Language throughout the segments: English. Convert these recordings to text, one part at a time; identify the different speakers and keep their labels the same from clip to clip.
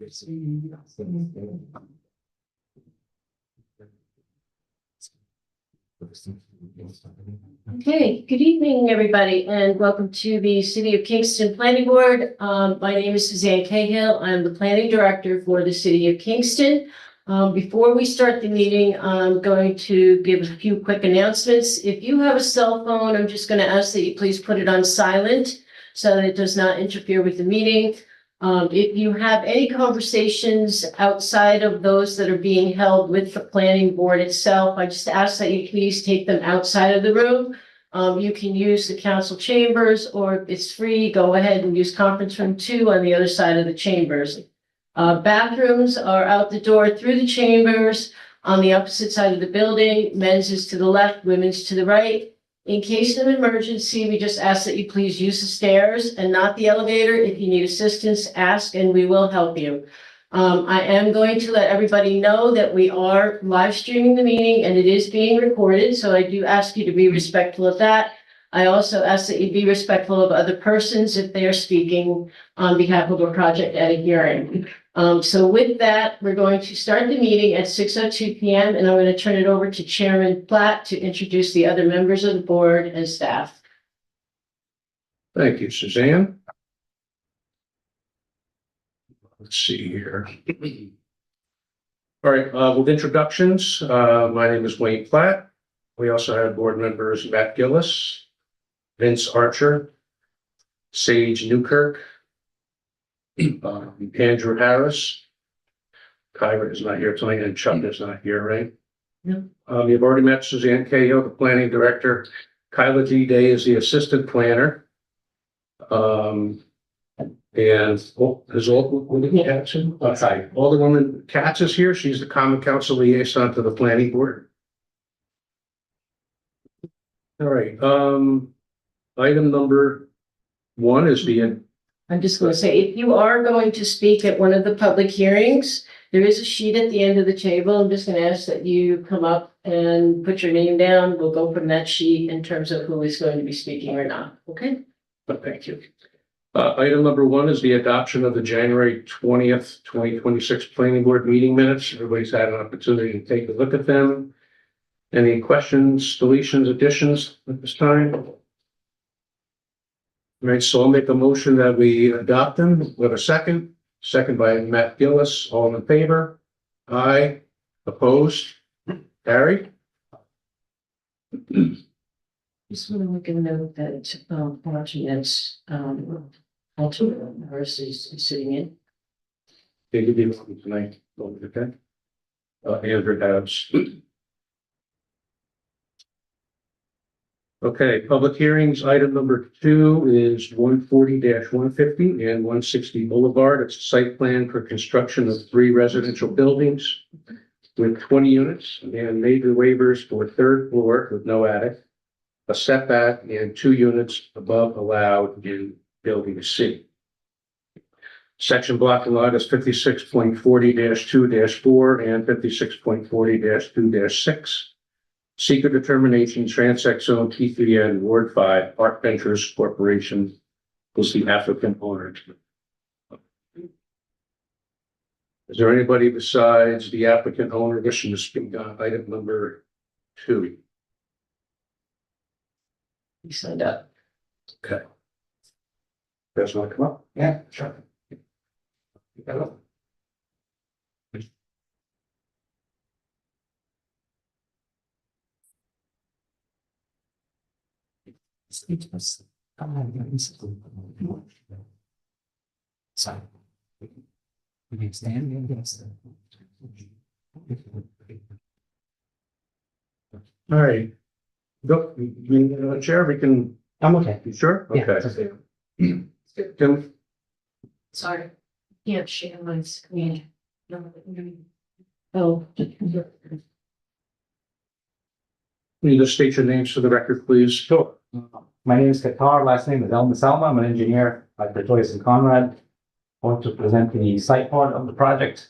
Speaker 1: Okay, good evening, everybody, and welcome to the City of Kingston Planning Board. My name is Suzanne Cahill. I'm the Planning Director for the City of Kingston. Before we start the meeting, I'm going to give a few quick announcements. If you have a cell phone, I'm just going to ask that you please put it on silent so that it does not interfere with the meeting. If you have any conversations outside of those that are being held with the planning board itself, I just ask that you please take them outside of the room. You can use the council chambers, or if it's free, go ahead and use conference room 2 on the other side of the chambers. Bathrooms are out the door through the chambers on the opposite side of the building. Men's is to the left, women's to the right. In case of emergency, we just ask that you please use the stairs and not the elevator. If you need assistance, ask and we will help you. I am going to let everybody know that we are live streaming the meeting and it is being recorded. So I do ask you to be respectful of that. I also ask that you be respectful of other persons if they are speaking on behalf of a project at a hearing. So with that, we're going to start the meeting at 6:02 p.m. and I'm going to turn it over to Chairman Platt to introduce the other members of the board and staff.
Speaker 2: Thank you, Suzanne. Let's see here. All right, with introductions, my name is Wayne Platt. We also have board members Matt Gillis, Vince Archer, Sage Newkirk, Andrew Harris. Kyra is not here tonight, and Chuck is not here, right?
Speaker 1: No.
Speaker 2: You've already met Suzanne Cahill, the planning director. Kyla G. Day is the assistant planner. And is Alderwoman Katz is here. She's the common council liaison to the planning board. All right. Item number 1 is the.
Speaker 1: I'm just going to say, if you are going to speak at one of the public hearings, there is a sheet at the end of the table. I'm just going to ask that you come up and put your name down. We'll go from that sheet in terms of who is going to be speaking or not. Okay.
Speaker 2: Thank you. Item number 1 is the adoption of the January 20th, 2026 planning board meeting minutes. Everybody's had an opportunity to take a look at them. Any questions, deletions, additions at this time? All right, so I'll make a motion that we adopt them with a second. Second by Matt Gillis. All in favor? Aye. Opposed? Carried.
Speaker 1: Just want to make a note that alternate versus sitting in.
Speaker 2: They could be looking tonight. Okay. Andrew Hobbs. Okay, public hearings. Item number 2 is 140-150 and 160 Boulevard. It's a site plan for construction of 3 residential buildings with 20 units and major waivers for 3rd floor with no attic, a setback, and 2 units above allowed in building C. Section block and lot is 56.40-2-4 and 56.40-2-6. Seeker determination, Transect Zone T3N, Ward 5, Park Ventures Corporation is the applicant owner. Is there anybody besides the applicant owner wishing to speak on item number 2?
Speaker 1: You signed up.
Speaker 2: Okay. Guys want to come up?
Speaker 3: Yeah, sure.
Speaker 2: Hello.
Speaker 3: Sorry. We can stand against
Speaker 2: All right. Go, you need a chair, we can.
Speaker 3: I'm okay.
Speaker 2: You sure?
Speaker 3: Yeah,
Speaker 2: Okay.
Speaker 3: it's
Speaker 2: Can,
Speaker 1: Sorry, can't share my screen. Oh.
Speaker 2: will you just state your names for the record, please?
Speaker 3: Sure. My name is Qatar, last name is El Masalma. I'm an engineer at Joyce and Conrad. I want to present the site part of the project.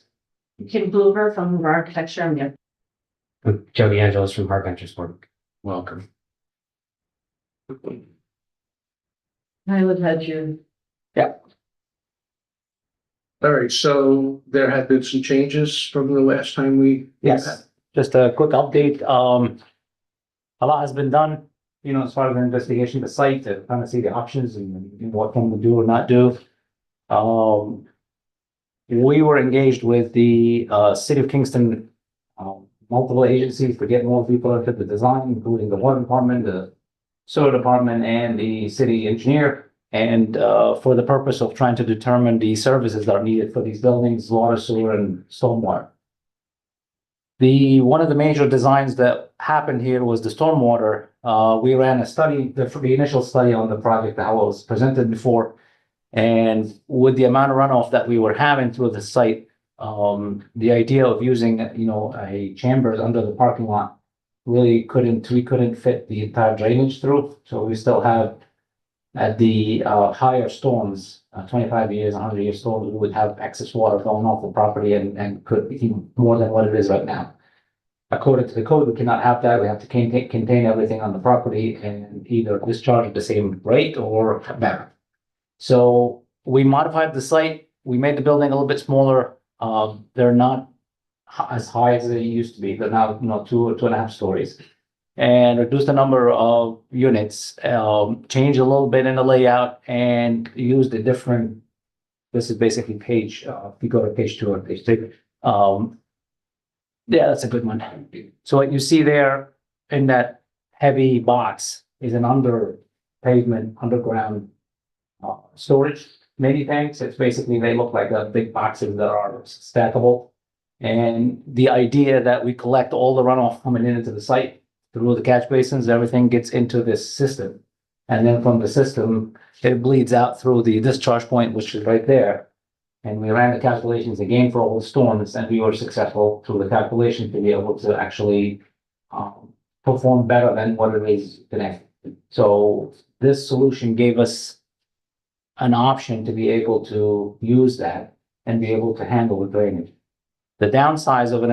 Speaker 1: Kim Blumer from Architecture.
Speaker 3: With Jody Angelos from Park Ventures Board.
Speaker 2: Welcome.
Speaker 1: I would have you.
Speaker 3: Yeah.
Speaker 2: All right, so there have been some changes from the last time we.
Speaker 3: Yes, just a quick update. A lot has been done, as far as the investigation, of the site, to kind of see the options and what can we do or not do. We were engaged with the City of Kingston, multiple agencies to get more people into the design, including the water department, the sewer department, and the city engineer. And for the purpose of trying to determine the services that are needed for these buildings, water, sewer, and stormwater. One of the major designs that happened here was the stormwater. We ran a study, the initial study on the project that was presented before. And with the amount of runoff that we were having through the site, the idea of using, a chambers under the parking lot really we couldn't fit the entire drainage through. So we still have at the higher storms, 25 years, 100-year storms, we would have excess water going off the property and could be more than what it is right now. According to the code, we cannot have that. We have to contain everything on the property and either discharge at the same rate or better. So we modified the site. We made the building a little bit smaller. They're not as high as they used to be. They're now, 2.5 stories. And reduce the number of units, change a little bit in the layout, and use the different. This is basically page. If you go to page 2 or page 3, yeah, that's a good one. So what you see there in that heavy box is an underground storage mini tanks. It's basically, they look like big boxes that are stackable. And the idea that we collect all the runoff coming into the site through the catch basins, everything gets into this system. And then from the system, it bleeds out through the discharge point, which is right there. And we ran the calculations again for all the storms, and we were successful through the calculation to be able to actually perform better than what it is today. So this solution gave us an option to be able to use that and be able to handle the drainage. The downsides of an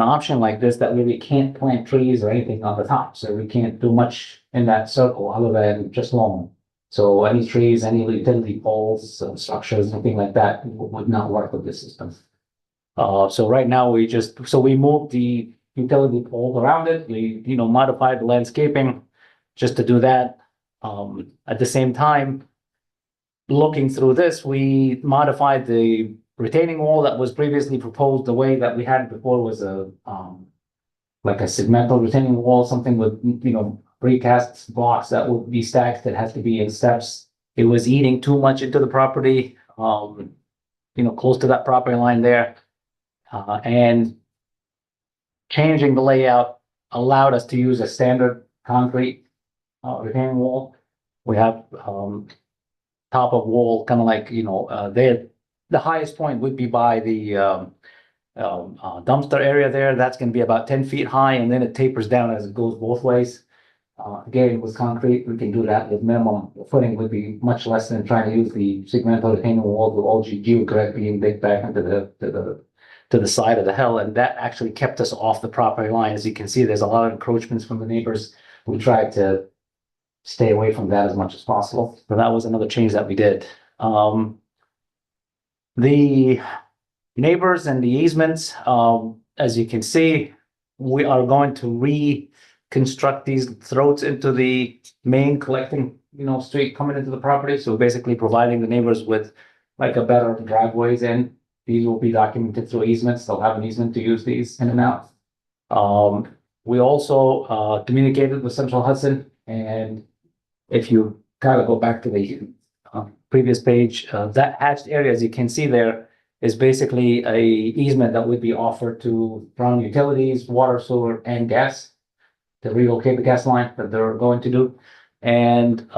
Speaker 3: option like this, that we can't plant trees or anything on the top, so we can't do much in that circle other than just lawn. So any trees, any utility poles, structures, anything like that would not work with this system. So right now we moved the utility poles around it. We modified the landscaping just to do that. At the same time, looking through this, we modified the retaining wall that was previously proposed. The way that we had it before was like a segmental retaining wall, something with precast blocks that would be stacked, that has to be in steps. It was eating too much into the property, close to that property line there. And changing the layout allowed us to use a standard concrete retaining wall. We have top of wall, kind of like, the highest point would be by the dumpster area there. That's going to be about 10 feet high, and then it tapers down as it goes both ways. Again, with concrete, we can do that with minimum footing would be much less than trying to use the segmental retaining wall with all geocorrect being big back into the side of the hill, and that actually kept us off the property line. As you can see, there's a lot of encroachments from the neighbors. We tried to stay away from that as much as possible. So that was another change that we did. The neighbors and the easements, as you can see, we are going to reconstruct these throats into the main collecting, street coming into the property. So basically providing the neighbors with like a better driveways in. These will be documented through easements. They'll have an easement to use these in and out. We also communicated with Central Hudson, and if you kind of go back to the previous page, that hatched area, as you can see there, is basically a easement that would be offered to Brown Utilities, water, sewer, and gas to relocate the gas line that they're going to do. And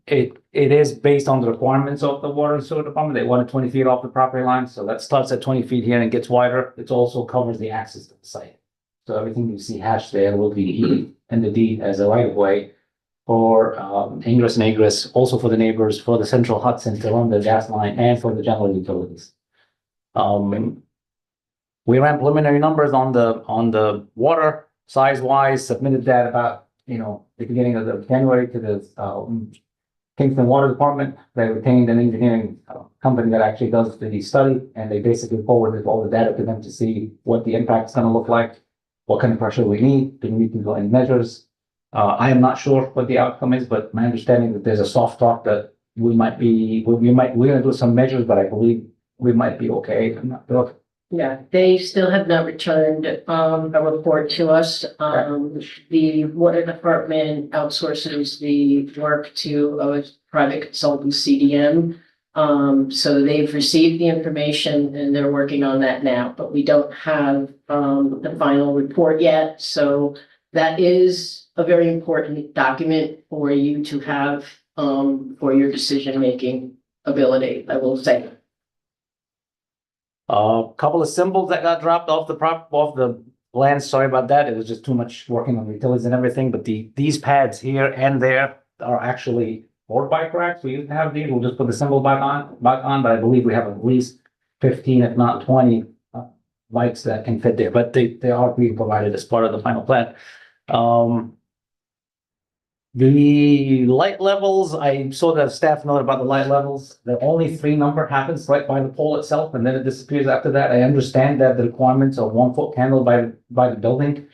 Speaker 3: it is based on the requirements of the water and sewer department. They wanted 20 feet off the property line, so that starts at 20 feet here and gets wider. It also covers the access to the site. So everything you see hashed there will be in the deed as a right of way for ingress and egress, also for the neighbors, for the Central Hudson to run the gas line, and for the general utilities. We ran preliminary numbers on the water size wise, submitted that about the beginning of January to the Kingston Water Department. They retained an engineering company that actually does the study, and they basically forwarded all the data to them to see what the impact's gonna look like, what kind of pressure we need, do we need to go any measures. I am not sure what the outcome is, but my understanding that there's a soft talk that we're gonna do some measures, but I believe we might be okay. I'm not sure.
Speaker 1: Yeah, they still have not returned a report to us. The water department outsources the work to a private consultant, CDM. So they've received the information and they're working on that now, but we don't have the final report yet. So that is a very important document for you to have for your decision-making ability, I will say.
Speaker 3: A couple of symbols that got dropped off the land. Sorry about that. It was just too much working on utilities and everything, but these pads here and there are actually 4x racks. We used to have these. We'll just put the symbol back on, but I believe we have at least 15, if not 20 bikes that can fit there, but they are being provided as part of the final plan. The light levels, I saw the staff note about the light levels. The only 3 number happens right by the pole itself, and then it disappears after that. I understand that the requirements of 1-foot candle by the building.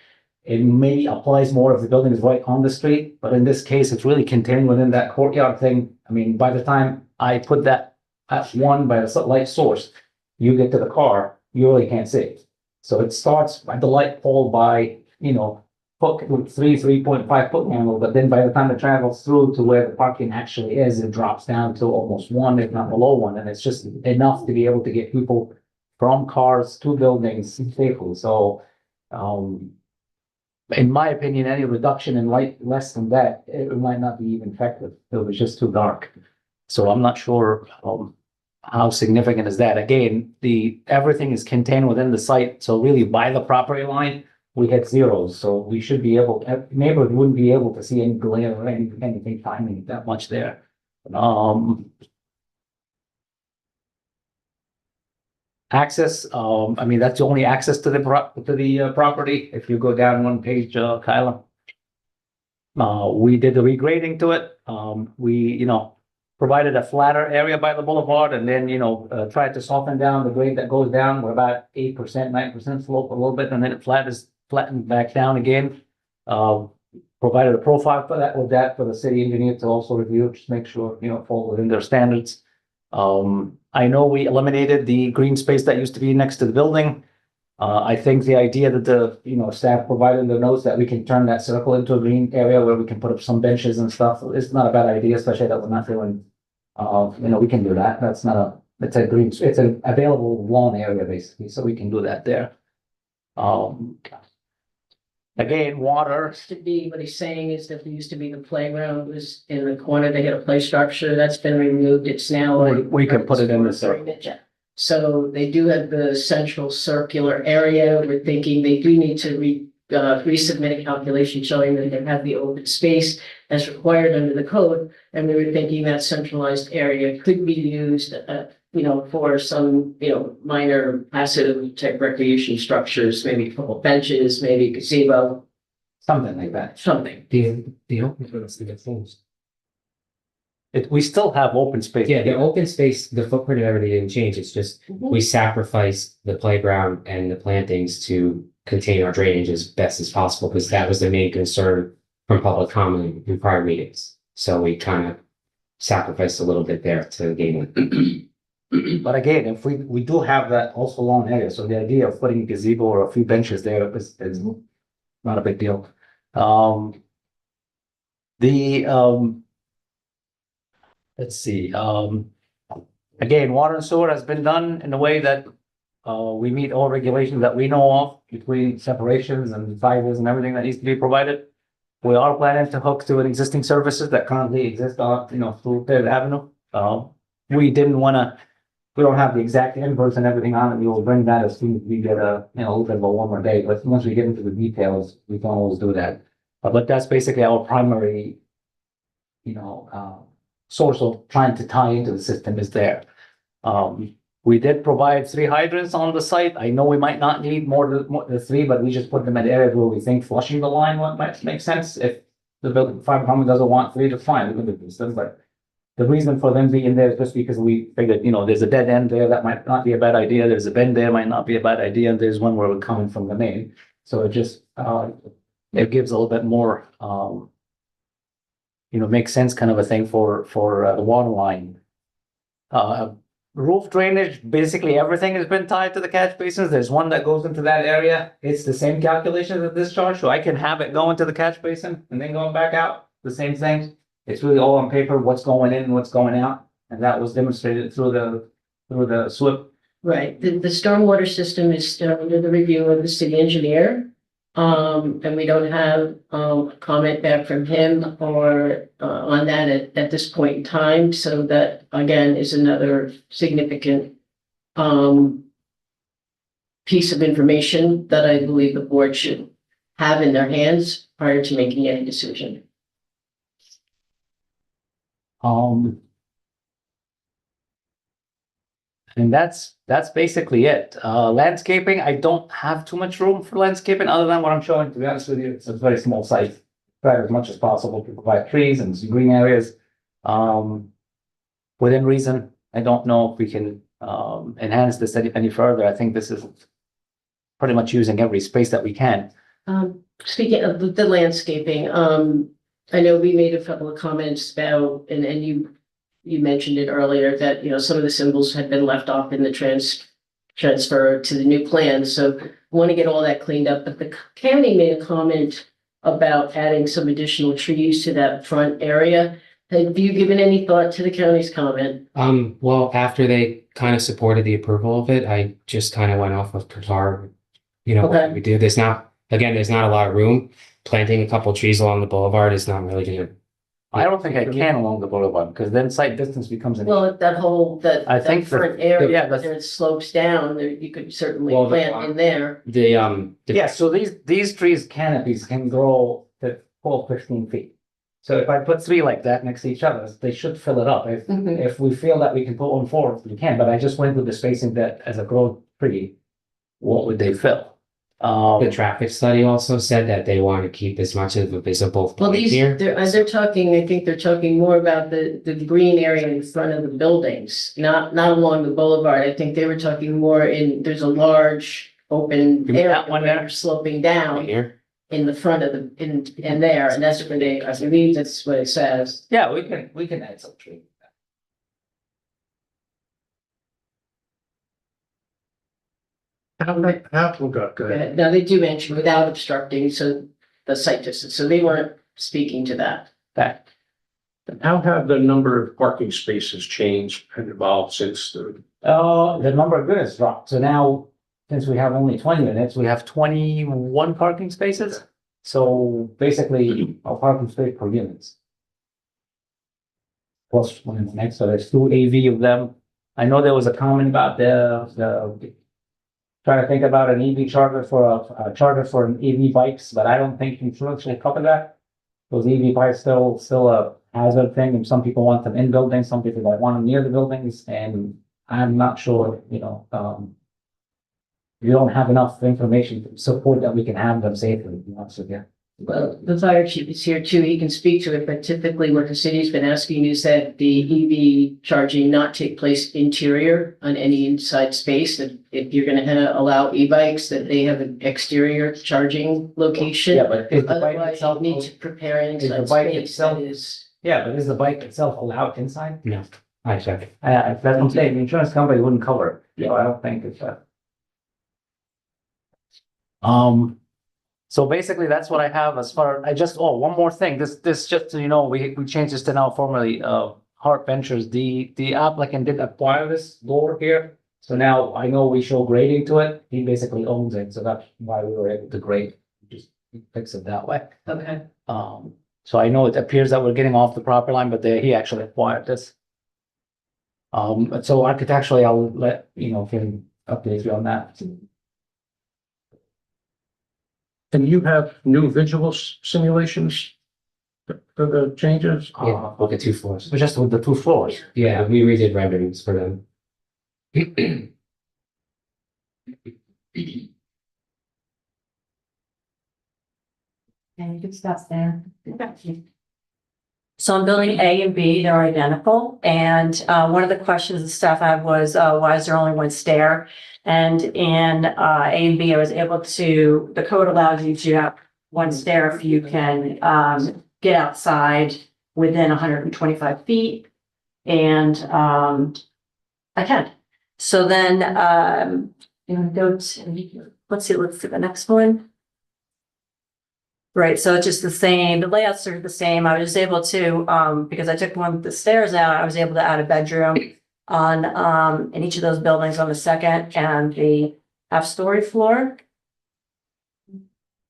Speaker 3: It maybe applies more if the building is right on the street, but in this case, it's really contained within that courtyard thing. I mean, by the time I put that at 1 by the light source, you get to the car, you really can't see. So it starts by the light pole by, hook with 3.5 foot candle, but then by the time it travels through to where the parking actually is, it drops down to almost 1, if not below 1, and it's just enough to be able to get people from cars to buildings safely. So, in my opinion, any reduction in light less than that, it might not be even effective. It was just too dark. So I'm not sure how significant is that. Again, everything is contained within the site, so really by the property line, we hit zeros, so we should be able, neighbors wouldn't be able to see any glare or anything finding that much there. Access, I mean, that's the only access to the property. If you go down 1 page, Kyla. We did the regrading to it. We, provided a flatter area by the boulevard and then, tried to soften down the grade that goes down. We're about 8%, 9% slope a little bit, and then it flattened back down again. Provided a profile for that for the city engineer to also review, just make sure, it falls within their standards. I know we eliminated the green space that used to be next to the building. I think the idea that the, staff provided the notes that we can turn that circle into a green area where we can put up some benches and stuff, it's not a bad idea, especially that we're not doing, we can do that. It's an available lawn area basically, so we can do that there. Again, water.
Speaker 1: To be, what he's saying is that there used to be the playground was in the corner, they had a play structure, that's been removed, it's now like.
Speaker 3: We can put it in the circle.
Speaker 1: So they do have the central circular area, we're thinking they do need to resubmit a calculation showing that they have the open space as required under the code, and we were thinking that centralized area could be used, for some, minor passive type recreation structures, maybe a couple benches, maybe a gazebo,
Speaker 3: Something like that.
Speaker 1: something.
Speaker 4: The open space to get closed.
Speaker 3: We still have open space.
Speaker 4: Yeah, the open space, the footprint of everything didn't change. It's just we sacrificed the playground and the plantings to contain our drainage as best as possible because that was the main concern from public comment in prior meetings. So we kind of sacrificed a little bit there to gain it.
Speaker 3: But again, if we do have that also lawn area, so the idea of putting a gazebo or a few benches there is not a big deal. Let's see, again, water and sewer has been done in a way that we meet all regulations that we know of between separations and fibers and everything that needs to be provided. We are planning to hook to an existing services that currently exist on, through Third Avenue. We don't have the exact inverse and everything on it. We will bring that as soon as we get a little bit of a warmer day, but once we get into the details, we can always do that. But that's basically our primary, source of trying to tie into the system is there. We did provide 3 hydrants on the site. I know we might not need more than 3, but we just put them at areas where we think flushing the line might make sense. If the fire department doesn't want 3, that's fine. We can do this, but the reason for them being there is just because we figured, there's a dead end there, that might not be a bad idea, there's a bend there, might not be a bad idea, and there's one where we're coming from the main. So it just, it gives a little bit more, makes sense kind of a thing for, the water line. Roof drainage, basically everything has been tied to the catch basins. There's one that goes into that area. It's the same calculation as discharge, so I can have it go into the catch basin and then going back out, the same thing. It's really all on paper, what's going in and what's going out, and that was demonstrated through the SWIP.
Speaker 1: Right, the stormwater system is still under the review of the city engineer. And we don't have, a comment back from him or, on that at this point in time. So that, again, is another significant, piece of information that I believe the board should have in their hands prior to making any decision.
Speaker 3: And that's basically it. Landscaping, I don't have too much room for landscaping other than what I'm showing. To be honest with you, it's a very small site. Try as much as possible to provide trees and some green areas. Within reason, I don't know if we can enhance this any further. I think this is pretty much using every space that we can.
Speaker 1: Speaking of the landscaping, I know we made a couple of comments about, and you mentioned it earlier that, some of the symbols had been left off in the transfer to the new plan. So I want to get all that cleaned up, but the county made a comment about adding some additional trees to that front area. Have you given any thought to the county's comment?
Speaker 4: Well, after they kind of supported the approval of it, I just kind of went off of Qatar,
Speaker 1: Okay.
Speaker 4: what we do. There's not a lot of room. Planting a couple trees along the boulevard is not really gonna.
Speaker 3: I don't think I can along the boulevard because then site distance becomes an issue.
Speaker 1: Well,
Speaker 3: I think
Speaker 1: that
Speaker 3: the-
Speaker 1: front area,
Speaker 3: yeah,
Speaker 1: where it slopes down, there, you could certainly
Speaker 4: Well,
Speaker 1: plant in there.
Speaker 3: Yeah, so these trees canopies can grow to 12, 15 feet. So if I put three like that next to each other, they should fill it up. If we feel that we can put one forward, we can, but I just went with the spacing that as a growth tree, what would they fill?
Speaker 4: The traffic study also said that they want to keep as much of a visible
Speaker 1: Well,
Speaker 4: point here.
Speaker 1: they're talking, I think they're talking more about the green area in front of the buildings, not along the boulevard. I think they were talking more there's a large open
Speaker 3: You mean
Speaker 1: area
Speaker 3: that one
Speaker 1: where
Speaker 3: there?
Speaker 1: you're sloping
Speaker 4: Right
Speaker 1: down
Speaker 4: here.
Speaker 1: in the front of in there, and that's where I believe that's what it says.
Speaker 3: Yeah, we can add some tree.
Speaker 2: Go ahead.
Speaker 1: Now, they do mention without obstructing, so the site distance, so they weren't speaking to that.
Speaker 3: That,
Speaker 2: How have the number of parking spaces changed and evolved since the?
Speaker 3: the number of units dropped. So now, since we have only 20 units, we have 21 parking spaces. So basically, a parking space per units. Plus one in the next, so there's two AV of them. I know there was a comment about the trying to think about an EV charger for a charger for an EV bikes, but I don't think insurance will cover that. Those EV bikes still a hazard thing, and some people want them in buildings, some people don't want them near the buildings, and I'm not sure, we don't have enough information to support that we can have them safely, to be honest with you.
Speaker 1: Well, the fire chief is here too, he can speak to it, but typically what the city's been asking is that the EV charging not take place interior on any inside space, that if you're gonna allow e-bikes, that they have an exterior charging location.
Speaker 3: Yeah, but is the bike
Speaker 1: Otherwise, you
Speaker 3: itself,
Speaker 1: need to prepare an
Speaker 3: the
Speaker 1: inside
Speaker 3: bike
Speaker 1: space
Speaker 3: itself-
Speaker 1: that is.
Speaker 3: yeah, but is the bike itself allowed inside?
Speaker 4: No, I checked.
Speaker 3: That's what I'm saying, the insurance company wouldn't cover it, I don't think it's that. So basically, that's what I have as far, one more thing, this just, so you know, we changed this to now formally, Hart Ventures, the applicant did acquire this door here. So now I know we show grading to it, he basically owns it, so that's why we were able to grade, just fix it that way.
Speaker 1: Okay.
Speaker 3: So I know it appears that we're getting off the property line, but he actually acquired this. So architecturally, I'll let, can update you on that.
Speaker 2: And you have new visual simulations for the changes?
Speaker 4: Yeah, look at 2 floors.
Speaker 3: But just with the 2 floors.
Speaker 4: Yeah, we redid renderings for them.
Speaker 5: And good stuff there. So on building A and B, they're identical. And one of the questions the staff had was, why is there only one stair? And in A and B, I was able to, the code allows you to have one stair if you can get outside within 125 feet. And I can. So then you know, go to, let's see the next one. Right, so it's just the same, the layouts are the same. I was able to, because I took one of the stairs out, I was able to add a bedroom on, in each of those buildings on the second and the half-story floor.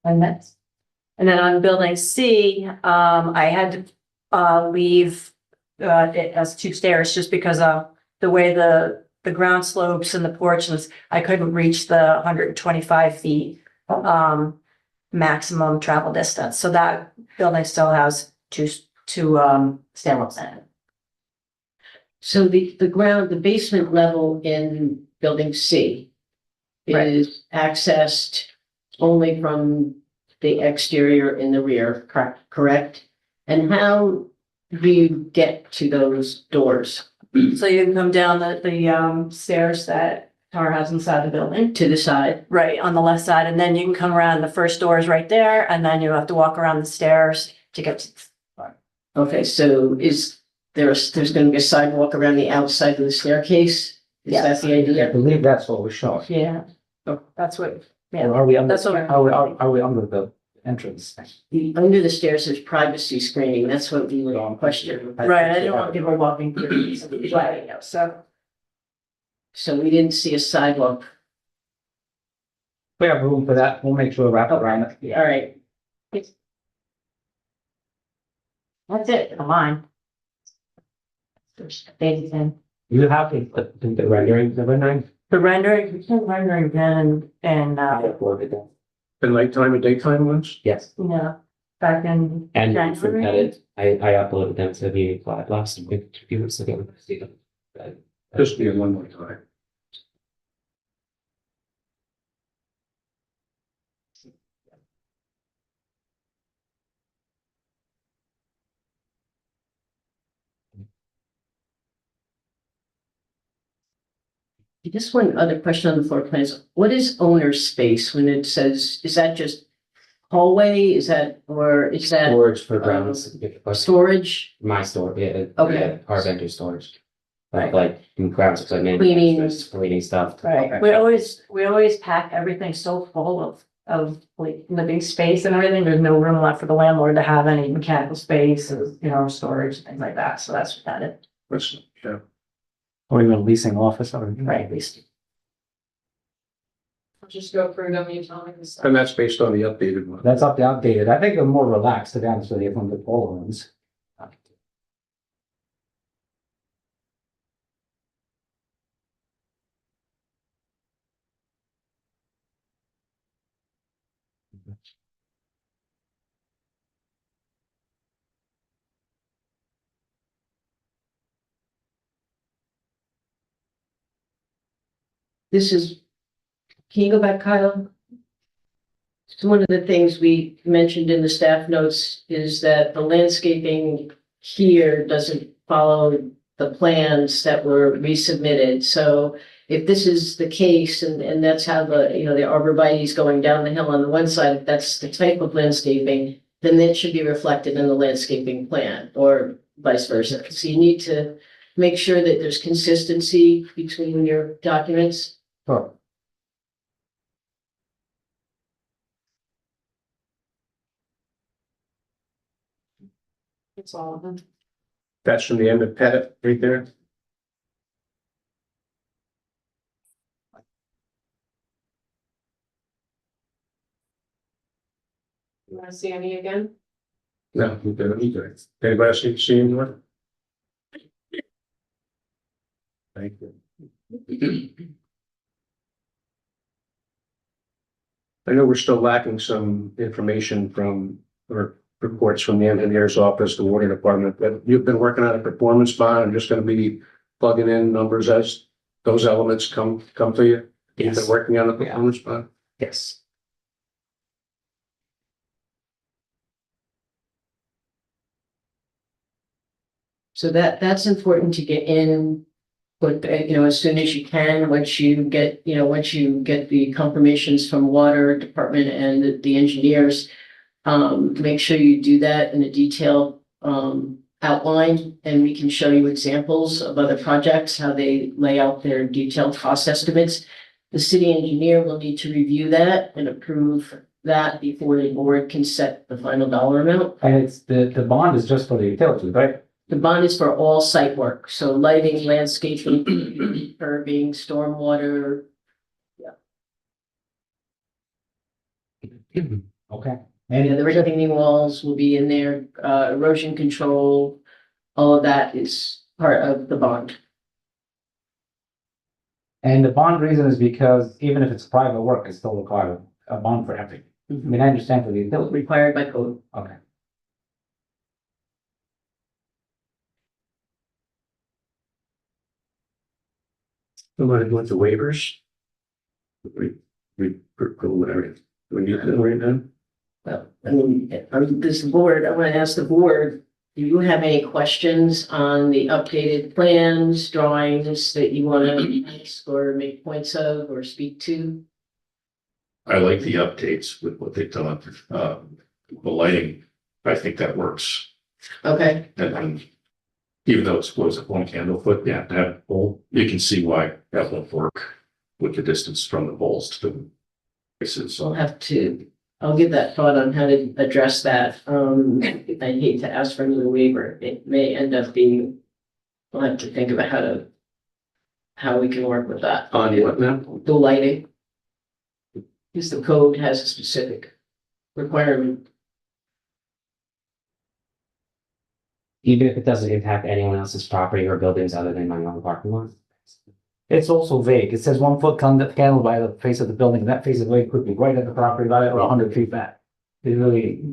Speaker 5: And then on building C, I had to, leave, it as two stairs just because of the way the ground slopes and the porches, I couldn't reach the 125 feet, maximum travel distance. So that building still has two stairwells in it.
Speaker 1: So the ground, the basement level in building C
Speaker 5: Right.
Speaker 1: is accessed only from the exterior in the rear, correct? And how do you get to those doors?
Speaker 5: So you can come down the stairs that Tara has inside the building.
Speaker 1: To the side?
Speaker 5: Right, on the left side, and then you can come around, the first door is right there, and then you have to walk around the stairs to get to.
Speaker 1: Okay, so there's gonna be a sidewalk around the outside of the staircase? Is that
Speaker 5: Yes.
Speaker 1: the
Speaker 3: I
Speaker 1: idea?
Speaker 3: believe that's what we're showing.
Speaker 5: Yeah, that's what,
Speaker 3: Or
Speaker 5: yeah,
Speaker 3: are we under,
Speaker 5: That's what-
Speaker 3: are we under the entrance?
Speaker 1: Under the stairs, there's privacy screening. That's what we would question.
Speaker 5: right, I didn't want people walking through, right, yeah, so.
Speaker 1: So we didn't see a sidewalk.
Speaker 3: We have room for that. We'll make sure to wrap around it.
Speaker 1: All right.
Speaker 5: That's it, for mine. There's Daisy thing.
Speaker 4: You have the rendering, the rendering?
Speaker 5: The rendering, we can rendering again and,
Speaker 4: I uploaded them.
Speaker 2: The nighttime and daytime ones?
Speaker 4: Yes,
Speaker 5: you know, back in.
Speaker 4: and
Speaker 5: January.
Speaker 4: from edit, I uploaded them to the meeting cloud last week, 2 weeks ago. See them.
Speaker 2: Just be one more time.
Speaker 1: Just one other question on the floor plans. What is owner space when it says, is that just hallway? Is that, or is that
Speaker 4: Storage for grounds,
Speaker 1: storage?
Speaker 4: my store, yeah,
Speaker 1: Okay.
Speaker 4: yeah, our vendor storage.
Speaker 1: Right.
Speaker 4: Like in grounds equipment.
Speaker 1: Cleaning.
Speaker 4: Cleaning stuff.
Speaker 5: Right, we always pack everything so full of like living space and everything, there's no room left for the landlord to have any mechanical space, or, you know, storage, things like that, so that's what that is.
Speaker 2: That's, yeah.
Speaker 3: Or even a leasing office or.
Speaker 5: Right, at least.
Speaker 6: Just go through them, you tell me.
Speaker 2: And that's based on the updated one.
Speaker 3: That's up to outdated. I think they're more relaxed, to be honest with you, from the polar ones.
Speaker 1: This is, can you go back, Kyle? So one of the things we mentioned in the staff notes is that the landscaping here doesn't follow the plans that were resubmitted. So if this is the case and that's how the, you know, the arborvitae's going down the hill on the one side, if that's the type of landscaping, then that should be reflected in the landscaping plan or vice versa. So you need to make sure that there's consistency between your documents.
Speaker 3: Sure.
Speaker 6: It's all of them.
Speaker 2: That's from the end of Pettit, right there.
Speaker 6: You wanna see any again?
Speaker 2: No, you did, you did. Anybody else need to see anyone? Thank you. I know we're still lacking some information from, or reports from the engineer's office, the water department, but you've been working on a performance bond. I'm just gonna be plugging in numbers as those elements come to you. You've been
Speaker 4: Yes.
Speaker 2: working on a performance bond.
Speaker 4: Yes.
Speaker 1: So that's important to get in, but, as soon as you can, once you get the confirmations from water department and the engineers, make sure you do that in a detailed, outline, and we can show you examples of other projects, how they lay out their detailed cost estimates. The city engineer will need to review that and approve that before the board can set the final dollar amount.
Speaker 3: And it's, the bond is just for the utilities, right?
Speaker 1: The bond is for all site work, so lighting, landscaping, curbing, stormwater.
Speaker 3: Okay.
Speaker 1: And the retaining walls will be in there, erosion control, all of that is part of the bond.
Speaker 3: And the bond reason is because even if it's private work, it's still required a bond for everything. I mean, I understand for the utility.
Speaker 1: Required by code.
Speaker 3: Okay.
Speaker 2: We want to go into waivers. Preliminary. Do we need to right now?
Speaker 1: Well, this board, I want to ask the board, do you have any questions on the updated plans, drawings that you want to ask or make points of or speak to?
Speaker 7: I like the updates with what they've done. The lighting, I think that works.
Speaker 1: Okay,
Speaker 7: And even though it's was it 1 candle foot, yeah, that pole, you can see why that won't work with the distance from the poles to the places.
Speaker 1: so I'll give that thought on how to address that. I hate to ask for another waiver. It may end up being, we'll have to think about how we can work with that.
Speaker 2: On what now?
Speaker 1: The lighting. Because the code has a specific requirement.
Speaker 4: Even if it doesn't impact anyone else's property or buildings other than my own parking lot.
Speaker 3: It's also vague. It says 1 foot candle by the face of the building. That face of the way could be right at the property line or 100 feet back. There's really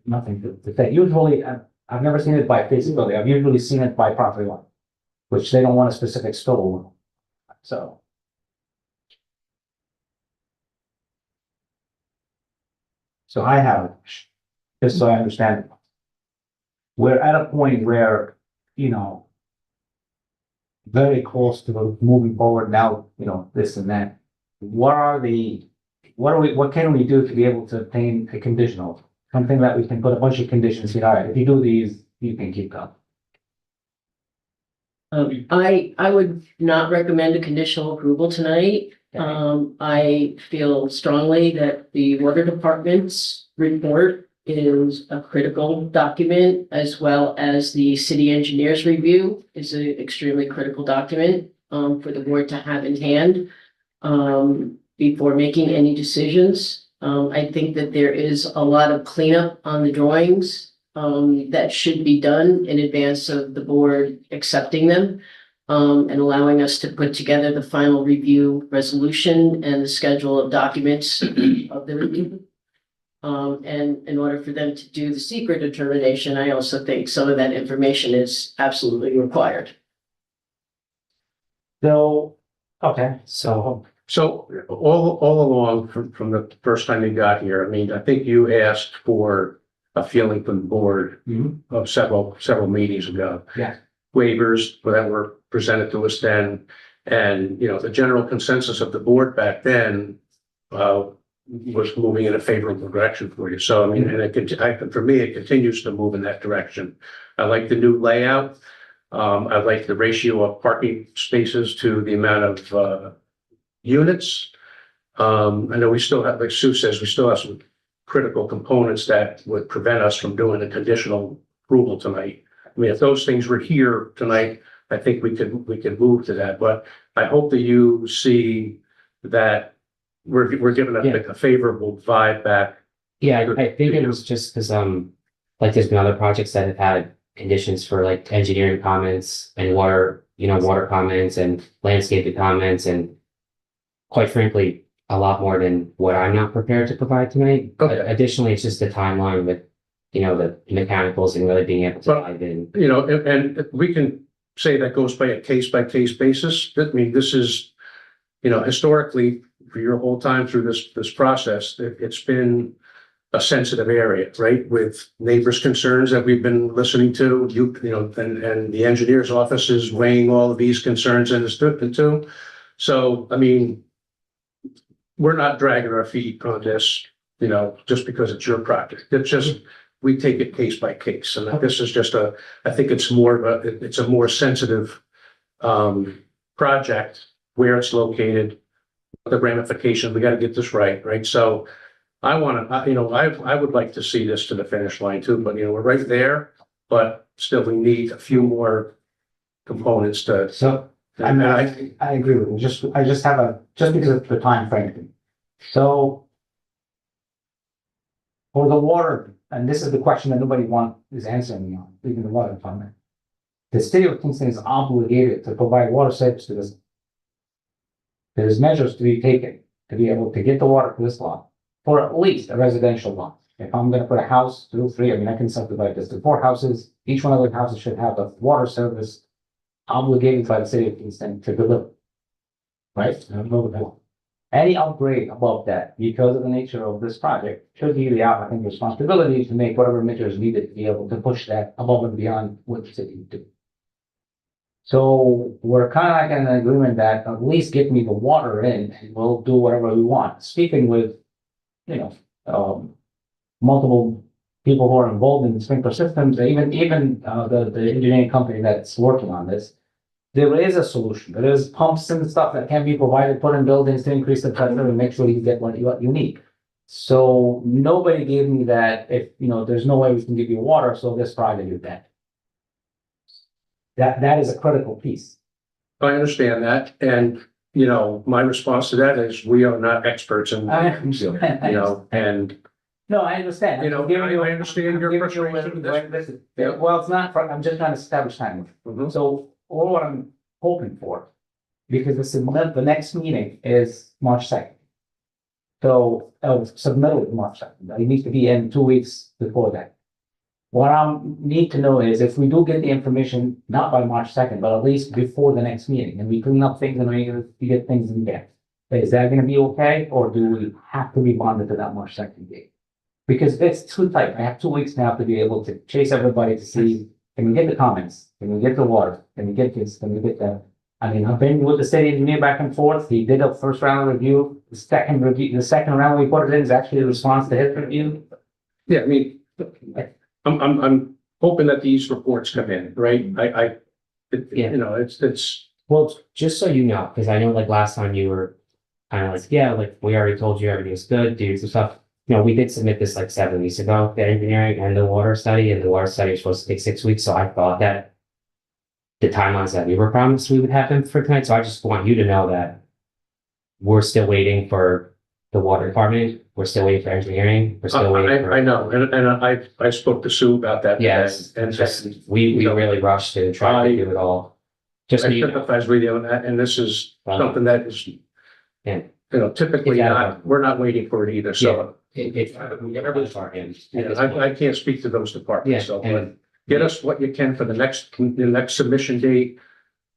Speaker 3: nothing to say. Usually, I've never seen it by face of the building. I've usually seen it by property line, which they don't want a specific stove. So. So I have, just so I understand. We're at a point where, very close to moving forward now, this and that. What can we do to be able to obtain a conditional? Something that we can put a bunch of conditions in, all right, if you do these, you can keep going.
Speaker 1: I would not recommend a conditional approval tonight. I feel strongly that the water department's report is a critical document, as well as the city engineer's review is an extremely critical document for the board to have in hand before making any decisions. I think that there is a lot of cleanup on the drawings that should be done in advance of the board accepting them and allowing us to put together the final review resolution and the schedule of documents of the review. And in order for them to do the secret determination, I also think some of that information is absolutely required.
Speaker 3: So, okay, so,
Speaker 2: So all along from the first time you got here, I mean, I think you asked for a feeling from the board of several meetings ago.
Speaker 3: Yeah.
Speaker 2: Waivers that were presented to us then, and, the general consensus of the board back then, was moving in a favorable direction for you. So, I mean, and for me, it continues to move in that direction. I like the new layout. I like the ratio of parking spaces to the amount of, units. I know we still have, like Sue says, we still have some critical components that would prevent us from doing a conditional approval tonight. I mean, if those things were here tonight, I think we could move to that, but I hope that you see that we're given a favorable vibe back.
Speaker 4: Yeah, I think it was just because, like there's been other projects that have had conditions for like engineering comments and water comments and landscaping comments and quite frankly, a lot more than what I'm not prepared to provide tonight.
Speaker 2: Okay.
Speaker 4: Additionally, it's just the timeline with, the mechanicals and really being able to dive in.
Speaker 2: And we can say that goes by a case basis. I mean, this is, historically, for your whole time through this process, it's been a sensitive area, right? With neighbors' concerns that we've been listening to, and the engineer's office is weighing all of these concerns into. So, I mean, we're not dragging our feet on this, just because it's your project. It's just, we take it case by case. And this is just I think it's it's a more sensitive project where it's located, the ramifications. We got to get this right? So I want to, I would like to see this to the finish line too, but we're right there, but still we need a few more components to.
Speaker 3: So I agree with you. I just have just because of the time frame. So for the water, and this is the question that nobody is answering me on, even the water department. The city of Kingston is obligated to provide water service to this. There's measures to be taken to be able to get the water to this lot for at least a residential lot. If I'm gonna put a house, 2, 3, I can subdivide this to 4 houses. Each one of the houses should have a water service obligated by the city of Kingston to deliver. Right? Any upgrade above that, because of the nature of this project, should be the applicant's responsibility to make whatever measures needed to be able to push that above and beyond what the city would do. So we're kind of like in an agreement that at least get me the water in and we'll do whatever we want. Speaking with, multiple people who are involved in the sprinkler systems, even the engineering company that's working on this, there is a solution. There is pumps and stuff that can be provided, put in buildings to increase the pressure and make sure you get what you need. So nobody gave me that if, there's no way we can give you water, so this project is dead. That is a critical piece.
Speaker 2: I understand that, and, my response to that is we are not experts in,
Speaker 3: I understand.
Speaker 2: and,
Speaker 3: No, I understand.
Speaker 2: I understand your frustration.
Speaker 3: Well, it's not, I'm just trying to establish time.
Speaker 2: Mhm.
Speaker 3: So all what I'm hoping for, because the next meeting is March 2nd. So, submittal is March 2nd. It needs to be in 2 weeks before that. What I need to know is if we do get the information, not by March 2nd, but at least before the next meeting, and we clean up things and we get things in there. Is that gonna be okay, or do we have to be bonded to that March 2nd date? Because it's too tight. I have 2 weeks now to be able to chase everybody to see, can we get the comments? Can we get the water? Can we get this? Can we get that? I've been with the city engineer back and forth. He did a first round review. The second round we put it in is actually a response to his review.
Speaker 2: Yeah, I'm hoping that these reports come in, right? It's.
Speaker 4: Well, just so you know, because I know like last time you were kind of like, yeah, like we already told you everything's good, do some stuff. We did submit this like 7 weeks ago, the engineering and the water study, and the water study was supposed to take 6 weeks. So I thought that the timelines that we were promised we would have them for tonight. So I just want you to know that we're still waiting for the water department. We're still waiting for engineering. We're still waiting for.
Speaker 2: I know, and I spoke to Sue about that.
Speaker 4: Yes,
Speaker 2: And
Speaker 4: just, we really rushed and tried to do it all. Just
Speaker 2: I
Speaker 4: so you know.
Speaker 2: sympathize with you on that, and this is something that is,
Speaker 4: Yeah.
Speaker 2: typically
Speaker 4: Yeah.
Speaker 2: we're not waiting for it either, so.
Speaker 4: It's whatever our hands.
Speaker 2: I can't speak to those
Speaker 4: Yeah,
Speaker 2: departments, so, but
Speaker 4: and
Speaker 2: get us what you can for the next submission date.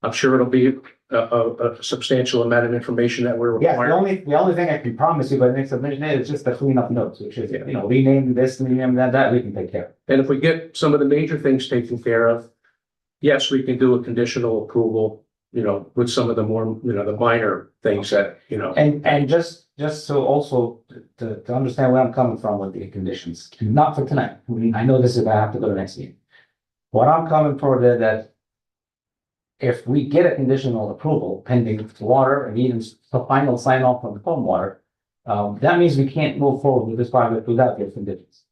Speaker 2: I'm sure it'll be a substantial amount of information that we're
Speaker 3: Yeah,
Speaker 2: requiring.
Speaker 3: the only thing I can promise you by the next submission is just the cleanup notes, which is, rename this, rename that we can take care of.
Speaker 2: And if we get some of the major things taken care of, yes, we can do a conditional approval, with some of the more, the minor things that,
Speaker 3: And just so also to understand where I'm coming from with the conditions, not for tonight. I know this is gonna have to go to next meeting. What I'm coming for that if we get a conditional approval pending water and even the final sign off from the stormwater, that means we can't move forward with this project without those conditions.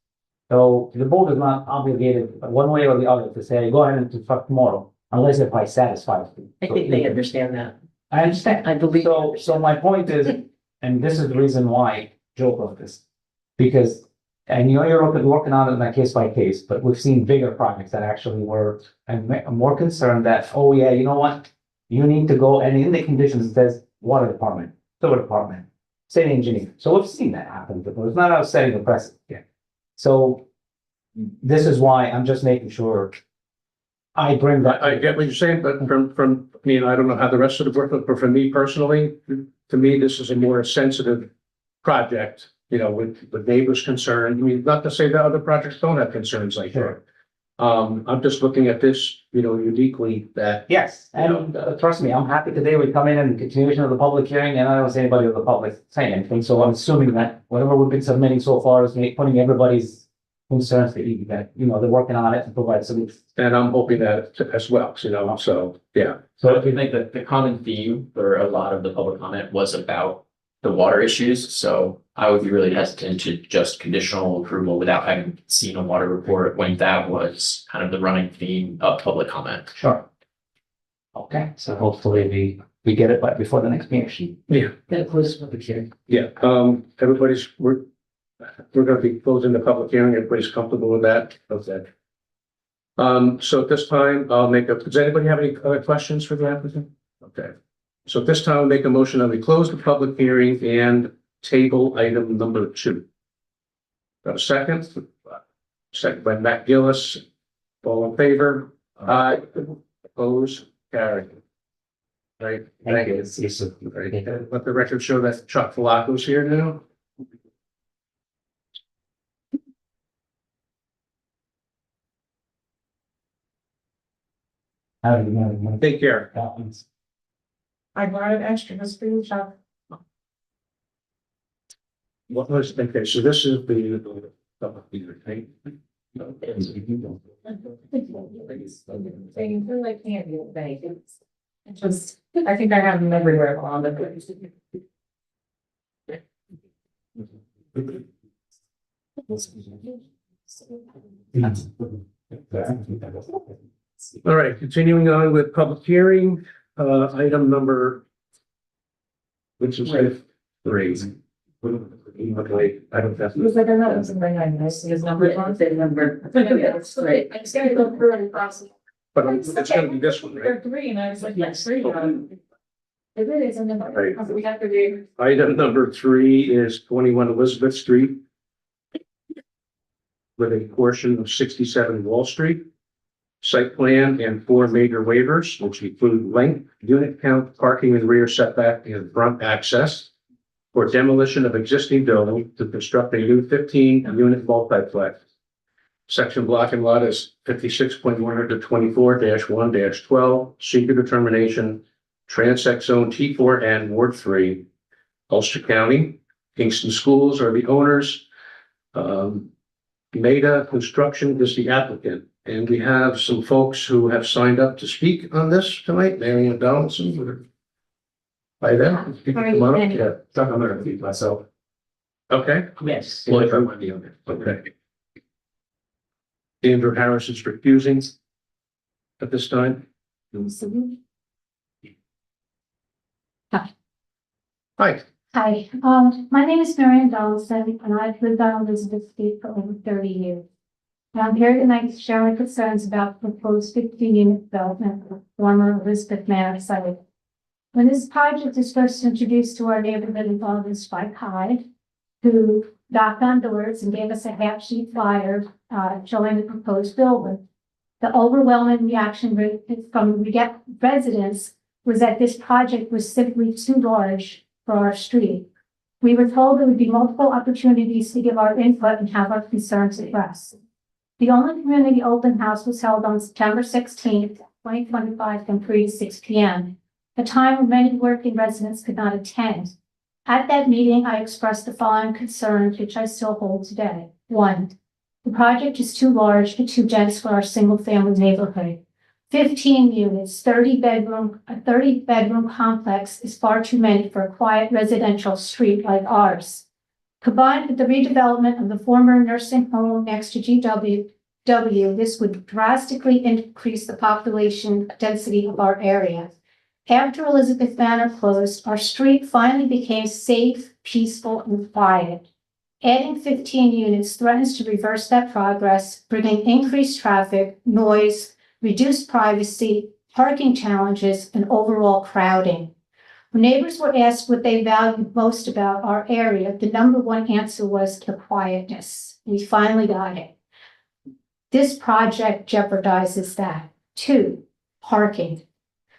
Speaker 3: So the board is not obligated one way or the other to say, go ahead and construct tomorrow, unless if I satisfy.
Speaker 1: I think they understand that.
Speaker 3: I understand.
Speaker 1: I believe.
Speaker 3: So my point is, and this is the reason why Joe wrote this, because, and you're working on it on a case by case, but we've seen bigger projects that actually were, and I'm more concerned that, oh yeah, you know what? You need to go, and in the conditions it says water department, sewer department, city engineer. So we've seen that happen before. It's not us setting a precedent yet. So this is why I'm just making sure I bring that.
Speaker 2: I get what you're saying, but I don't know how the rest of the work, but for me personally, to me, this is a more sensitive project with neighbors concerned. I mean, not to say that other projects don't have concerns like that.
Speaker 3: Sure.
Speaker 2: I'm just looking at this, uniquely that,
Speaker 3: Yes, and trust me, I'm happy today we come in and continuation of the public hearing, and I don't see anybody of the public saying anything, so I'm assuming that whatever we've been submitting so far is putting everybody's concerns to ease, that, they're working on it to provide solutions.
Speaker 2: and I'm hoping that as well, so, yeah.
Speaker 8: So I think that the common theme for a lot of the public comment was about the water issues. So I would be really hesitant to just conditional approval without having seen a water report when that was kind of the running theme of public comment.
Speaker 3: Sure. Okay, so hopefully we get it by before the next meeting.
Speaker 2: Yeah.
Speaker 3: Then close the public hearing.
Speaker 2: Yeah, we're gonna be closing the public hearing. Everybody's comfortable with that? Okay. So at this time, does anybody have any other questions for the applicant? Okay. So at this time, I'll make a motion that we close the public hearing and table item number 2. Got a second? Second by Matt Gillis. All in favor? Aye. Opposed? Carried. Right, thank you. Right. Let the record show that Chuck Flacco's here now.
Speaker 3: How do you
Speaker 2: Take care.
Speaker 6: I brought an extra, this for you, Chuck.
Speaker 2: What was, okay, so this is the public hearing, right?
Speaker 6: They really can't do it. It's just, I think I have them everywhere on the.
Speaker 2: All right, continuing on with public hearing, item number. Which is item 3. Okay, I don't have.
Speaker 6: Because I don't know, it's something I missed, his number on, the number. That's great. I just gotta go through and process.
Speaker 2: But it's gonna be this one, right?
Speaker 6: They're 3, and I was like, yes, 3. It really is a number.
Speaker 2: Right.
Speaker 6: We have to do.
Speaker 2: Item number 3 is 21 Elizabeth Street. With a portion of 67 Wall Street. Site plan and 4 major waivers, which include length, unit count, parking and rear setback, and front access. For demolition of existing building to construct a new 15-unit multiplex. Section block and lot is 56.124-1-12, seeker determination, Transect Zone T4 and Ward 3, Ulster County. Kingston Schools are the owners. Meta Construction is the applicant. And we have some folks who have signed up to speak on this tonight. Marion Donaldson. Hi there. Come on up. Yeah, I'm gonna repeat myself. Okay.
Speaker 3: Yes.
Speaker 2: Okay. Andrew Harris is refusing at this time. Hi.
Speaker 9: Hi, my name is Marian Donaldson, and I've lived on Elizabeth Street for over 30 years. And I'm here tonight to share my concerns about the proposed 15-unit development of the former Elizabeth Manor site. When this project was first introduced to our neighborhood involving Spike Hyde, who knocked on doors and gave us a half-sheet flyer showing the proposed building. The overwhelming reaction from residents was that this project was simply too large for our street. We were told there would be multiple opportunities to give our input and have our concerns addressed. The only community open house was held on September 16th, 2025 from 3 to 6 p.m., a time when many working residents could not attend. At that meeting, I expressed the following concerns, which I still hold today. 1, the project is too large and too dense for our single-family neighborhood. 15 units, a 30-bedroom complex is far too many for a quiet residential street like ours. Combined with the redevelopment of the former nursing home next to GW, this would drastically increase the population density of our area. After Elizabeth Manor closed, our street finally became safe, peaceful, and quiet. Adding 15 units threatens to reverse that progress, bringing increased traffic, noise, reduced privacy, parking challenges, and overall crowding. When neighbors were asked what they valued most about our area, the number one answer was the quietness. We finally got it. This project jeopardizes that. 2, parking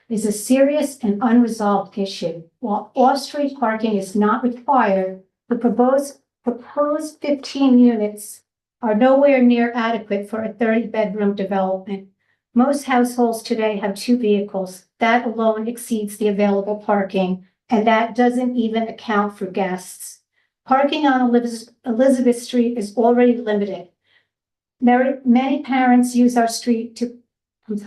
Speaker 9: is a serious and unresolved issue. While off-street parking is not required, the proposed proposed 15 units are nowhere near adequate for a 30-bedroom development. Most households today have 2 vehicles. That alone exceeds the available parking, and that doesn't even account for guests. Parking on Elizabeth Street is already limited. Many parents use our street to pick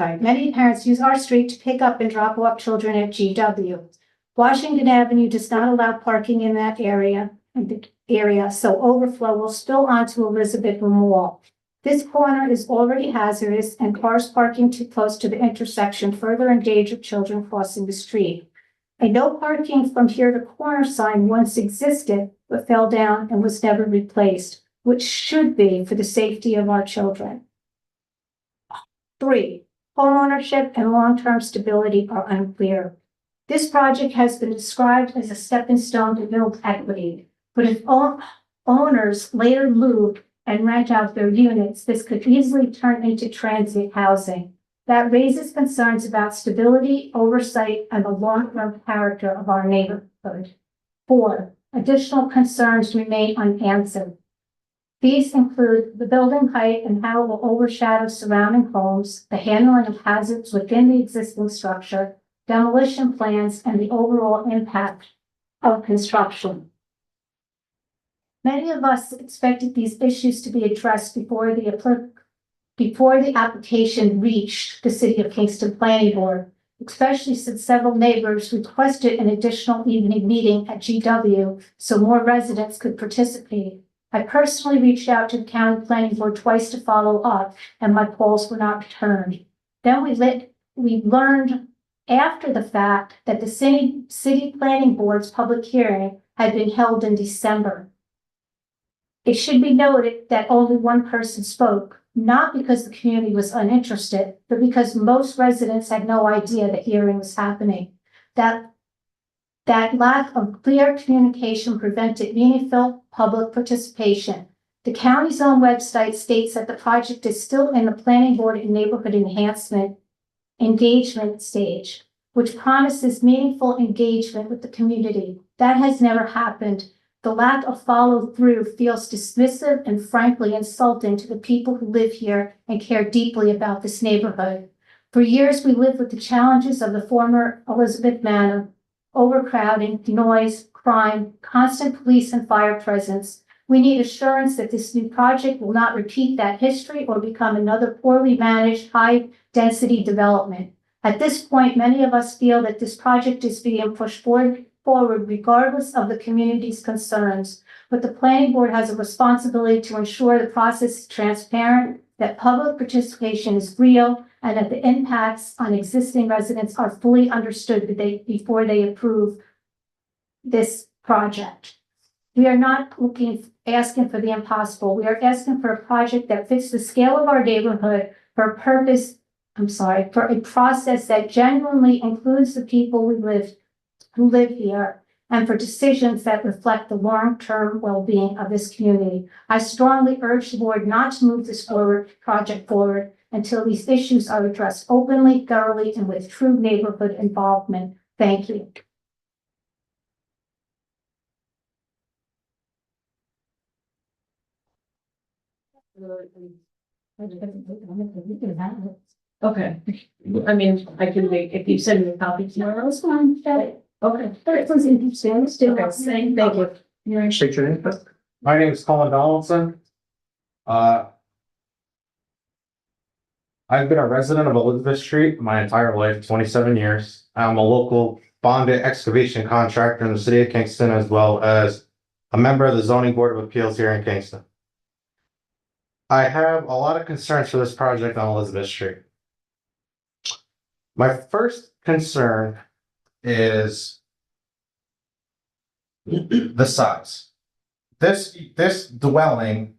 Speaker 9: up and drop off children at GW. Washington Avenue does not allow parking in that area, so overflow will spill onto Elizabeth Mall. This corner is already hazardous, and cars parking too close to the intersection further endanger children crossing the street. A no parking from here to corner sign once existed, but fell down and was never replaced, which should be for the safety of our children. 3, homeownership and long-term stability are unclear. This project has been described as a stepping stone to build equity, but if owners later move and rent out their units, this could easily turn into transient housing. That raises concerns about stability, oversight, and the long-term character of our neighborhood. 4, additional concerns remain unanswered. These include the building height and how it will overshadow surrounding homes, the handling of hazards within the existing structure, demolition plans, and the overall impact of construction. Many of us expected these issues to be addressed before the application reached the City of Kingston Planning Board, especially since several neighbors requested an additional evening meeting at GW so more residents could participate. I personally reached out to the County Planning Board twice to follow up, and my calls were not returned. Then we learned after the fact that the City Planning Board's public hearing had been held in December. It should be noted that only one person spoke, not because the community was uninterested, but because most residents had no idea the hearing was happening. That lack of clear communication prevented meaningful public participation. The county's own website states that the project is still in the Planning Board and Neighborhood Enhancement engagement stage, which promises meaningful engagement with the community. That has never happened. The lack of follow-through feels dismissive and frankly insulting to the people who live here and care deeply about this neighborhood. For years, we lived with the challenges of the former Elizabeth Manor: overcrowding, noise, crime, constant police and fire presence. We need assurance that this new project will not repeat that history or become another poorly managed, high-density development. At this point, many of us feel that this project is being pushed forward regardless of the community's concerns. But the Planning Board has a responsibility to ensure the process is transparent, that public participation is real, and that the impacts on existing residents are fully understood before they approve this project. We are not asking for the impossible. We are asking for a project that fits the scale of our neighborhood for a process that genuinely includes the people who live here, and for decisions that reflect the long-term well-being of this community. I strongly urge the board not to move this project forward until these issues are addressed openly, thoroughly, and with true neighborhood involvement. Thank you.
Speaker 1: Okay, I mean, I can make, if you send me a copy tomorrow, it's fine. Okay. That was interesting. Thank you.
Speaker 2: State your name, please.
Speaker 10: My name is Colin Donaldson. I've been a resident of Elizabeth Street my entire life, 27 years. I'm a local bonded excavation contractor in the city of Kingston, as well as a member of the zoning board of appeals here in Kingston. I have a lot of concerns for this project on Elizabeth Street. My first concern is the size. This dwelling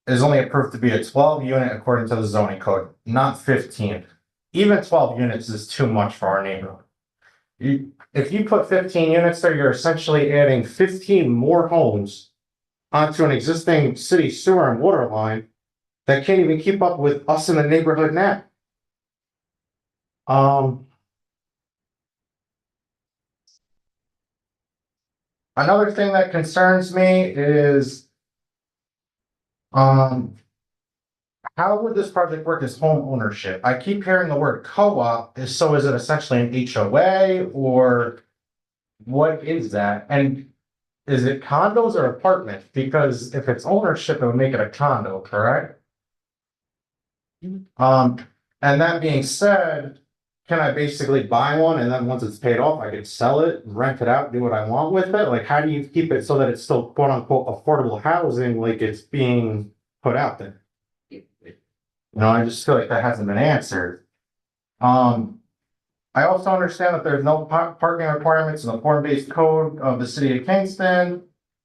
Speaker 10: is only approved to be a 12 unit according to the zoning code, not 15. Even 12 units is too much for our neighborhood. If you put 15 units there, you're essentially adding 15 more homes onto an existing city sewer and water line that can't even keep up with us in the neighborhood now. Another thing that concerns me is, how would this project work as home ownership? I keep hearing the word co-op, so is it essentially an HOA or what is that? And is it condos or apartments? Because if it's ownership, it would make it a condo, correct? And that being said, can I basically buy one and then once it's paid off, I could sell it, rent it out, do what I want with it? Like, how do you keep it so that it's still quote unquote affordable housing, like it's being put out there? You know, I just feel like that hasn't been answered. I also understand that there's no parking requirements in the form-based code of the city of Kingston.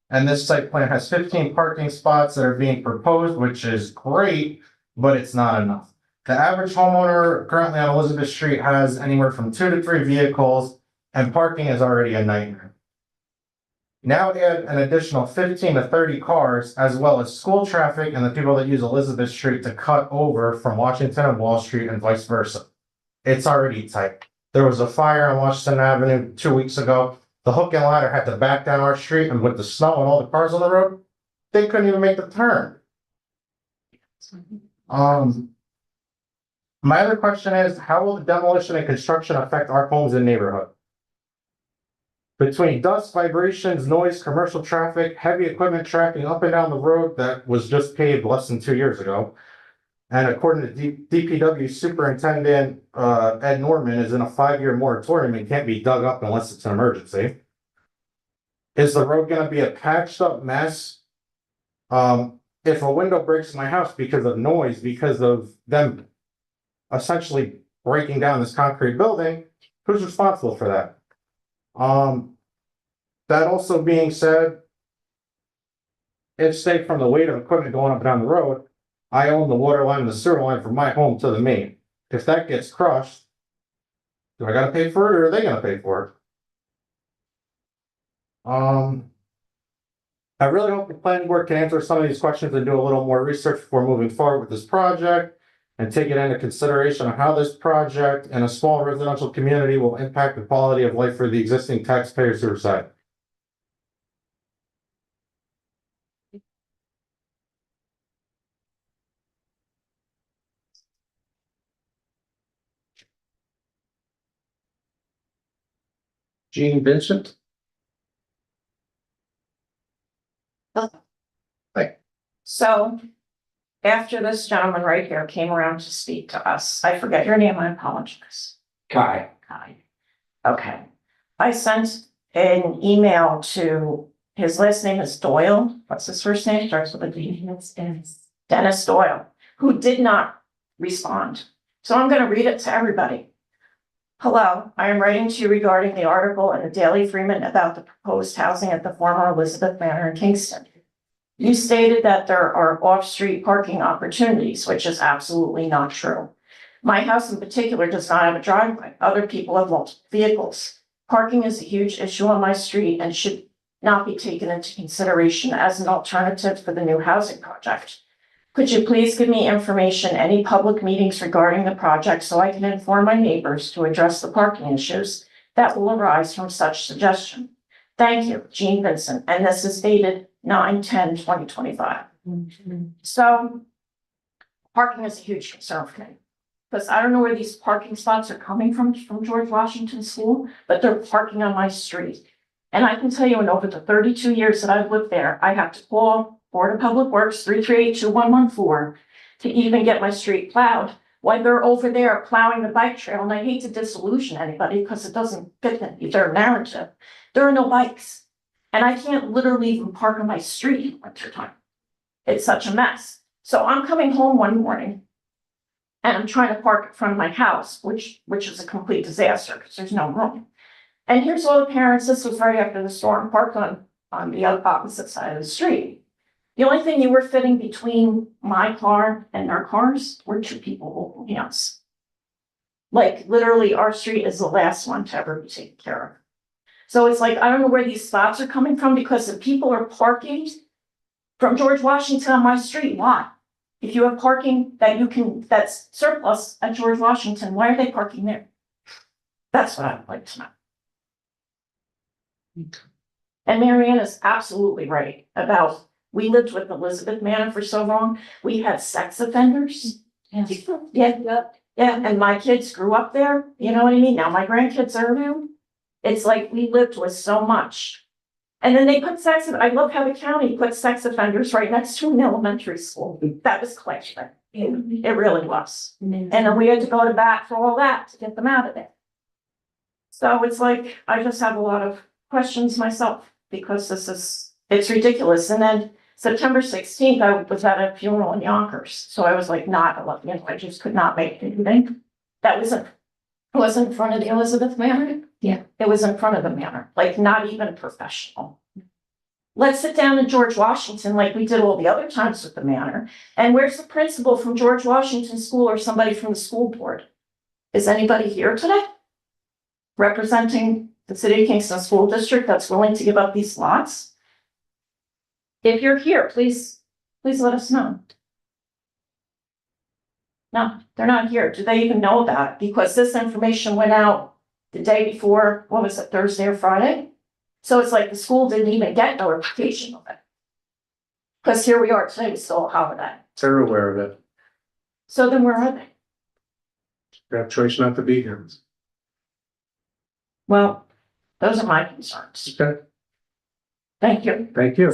Speaker 10: And this site plan has 15 parking spots that are being proposed, which is great, but it's not enough. The average homeowner currently on Elizabeth Street has anywhere from 2 to 3 vehicles, and parking is already a nightmare. Now add an additional 15 to 30 cars, as well as school traffic and the people that use Elizabeth Street to cut over from Washington and Wall Street and vice versa. It's already tight. There was a fire on Washington Avenue 2 weeks ago. The hook and ladder had to back down our street, and with the snow and all the cars on the road, they couldn't even make the turn. My other question is, how will the demolition and construction affect our homes and neighborhood? Between dust, vibrations, noise, commercial traffic, heavy equipment tracking up and down the road that was just paved less than 2 years ago. And according to DPW Superintendent Ed Norman is in a 5-year moratorium and can't be dug up unless it's an emergency. Is the road gonna be a patched up mess? If a window breaks in my house because of noise, because of them essentially breaking down this concrete building, who's responsible for that? That also being said, if say from the weight of equipment going up and down the road, I own the water line and the sewer line from my home to the main. If that gets crushed, do I gotta pay for it or are they gonna pay for it? I really hope the planning board can answer some of these questions and do a little more research before moving forward with this project. And take it into consideration of how this project in a small residential community will impact the quality of life for the existing taxpayers who reside.
Speaker 2: Gene Vincent?
Speaker 5: So after this gentleman right here came around to speak to us, I forget your name, I apologize.
Speaker 3: Kai.
Speaker 5: Kai. Okay. I sent an email to, his last name is Doyle. What's his first name? Starts with a D.
Speaker 6: That's Dennis.
Speaker 5: Dennis Doyle, who did not respond. So I'm gonna read it to everybody. Hello, I am writing to you regarding the article in the Daily Freeman about the proposed housing at the former Elizabeth Manor in Kingston. You stated that there are off-street parking opportunities, which is absolutely not true. My house in particular does not have a driveway. Other people have multiple vehicles. Parking is a huge issue on my street and should not be taken into consideration as an alternative for the new housing project. Could you please give me information, any public meetings regarding the project so I can inform my neighbors to address the parking issues that will arise from such suggestion? Thank you, Gene Vincent, and this is dated 9/10/2025. So parking is a huge concern for me. Because I don't know where these parking spots are coming from George Washington School, but they're parking on my street. And I can tell you in over the 32 years that I've lived there, I have to call Board of Public Works 338-2114 to even get my street plowed. While they're over there plowing the bike trail, and I hate to disillusion anybody because it doesn't fit their narrative. There are no bikes. And I can't literally even park on my street in winter time. It's such a mess. So I'm coming home one morning and I'm trying to park in front of my house, which is a complete disaster because there's no room. And here's all the parents, this was right after the storm, parked on the other opposite side of the street. The only thing you were fitting between my car and their cars were 2 people holding hands. Like literally our street is the last one to ever be taken care of. So it's like, I don't know where these spots are coming from because if people are parking from George Washington on my street, why? If you have parking that's surplus at George Washington, why are they parking there? That's what I would like to know.
Speaker 11: And Marianne is absolutely right about, we lived with Elizabeth Manor for so long, we had sex offenders. Yeah, yeah, and my kids grew up there, you know what I mean? Now my grandkids are new. It's like we lived with so much. And then they put I love how the county put sex offenders right next to an elementary school. That was clever. It really was. And then we had to go to bat for all that to get them out of there. So it's like, I just have a lot of questions myself because it's ridiculous. And then September 16th, I was at a funeral in Yonkers. So I was like, I just could not make anything. That wasn't in front of the Elizabeth Manor.
Speaker 9: Yeah.
Speaker 11: It was in front of the manor, like not even professional. Let's sit down in George Washington like we did all the other times with the manor. And where's the principal from George Washington School or somebody from the school board? Is anybody here today? Representing the City of Kingston School District that's willing to give up these lots? If you're here, please let us know. No, they're not here. Do they even know about it? Because this information went out the day before, what was it, Thursday or Friday? So it's like the school didn't even get notification of it. Because here we are today, we still a holiday.
Speaker 2: They're aware of it.
Speaker 11: So then where are they?
Speaker 2: They have choice not to be here.
Speaker 11: Well, those are my concerns.
Speaker 2: Okay,
Speaker 11: Thank you.
Speaker 2: thank you.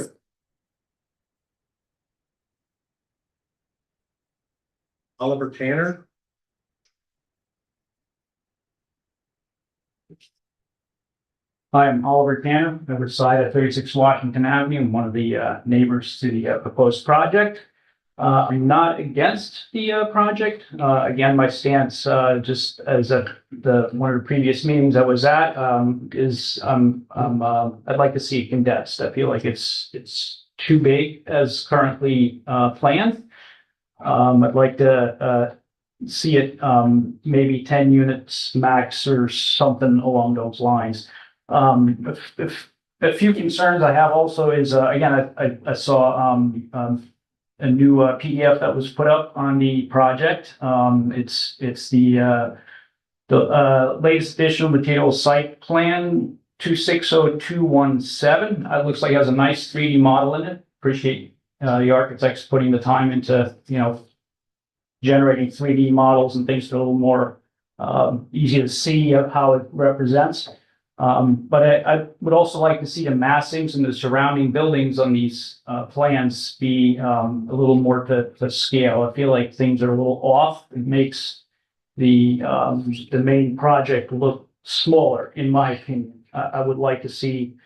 Speaker 2: Oliver Tanner.
Speaker 12: Hi, I'm Oliver Tanner. I reside at 36 Washington Avenue. I'm one of the neighbors to the proposed project. I'm not against the project. Again, my stance, just as one of the previous meetings I was at, is I'd like to see it condensed. I feel like it's too big as currently planned. I'd like to see it maybe 10 units max or something along those lines. A few concerns I have also is, again, I saw a new PDF that was put up on the project. It's the latest edition of material site plan 260217. It looks like it has a nice 3D model in it. Appreciate the architects putting the time into, generating 3D models and things that are a little more easy to see of how it represents. But I would also like to see the massings and the surrounding buildings on these plans be a little more to scale. I feel like things are a little off. It makes the main project look smaller, in my opinion. I would like to see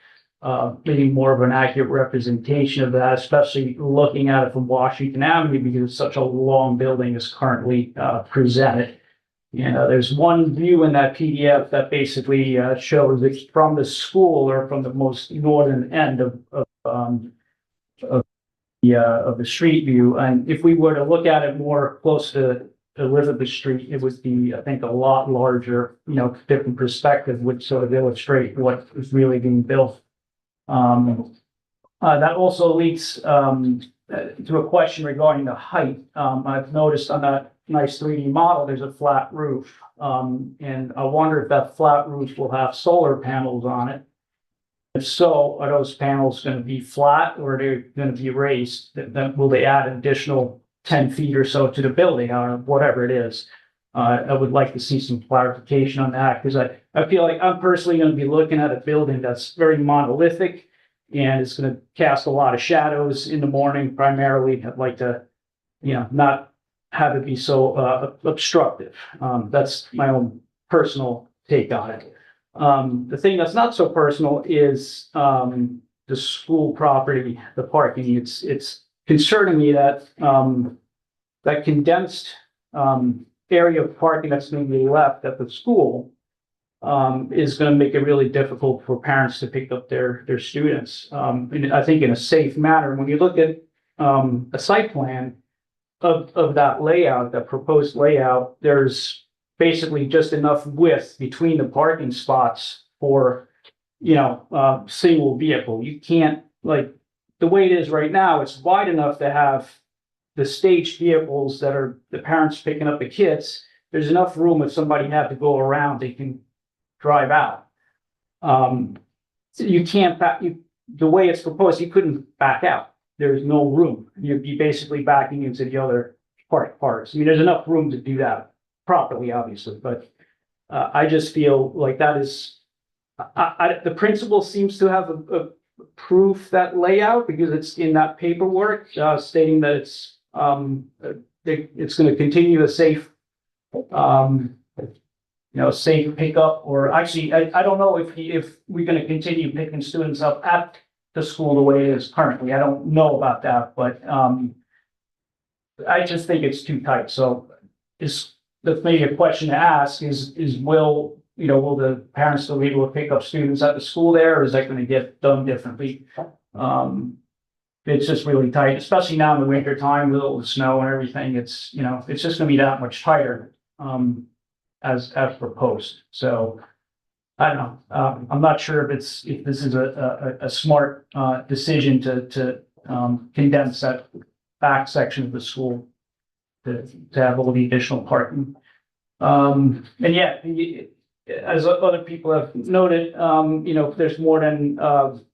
Speaker 12: maybe more of an accurate representation of that, especially looking at it from Washington Avenue, because it's such a long building is currently presented. There's one view in that PDF that basically shows it's from the school or from the most northern end of the street view. And if we were to look at it more close to Elizabeth Street, it would be, I think, a lot larger, different perspective would sort of illustrate what is really being built. That also leads to a question regarding the height. I've noticed on that nice 3D model, there's a flat roof. And I wonder if that flat roof will have solar panels on it. If so, are those panels going to be flat or are they going to be raised? Then will they add an additional 10 feet or so to the building or whatever it is? I would like to see some clarification on that because I feel like I'm personally going to be looking at a building that's very monolithic and it's going to cast a lot of shadows in the morning primarily. I'd like to, not have it be so obstructive. That's my own personal take on it. The thing that's not so personal is the school property, the parking. It's concerning me that that condensed area of parking that's going to be left at the school is going to make it really difficult for parents to pick up their students. And I think in a safe manner. When you look at a site plan of that layout, that proposed layout, there's basically just enough width between the parking spots for, single vehicle. You can't, like, the way it is right now, it's wide enough to have the staged vehicles that are the parents picking up the kids. There's enough room if somebody had to go around, they can drive out. So you can't, the way it's proposed, you couldn't back out. There's no room. You'd be basically backing into the other parts. I mean, there's enough room to do that properly, obviously, but I just feel like that is, the principal seems to have a proof that layout because it's in that paperwork, stating that it's going to continue a safe, safe pickup, or actually, I don't know if we're going to continue picking students up at the school the way it is currently. I don't know about that, but I just think it's too tight. So that's maybe a question to ask is will the parents still be able to pick up students at the school there, or is that going to get done differently? It's just really tight, especially now in the winter time with all the snow and everything. It's just going to be that much tighter as proposed. So I don't know. I'm not sure if this is a smart decision to condense that back section of the school to have all the additional parking. And yeah, as other people have noted, if there's more than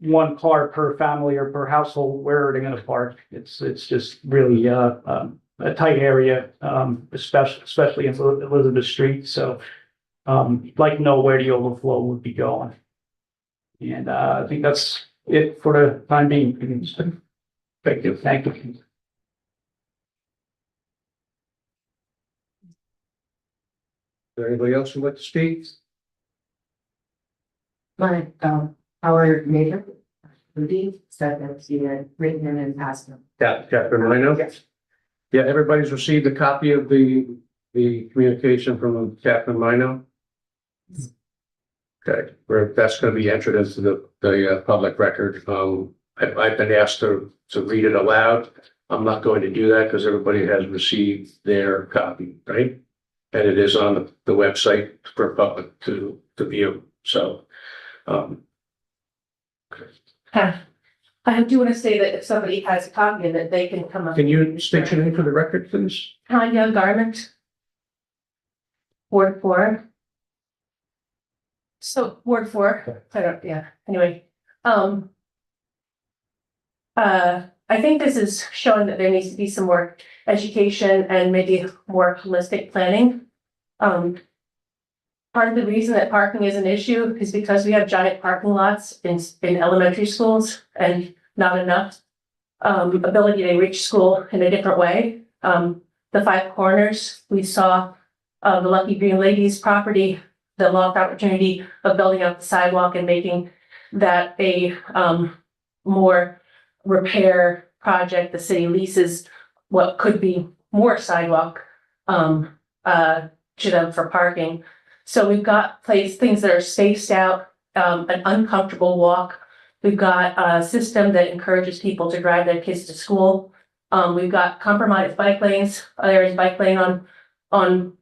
Speaker 12: one car per family or per household, where are they going to park? It's just really a tight area, especially in Elizabeth Street. So like to know where the overflow would be going. And I think that's it for the time being. Thank you. Thank you.
Speaker 2: Anybody else who'd like to speak?
Speaker 6: My, our neighbor, Rudy, said that she had written in and asked him.
Speaker 2: Yeah, Catherine Rhino?
Speaker 6: Yes.
Speaker 2: Yeah, everybody's received a copy of the communication from Catherine Rhino? Okay, that's gonna be entered into the public record. I've been asked to read it aloud. I'm not going to do that because everybody has received their copy, right? And it is on the website for public to view, so.
Speaker 1: I do want to say that if somebody has a copy of it, they can come up.
Speaker 2: Can you state your name for the record, please?
Speaker 1: Tanya Garment. Ward 4. So Ward 4, anyway. I think this is showing that there needs to be some more education and maybe more holistic planning. Part of the reason that parking is an issue is because we have giant parking lots in elementary schools and not enough ability to reach school in a different way. The Five Corners, we saw the Lucky Green Ladies property, the lost opportunity of building up the sidewalk and making that a more repair project. The city leases what could be more sidewalk to them for parking. So we've got things that are spaced out, an uncomfortable walk. We've got a system that encourages people to drive their kids to school. We've got compromised bike lanes. There's bike lane on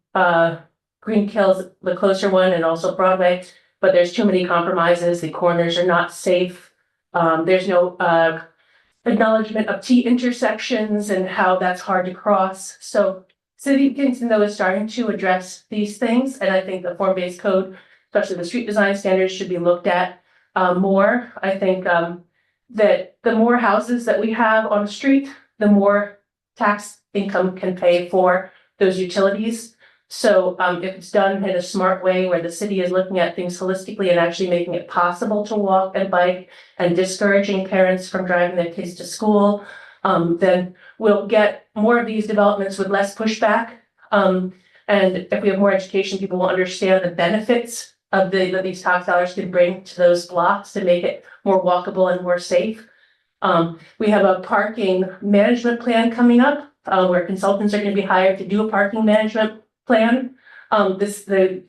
Speaker 1: Green Kills, the closer one, and also Broadway. But there's too many compromises. The corners are not safe. There's no acknowledgement of T intersections and how that's hard to cross. So City of Kingston, though, is starting to address these things, and I think the form-based code, especially the street design standards, should be looked at more. I think that the more houses that we have on the street, the more tax income can pay for those utilities. So if it's done in a smart way where the city is looking at things holistically and actually making it possible to walk and bike and discouraging parents from driving their kids to school, then we'll get more of these developments with less pushback. And if we have more education, people will understand the benefits of that these tax dollars can bring to those blocks to make it more walkable and more safe. We have a parking management plan coming up where consultants are going to be hired to do a parking management plan. The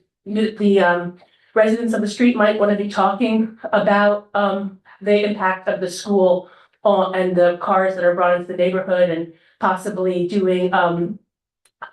Speaker 1: residents of the street might want to be talking about the impact of the school and the cars that are brought into the neighborhood, and possibly doing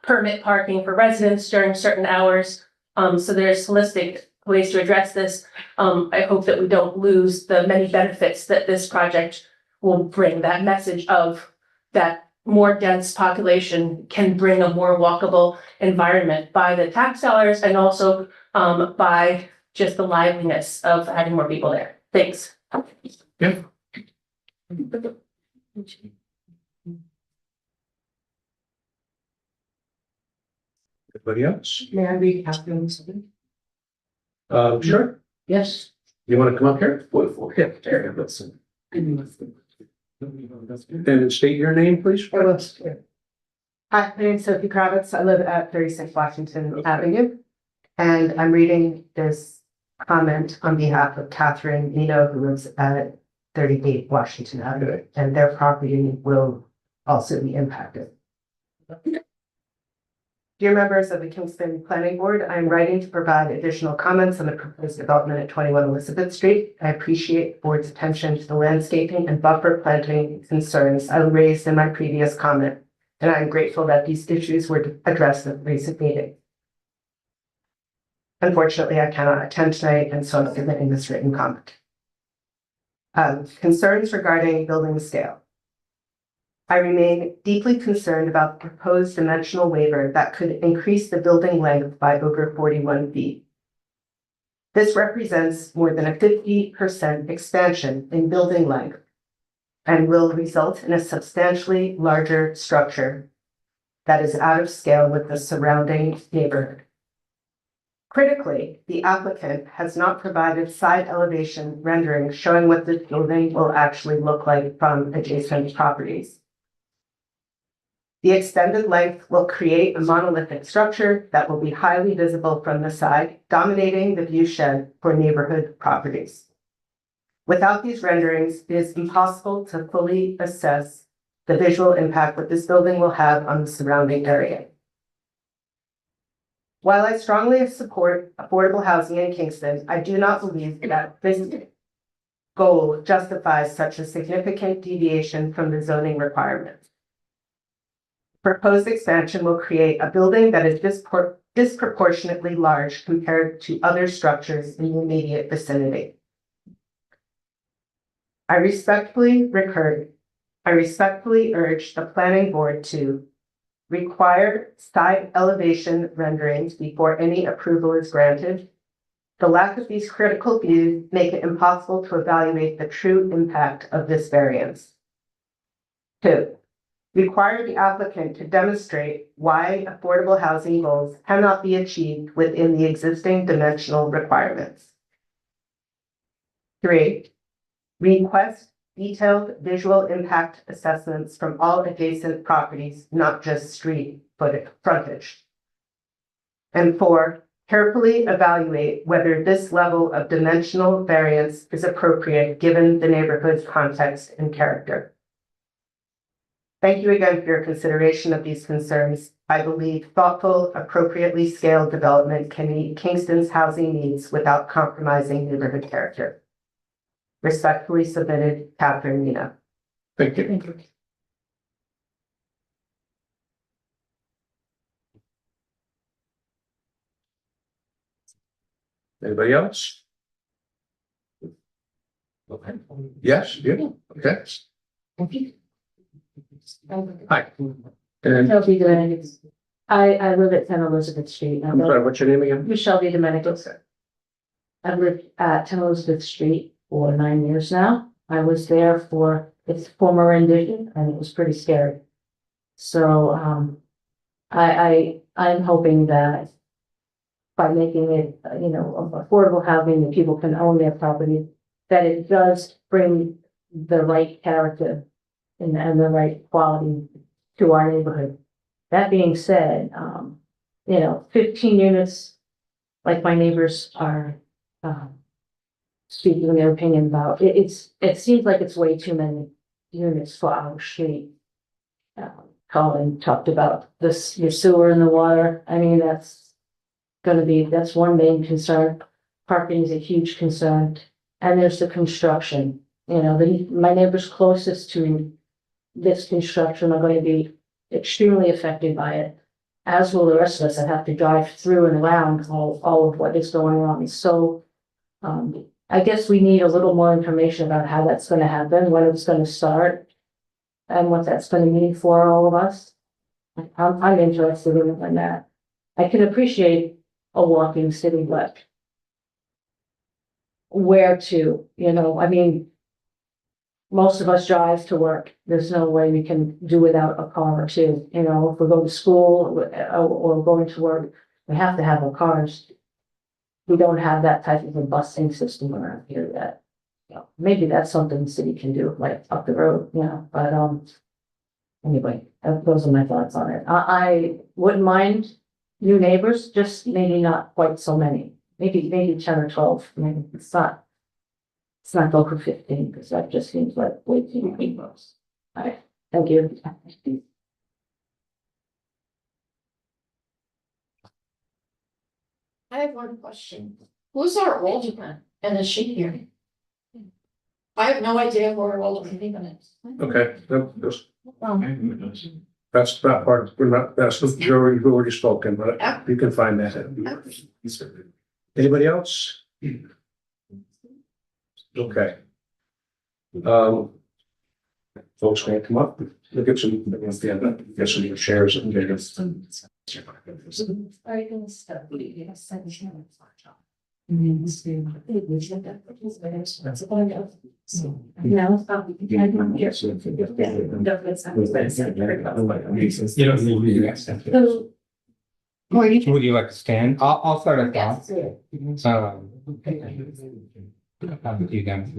Speaker 1: permit parking for residents during certain hours. So there's holistic ways to address this. I hope that we don't lose the many benefits that this project will bring. That message of that more dense population can bring a more walkable environment by the tax dollars and also by just the liveliness of having more people there. Thanks.
Speaker 2: Yeah, Anybody else?
Speaker 1: May I read Catherine?
Speaker 2: Sure.
Speaker 1: Yes.
Speaker 2: You want to come up here? Yeah, there, listen. And state your name, please.
Speaker 13: I will. Hi, my name's Sophie Kravitz. I live at 36 Washington Avenue. And I'm reading this comment on behalf of Catherine Nino, who lives at 38 Washington Avenue, and their property will also be impacted. Dear members of the Kingston Planning Board, I am writing to provide additional comments on the proposed development at 21 Elizabeth Street. I appreciate the board's attention to the landscaping and buffer planting concerns I raised in my previous comment, and I am grateful that these issues were addressed at the recent meeting. Unfortunately, I cannot attend tonight, and so I'm submitting this written comment. Concerns regarding building scale. I remain deeply concerned about the proposed dimensional waiver that could increase the building length by over 41 feet. This represents more than a 50% expansion in building length and will result in a substantially larger structure that is out of scale with the surrounding neighborhood. Critically, the applicant has not provided side elevation renderings showing what the building will actually look like from adjacent properties. The extended length will create a monolithic structure that will be highly visible from the side, dominating the view shed for neighborhood properties. Without these renderings, it is impossible to fully assess the visual impact that this building will have on the surrounding area. While I strongly support affordable housing in Kingston, I do not believe that this goal justifies such a significant deviation from the zoning requirements. Proposed expansion will create a building that is disproportionately large compared to other structures in the immediate vicinity. I respectfully urge the planning board to require side elevation renderings before any approval is granted. The lack of these critical views make it impossible to evaluate the true impact of this variance. 2. Require the applicant to demonstrate why affordable housing goals cannot be achieved within the existing dimensional requirements. 3. Request detailed visual impact assessments from all adjacent properties, not just street frontage. And 4. Carefully evaluate whether this level of dimensional variance is appropriate given the neighborhood's context and character. Thank you again for your consideration of these concerns. I believe thoughtful, appropriately scaled development can meet Kingston's housing needs without compromising neighborhood character. Respectfully submitted, Catherine Nino.
Speaker 2: Thank you.
Speaker 13: Thank you.
Speaker 2: Anybody else? Okay. Yes, you, okay. Hi. And
Speaker 5: Shelby Domenicus. I live at 10 Elizabeth Street.
Speaker 2: I'm sorry, what's your name again?
Speaker 5: Shelby Domenicus. I've lived at 10 Elizabeth Street for 9 years now. I was there for its former rendition and it was pretty scary. So, I'm hoping that by making it, affordable housing that people can own their property, that it does bring the right character and the right quality to our neighborhood. That being said, 15 units, like my neighbors are, speaking their opinion about, it seems like it's way too many units for our street. Colin talked about this, your sewer and the water. I mean, that's one main concern. Parking is a huge concern. And there's the construction, my neighbors closest to this construction are going to be extremely affected by it, as will the rest of us that have to drive through and around all of what is going on. So, I guess we need a little more information about how that's going to happen, when it's going to start, and what that's going to mean for all of us. I'm interested in that. I can appreciate a walking city, but where to, most of us drive to work. There's no way we can do without a car or two. You know, if we go to school or going to work, we have to have our cars. We don't have that type of a busing system around here yet. You know, maybe that's something the city can do, like up the road, you know, but, anyway, those are my thoughts on it. I wouldn't mind new neighbors, just maybe not quite so many. Maybe 10 or 12, maybe it's not go for 15, because that just seems like way too many folks. All right, thank you.
Speaker 11: I have one question. Who's our alderman and is she here? I have no idea who our alderman even is.
Speaker 2: Okay, that's not part, we're not, that's the jury, you've already spoken, but you can find that. Anybody else? Okay. Folks can come up, look at some, get some shares and get us.
Speaker 6: Are you gonna start?
Speaker 4: Would you like to stand? I'll start at top. You guys,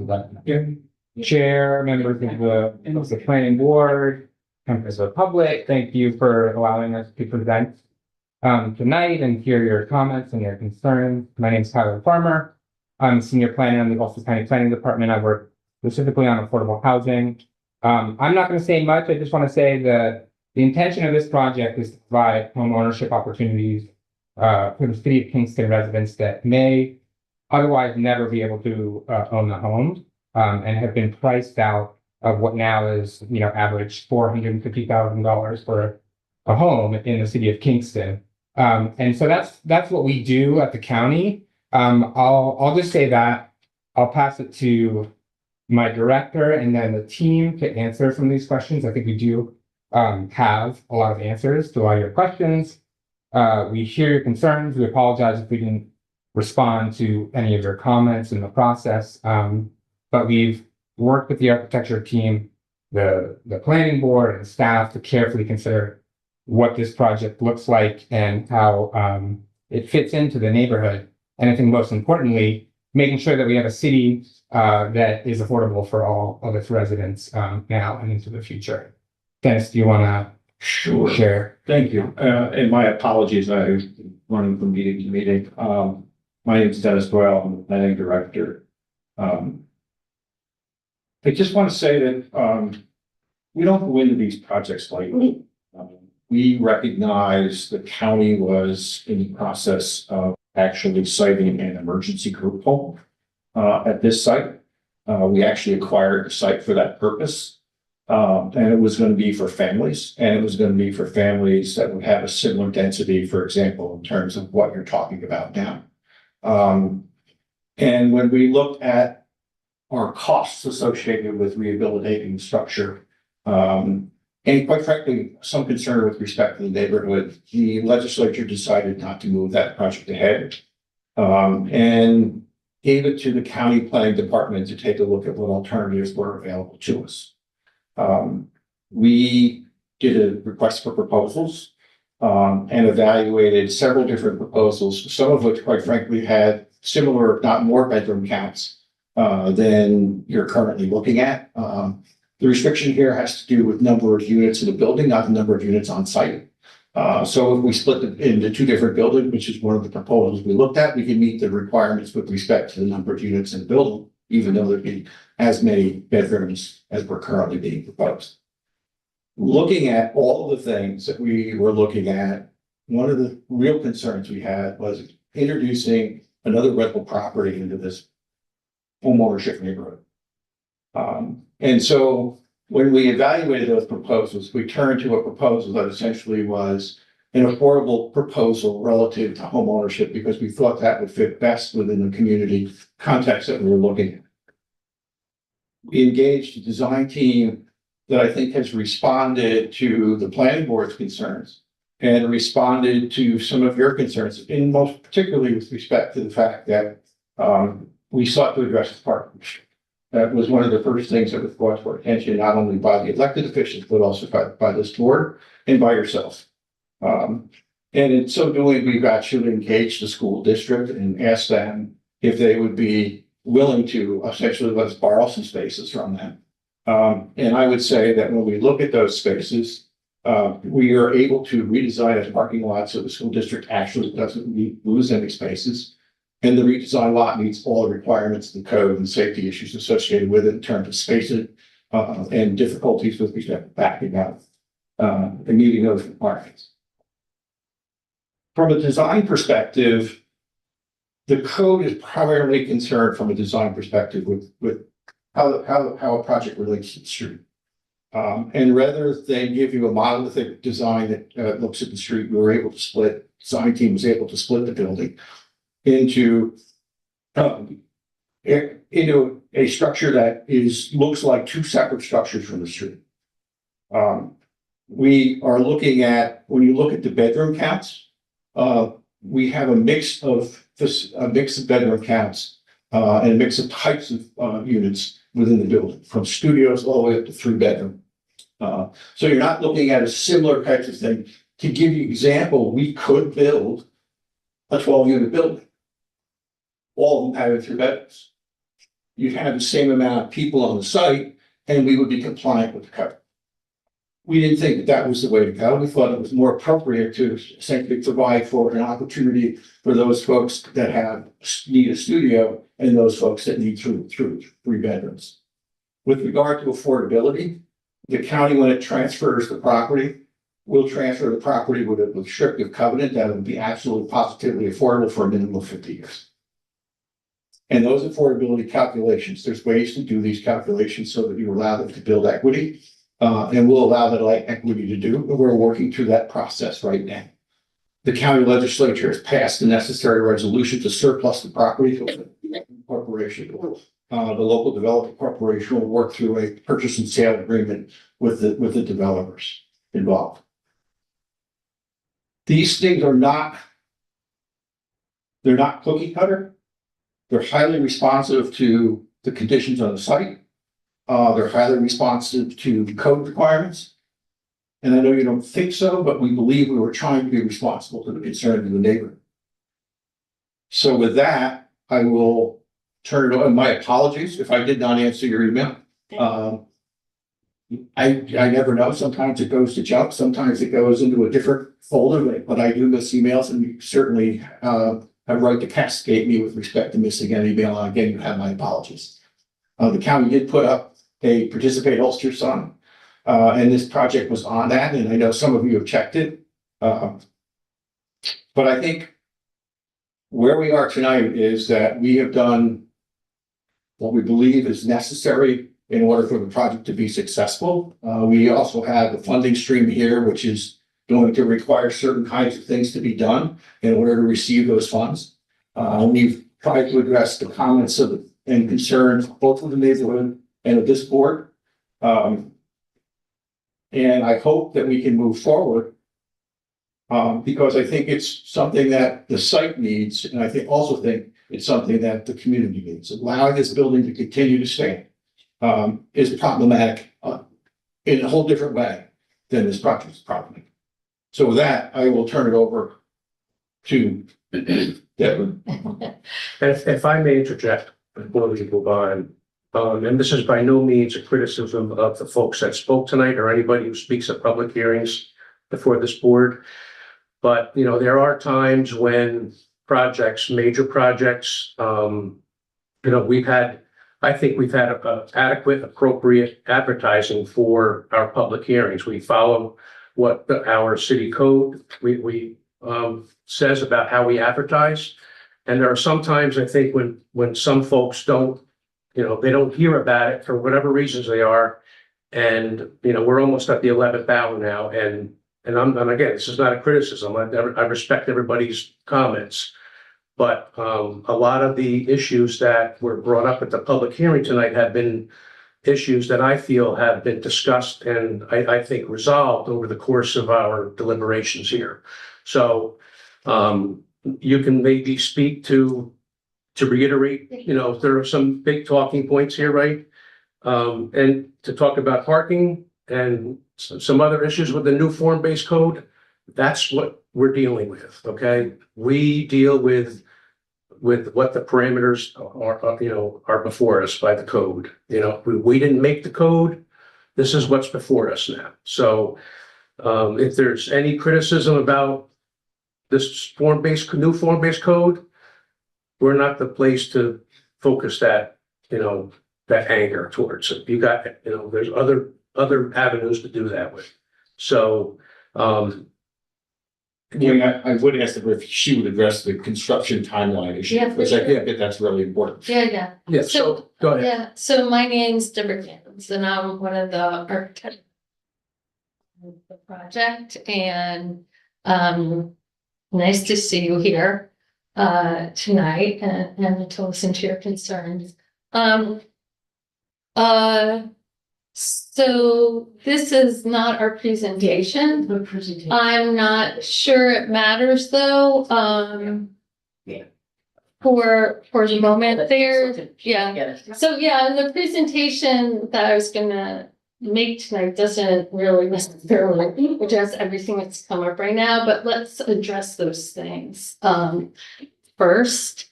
Speaker 4: Chair, members of the planning board, members of the public, thank you for allowing us to present tonight and hear your comments and your concerns. My name is Tyler Farmer. I'm senior planner in the Gulf County Planning Department. I work specifically on affordable housing. I'm not going to say much. I just want to say that the intention of this project is to provide home ownership opportunities for the city of Kingston residents that may otherwise never be able to own a home and have been priced out of what now is, average $450,000 for a home in the city of Kingston. And so that's what we do at the county. I'll just say that I'll pass it to my director and then the team to answer some of these questions. I think we do have a lot of answers to all your questions. We hear your concerns. We apologize if we didn't respond to any of your comments in the process. But we've worked with the architecture team, the planning board and staff to carefully consider what this project looks like and how it fits into the neighborhood. And I think most importantly, making sure that we have a city that is affordable for all of its residents now and into the future. Dennis, do you want to share?
Speaker 7: Thank you. And my apologies, I'm running from meeting to meeting. My name is Dennis Doyle, I'm the planning director. I just want to say that we don't go into these projects lightly. We recognize the county was in the process of actually citing an emergency group home at this site. We actually acquired a site for that purpose. And it was going to be for families, and it was going to be for families that would have a similar density, for example, in terms of what you're talking about now. And when we looked at our costs associated with rehabilitating the structure, and quite frankly, some concern with respect to the neighborhood, the legislature decided not to move that project ahead. And gave it to the county planning department to take a look at what alternatives were available to us. We did a request for proposals and evaluated several different proposals, some of which quite frankly had similar, if not more bedroom counts than you're currently looking at. The restriction here has to do with number of units in the building, not the number of units on site. So if we split it into two different buildings, which is one of the proposals we looked at, we can meet the requirements with respect to the number of units in the building, even though there'd be as many bedrooms as were currently being proposed. Looking at all the things that we were looking at, one of the real concerns we had was introducing another rental property into this homeownership neighborhood. And so when we evaluated those proposals, we turned to a proposal that essentially was an affordable proposal relative to homeownership because we thought that would fit best within the community context that we were looking at. We engaged a design team that I think has responded to the planning board's concerns and responded to some of your concerns, in most particularly with respect to the fact that we sought to address the parking issue. That was one of the first things that was brought to our attention, not only by the elected officials, but also by this board and by yourself. And in so doing, we've actually engaged the school district and asked them if they would be willing to essentially let us borrow some spaces from them. And I would say that when we look at those spaces, we are able to redesign a parking lot so the school district actually doesn't lose any spaces. And the redesigned lot meets all the requirements of the code and safety issues associated with it in terms of spacing and difficulties with respect to backing up and meeting those requirements. From a design perspective, the code is primarily concerned from a design perspective with how a project relates to the street. And rather than give you a monolithic design that looks at the street, we were able to split, design team was able to split the building into a structure that looks like two separate structures from the street. We are looking at, when you look at the bedroom counts, we have a mix of bedroom counts and a mix of types of units within the building, from studios all the way up to 3-bedroom. So you're not looking at a similar types of thing. To give you an example, we could build a 12-unit building. All of them having 3 bedrooms. You'd have the same amount of people on the site, and we would be compliant with the code. We didn't think that was the way to go. We thought it was more appropriate to essentially provide for an opportunity for those folks that need a studio and those folks that need 3 bedrooms. With regard to affordability, the county, when it transfers the property, will transfer the property with a restrictive covenant that would be absolutely positively affordable for a minimum of 50 years. And those affordability calculations, there's ways to do these calculations so that you allow them to build equity, and we'll allow that equity to do. We're working through that process right now. The county legislature has passed the necessary resolution to surplus the property to the corporation. The local development corporation will work through a purchase and sale agreement with the developers involved. These things are they're not cookie cutter. They're highly responsive to the conditions on the site. They're highly responsive to code requirements. And I know you don't think so, but we believe we were trying to be responsible to the concern of the neighbor. So with that, I will turn it over. My apologies if I did not answer your email. I never know. Sometimes it goes to junk. Sometimes it goes into a different folder, but I do miss emails, and you certainly have right to castigate me with respect to missing an email. And again, you have my apologies. The county did put up a Participate Ulster sign, and this project was on that, and I know some of you have checked it. But I think where we are tonight is that we have done what we believe is necessary in order for the project to be successful. We also have a funding stream here, which is going to require certain kinds of things to be done in order to receive those funds. We've tried to address the comments and concerns both of the neighborhood and of this board. And I hope that we can move forward because I think it's something that the site needs, and I also think it's something that the community needs. Allowing this building to continue to stand is problematic in a whole different way than this project is problematic. So with that, I will turn it over to Devin.
Speaker 2: If I may interject before we move on, and this is by no means a criticism of the folks that spoke tonight or anybody who speaks at public hearings before this board. But, there are times when major projects, I think we've had adequate, appropriate advertising for our public hearings. We follow what our city code says about how we advertise. And there are some times, I think, when some folks don't, they don't hear about it for whatever reasons they are. And, we're almost at the 11th hour now. And again, this is not a criticism. I respect everybody's comments. But a lot of the issues that were brought up at the public hearing tonight have been issues that I feel have been discussed and I think resolved over the course of our deliberations here. So you can maybe speak to to reiterate, there are some big talking points here, right? And to talk about parking and some other issues with the new form-based code, that's what we're dealing with, okay? We deal with what the parameters are before us by the code. We didn't make the code. This is what's before us now. So if there's any criticism about this new form-based code, we're not the place to focus that anger towards it. You got, there's other avenues to do that with. So,
Speaker 7: I would ask her if she would address the construction timeline issue,
Speaker 14: Yeah, for
Speaker 7: because I
Speaker 14: sure.
Speaker 7: think that's really important.
Speaker 14: Yeah.
Speaker 2: yeah, so go ahead.
Speaker 14: Yeah, so my name's Deborah Gans and I'm one of the architects of the project and nice to see you here tonight and to listen to your concerns. So this is not our presentation.
Speaker 1: The presentation.
Speaker 14: I'm not sure it matters though,
Speaker 1: Yeah.
Speaker 14: for the moment there, yeah.
Speaker 1: Get it.
Speaker 14: So yeah, the presentation that I was gonna make tonight doesn't really necessarily address everything that's come up right now, but let's address those things first.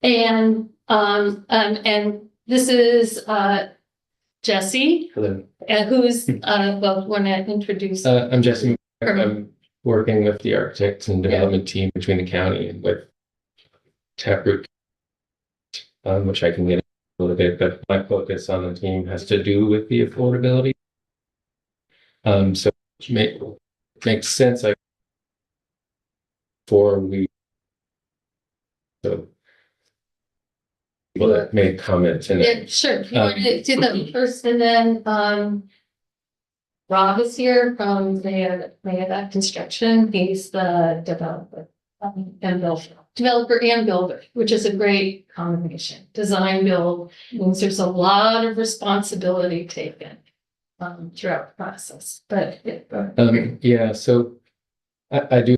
Speaker 14: And this is Jesse,
Speaker 4: Hello.
Speaker 14: who's well, want to introduce.
Speaker 4: I'm Jesse. I'm working with the architects and development team between the county and with Taproot, which I can get a little bit, but my focus on the team has to do with the affordability. So makes sense. People that made comments and
Speaker 14: Yeah, sure. You want to do that first and then Rob is here from Mayodat Construction. He's the developer and builder, which is a great combination. Design build means there's a lot of responsibility taken throughout the process. But
Speaker 4: yeah, so I do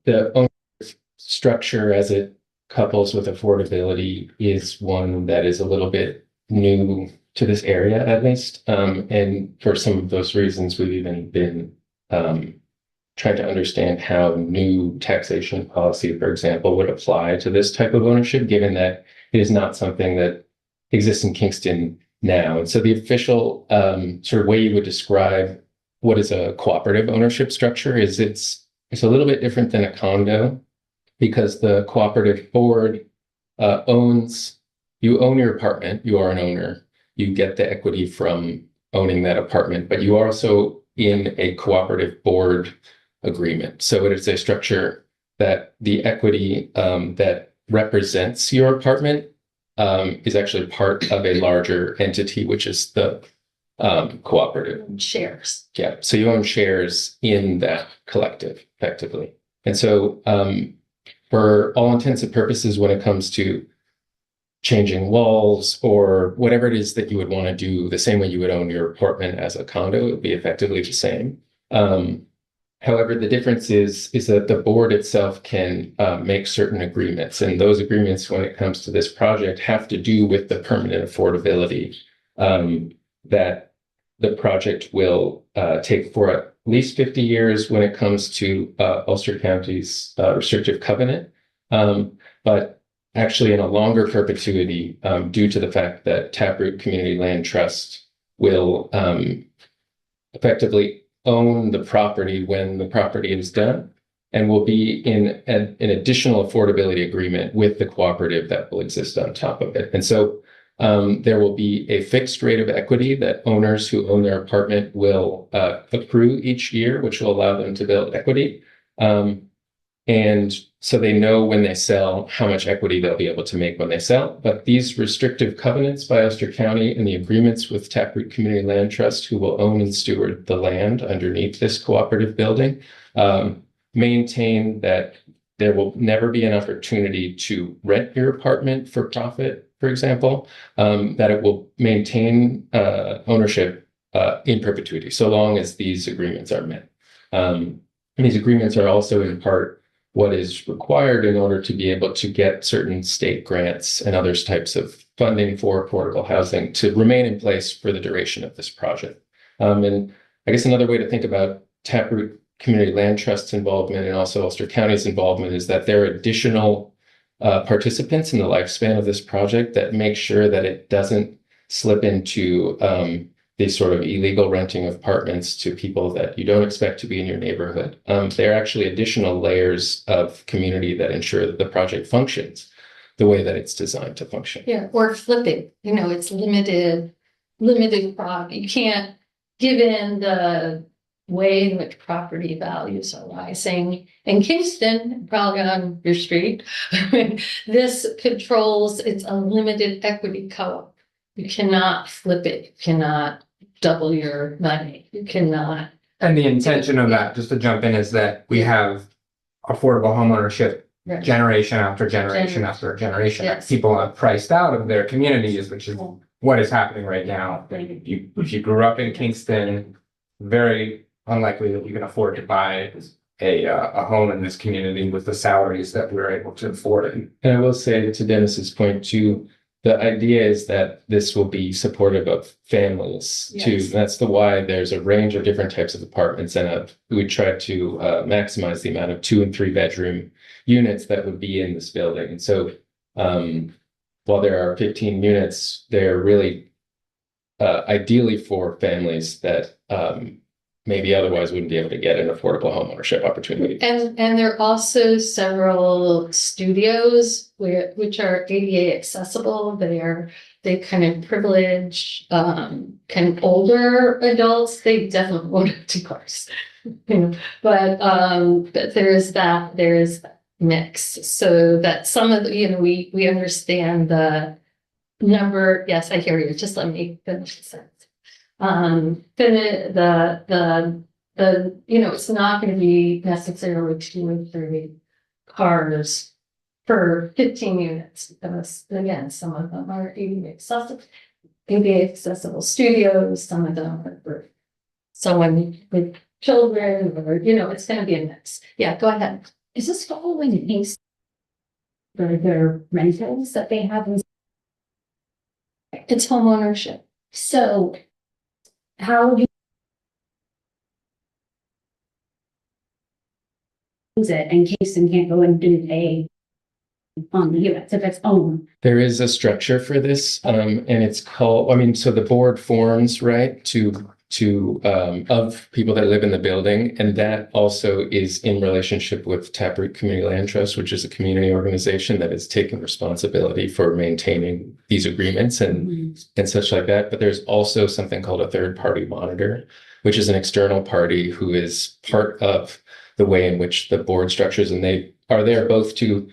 Speaker 4: the ownership structure as it couples with affordability is one that is a little bit new to this area, at least. And for some of those reasons, we've even been trying to understand how new taxation policy, for example, would apply to this type of ownership, given that it is not something that exists in Kingston now. And so the official sort of way you would describe what is a cooperative ownership structure is it's a little bit different than a condo, because the cooperative board you own your apartment, you are an owner, you get the equity from owning that apartment, but you are also in a cooperative board agreement. So it is a structure that the equity that represents your apartment is actually part of a larger entity, which is the cooperative.
Speaker 14: shares.
Speaker 4: Yeah, so you own shares in that collective, effectively. And so for all intents and purposes, when it comes to changing walls or whatever it is that you would want to do, the same way you would own your apartment as a condo, it would be effectively the same. However, the difference is that the board itself can make certain agreements, and those agreements, when it comes to this project, have to do with the permanent affordability that the project will take for at least 50 years when it comes to Ulster County's restrictive covenant, but actually in a longer perpetuity due to the fact that Taproot Community Land Trust will effectively own the property when the property is done, and will be in an additional affordability agreement with the cooperative that will exist on top of it. And so there will be a fixed rate of equity that owners who own their apartment will accrue each year, which will allow them to build equity. And so they know when they sell how much equity they'll be able to make when they sell. But these restrictive covenants by Ulster County and the agreements with Taproot Community Land Trust, who will own and steward the land underneath this cooperative building, maintain that there will never be an opportunity to rent your apartment for profit, for example, that it will maintain ownership in perpetuity, so long as these agreements are met. And these agreements are also in part
Speaker 15: what is required in order to be able to get certain state grants and other types of funding for affordable housing to remain in place for the duration of this project. And I guess another way to think about Taproot Community Land Trust's involvement and also Ulster County's involvement is that there are additional participants in the lifespan of this project that make sure that it doesn't slip into these sort of illegal renting of apartments to people that you don't expect to be in your neighborhood. There are actually additional layers of community that ensure that the project functions the way that it's designed to function.
Speaker 14: Yeah, or flipping, it's limited prop. You can't, given the way in which property values are rising in Kingston, probably on your street, this controls, it's a limited equity co-op. You cannot flip it, you cannot double your money, you cannot.
Speaker 4: And the intention of that, just to jump in, is that we have affordable homeownership
Speaker 14: Right.
Speaker 4: generation after generation after generation.
Speaker 14: Yes.
Speaker 4: People have priced out of their communities, which is what is happening right now. If you grew up in Kingston, very unlikely that you can afford to buy a home in this community with the salaries that we're able to afford.
Speaker 15: And I will say to Dennis's point too, the idea is that this will be supportive of families too.
Speaker 14: Yes.
Speaker 15: That's the why there's a range of different types of apartments, and we try to maximize the amount of 2 and 3 bedroom units that would be in this building. And so while there are 15 units, they're really ideally for families that maybe otherwise wouldn't be able to get an affordable homeownership opportunity.
Speaker 14: And there are also several studios which are ADA accessible. They kind of privilege kind of older adults. They definitely won't have 2 cars. But there is that mix, so that some of the, we understand the number. Yes, I hear you. Just let me finish the sentence. It's not going to be necessarily 2 or 3 cars for 15 units, because again, some of them are ADA accessible studios, some of them are for someone with children, or it's going to be a mix. Yeah, go ahead.
Speaker 16: Is this following things for their rentals that they have?
Speaker 14: It's home ownership.
Speaker 16: So how do you use it in case you can't go and do on the units if it's owned?
Speaker 15: There is a structure for this, and it's called, so the board forms, right, of people that live in the building, and that also is in relationship with Taproot Community Land Trust, which is a community organization that is taking responsibility for maintaining these agreements and such like that. But there's also something called a third-party monitor, which is an external party who is part of the way in which the board structures, and they are there both to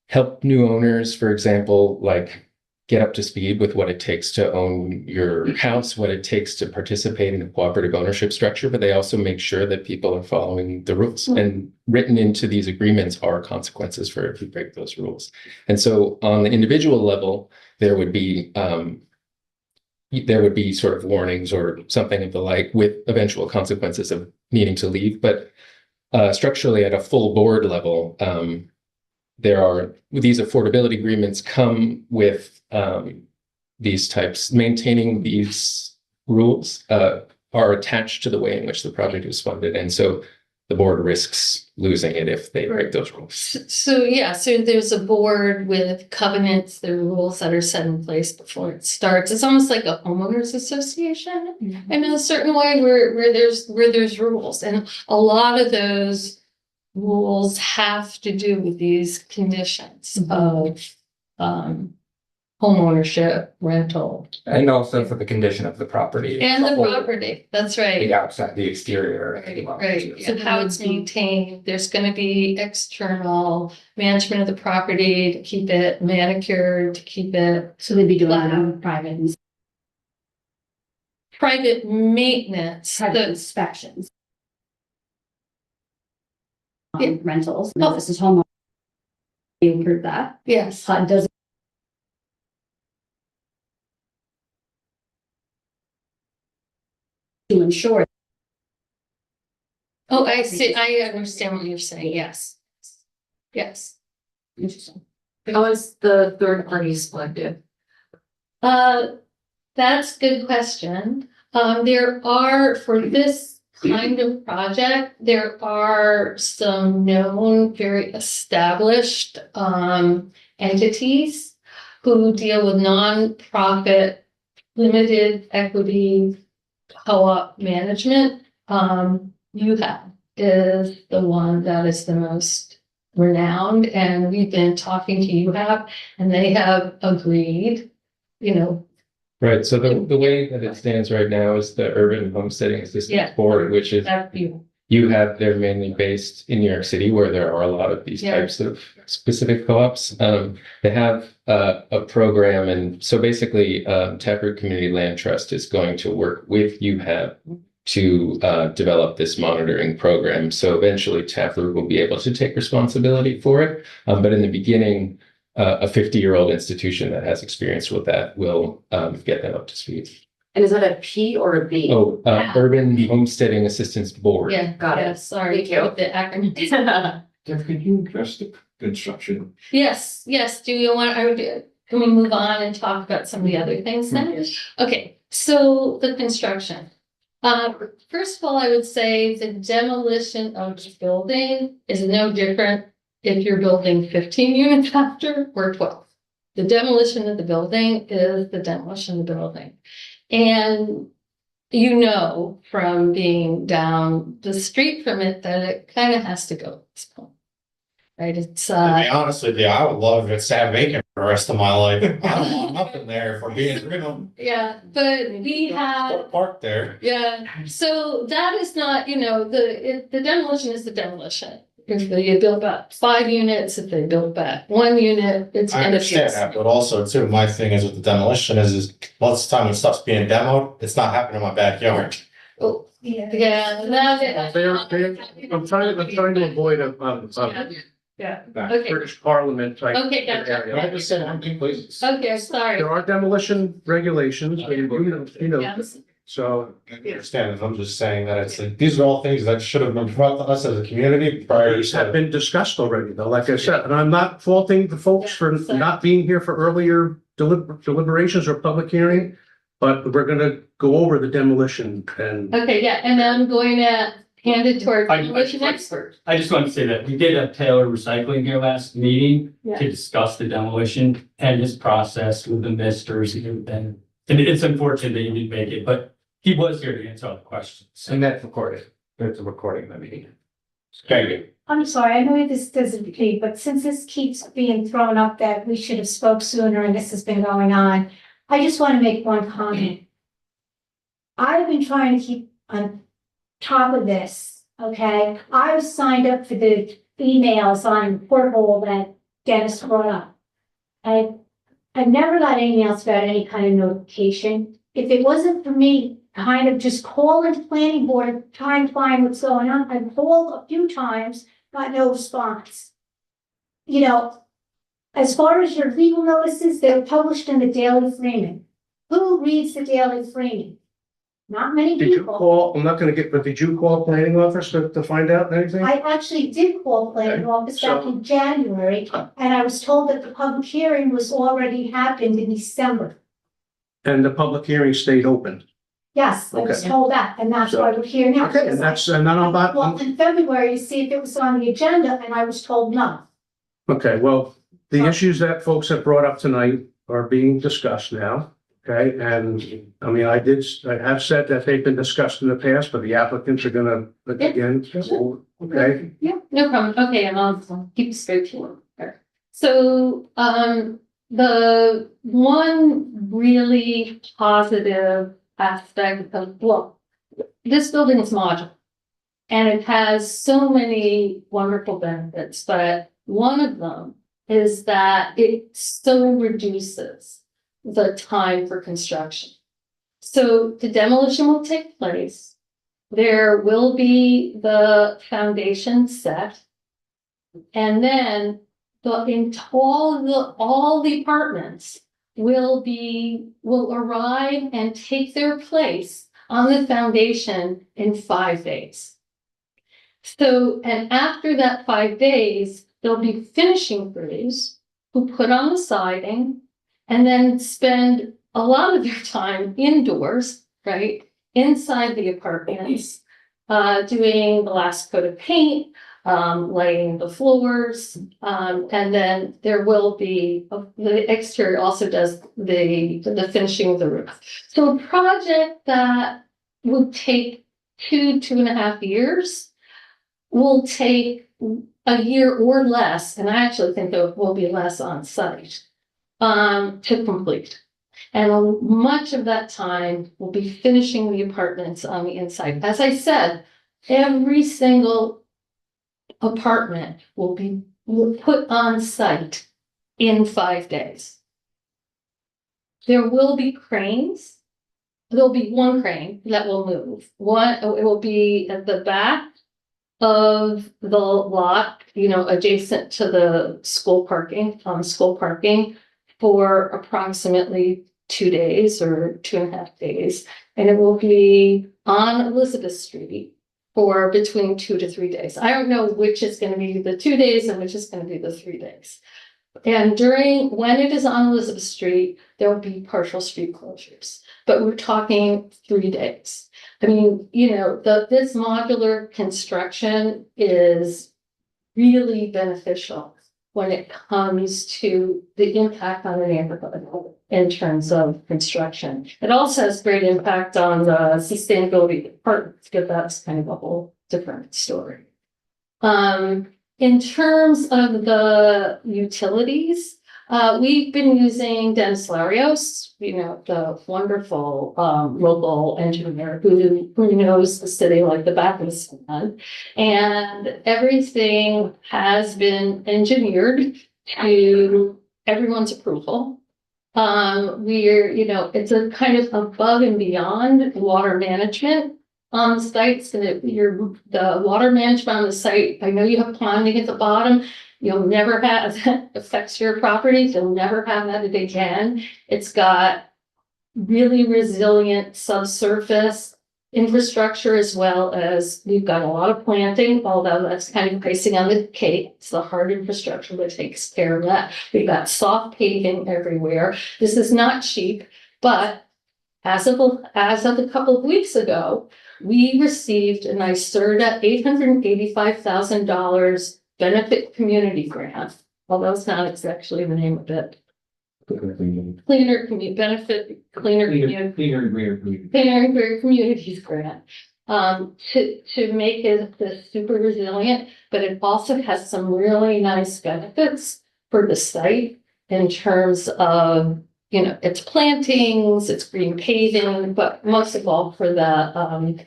Speaker 15: help new owners, for example, like get up to speed with what it takes to own your house, what it takes to participate in a cooperative ownership structure, but they also make sure that people are following the rules. And written into these agreements are consequences for if you break those rules. And so on the individual level, there would be sort of warnings or something of the like, with eventual consequences of needing to leave. But structurally, at a full board level, these affordability agreements come with maintaining these rules are attached to the way in which the project is funded. And so the board risks losing it if they break those rules.
Speaker 14: So there's a board with covenants, the rules that are set in place before it starts. It's almost like a homeowners association in a certain way where there's rules. And a lot of those rules have to do with these conditions of home ownership, rental.
Speaker 4: And also for the condition of the property.
Speaker 14: And the property, that's right.
Speaker 4: The outside, the exterior.
Speaker 14: Right. So how it's maintained, there's going to be external management of the property to keep it manicured, to keep it.
Speaker 16: So they'd be doing it on
Speaker 14: private maintenance.
Speaker 16: Private inspections. Rentals. No, this is home. You approve that?
Speaker 14: Yes.
Speaker 16: HUD doesn't. To ensure.
Speaker 14: Oh, I see. I understand what you're saying. Yes. Yes.
Speaker 6: Interesting. How is the third party selected?
Speaker 14: That's a good question. There are, for this kind of project, there are some known, very established, entities who deal with nonprofit, limited equity co-op management. UHAB is the one that is the most renowned, and we've been talking to UHAB, and they have agreed, you know.
Speaker 15: Right, so the way that it stands right now is the Urban Homesteading Assistance
Speaker 14: Yeah.
Speaker 15: Board, which is,
Speaker 14: That's you.
Speaker 15: you have, they're mainly based in New York City, where there are a lot of these
Speaker 14: Yeah.
Speaker 15: types of specific co-ops. They have a program, and so basically, Taproot Community Land Trust is going to work with UHAB to develop this monitoring program. So eventually Taproot will be able to take responsibility for it. But in the beginning, a 50-year-old institution that has experience with that will get them up to speed.
Speaker 6: And is that a P or a B?
Speaker 15: Oh, Urban Homesteading Assistance Board.
Speaker 14: Yeah,
Speaker 6: Got it.
Speaker 14: yeah, sorry.
Speaker 6: Thank you.
Speaker 14: with the acronym.
Speaker 7: Jeff, could you address the construction?
Speaker 14: Yes, yes, do you want, can we move on and talk about some of the other things then? Okay, so the construction. First of all, I would say the demolition of the building is no different if you're building 15 units after or 12. The demolition of the building is the demolition of the building. And you know from being down the street from it that it kind of has to go at this point. Right, it's
Speaker 10: To be honest with you, I would love if it sat vacant for the rest of my life. I don't want nothing there for being real.
Speaker 14: yeah, but we have.
Speaker 10: Park there.
Speaker 14: Yeah, so that is not, you know, the demolition is the demolition. If they build back 5 units, if they build back 1 unit, it's
Speaker 10: I
Speaker 14: gonna
Speaker 10: understand
Speaker 14: fix.
Speaker 10: that, but also too, my thing is with the demolition is lots of time when stuff's being demoed, it's not happening in my backyard.
Speaker 14: Oh, yeah, now
Speaker 2: I'm trying to avoid
Speaker 14: yeah,
Speaker 2: that
Speaker 14: Okay.
Speaker 2: British Parliament type
Speaker 14: Okay, gotcha.
Speaker 2: area.
Speaker 10: I just said, I'm being pleased.
Speaker 14: Okay, sorry.
Speaker 2: There are demolition regulations, and you know,
Speaker 14: Yes.
Speaker 2: so.
Speaker 10: I understand it, I'm just saying that it's, like, these are all things that should have been brought to us as a community prior
Speaker 2: These have
Speaker 10: to.
Speaker 2: been discussed already, though, like I said, and I'm not faulting the folks for
Speaker 14: Yeah, sorry.
Speaker 2: not being here for earlier deliberations or public hearing. But we're gonna go over the demolition and
Speaker 14: Okay, yeah, and I'm going to hand it to our
Speaker 12: I-
Speaker 14: demolition expert.
Speaker 12: I just want to say that we did have Taylor Recycling here last meeting
Speaker 14: Yeah.
Speaker 12: to discuss the demolition and his process with the misters and everything. And it's unfortunate that he didn't make it, but he was here to answer all the questions.
Speaker 10: And that's recorded, there's a recording of the meeting. Thank you.
Speaker 9: I'm sorry, I know this doesn't repeat, but since this keeps being thrown up that we should have spoke sooner and this has been going on, I just want to make one comment. I've been trying to keep on top of this, okay? I was signed up for the emails on porthole that Dennis brought up. I've never got anything else about any kind of notification. If it wasn't for me kind of just calling the planning board, trying to find what's going on, I've called a few times, got no response. You know, as far as your legal notices, they're published in the Daily Freeman. Who reads the Daily Freeman? Not many
Speaker 2: did you
Speaker 9: people.
Speaker 2: call, I'm not gonna get, but did you call planning office to find out anything?
Speaker 9: I actually did call planning office back
Speaker 2: so-
Speaker 9: in January, and I was told that the public hearing was already happened in December.
Speaker 2: And the public hearing stayed open.
Speaker 9: Yes, I was
Speaker 2: Okay.
Speaker 9: told that, and that's why we're here now.
Speaker 2: Okay, and that's, and then I'm
Speaker 9: Well,
Speaker 2: about,
Speaker 9: in February to see if it was on the agenda, and I was told no.
Speaker 2: okay, well, the issues that folks have brought up tonight are being discussed now. Okay, and I mean, I have said that they've been discussed in the past, but the applicants are gonna, again, okay?
Speaker 14: Yeah, no problem. Okay, and I'll keep it straight to you. So, the one really positive aspect of, well, this building is modular. And it has so many wonderful benefits, but one of them is that it so reduces the time for construction. So the demolition will take place. There will be the foundation set. And then all the apartments will arrive and take their place on the foundation in 5 days. So, and after that 5 days, there'll be finishing crews who put on the siding and then spend a lot of their time indoors, right? Inside the apartments, doing the last coat of paint, laying the floors, and then there will be, the exterior also does the finishing of the roof. So a project that would take 2.5 years will take a year or less, and I actually think it will be less on site, to complete. And much of that time will be finishing the apartments on the inside. As I said, every single apartment will put on site in 5 days. There will be cranes. There'll be one crane that will move. It will be at the back of the lot, adjacent to the school parking, for approximately 2 days or 2.5 days. And it will be on Elizabeth Street for between 2 to 3 days. I don't know which is going to be the 2 days and which is going to be the 3 days. And when it is on Elizabeth Street, there will be partial street closures, but we're talking 3 days. I mean, this modular construction is really beneficial when it comes to the impact on the neighborhood in terms of construction. It also has great impact on the sustainability department, because that's kind of a whole different story. In terms of the utilities, we've been using Dennis Larios, the wonderful local engineer who knows the city like the back of his hand. And everything has been engineered to everyone's approval. It's a kind of above and beyond water management on sites. The water management on the site, I know you have ponding at the bottom. You'll never have that affects your properties. You'll never have that again. It's got really resilient subsurface infrastructure, as well as we've got a lot of planting, although that's kind of icing on the cake. It's the hard infrastructure that takes care of that. We've got soft paving everywhere. This is not cheap, but as of a couple of weeks ago, we received a NYSERDA $885,000 benefit community grant. Well, that's not actually the name of it. Cleaner Communities grant, to make it this super resilient, but it also has some really nice benefits for the site in terms of, its plantings, its green paving, but most of all for the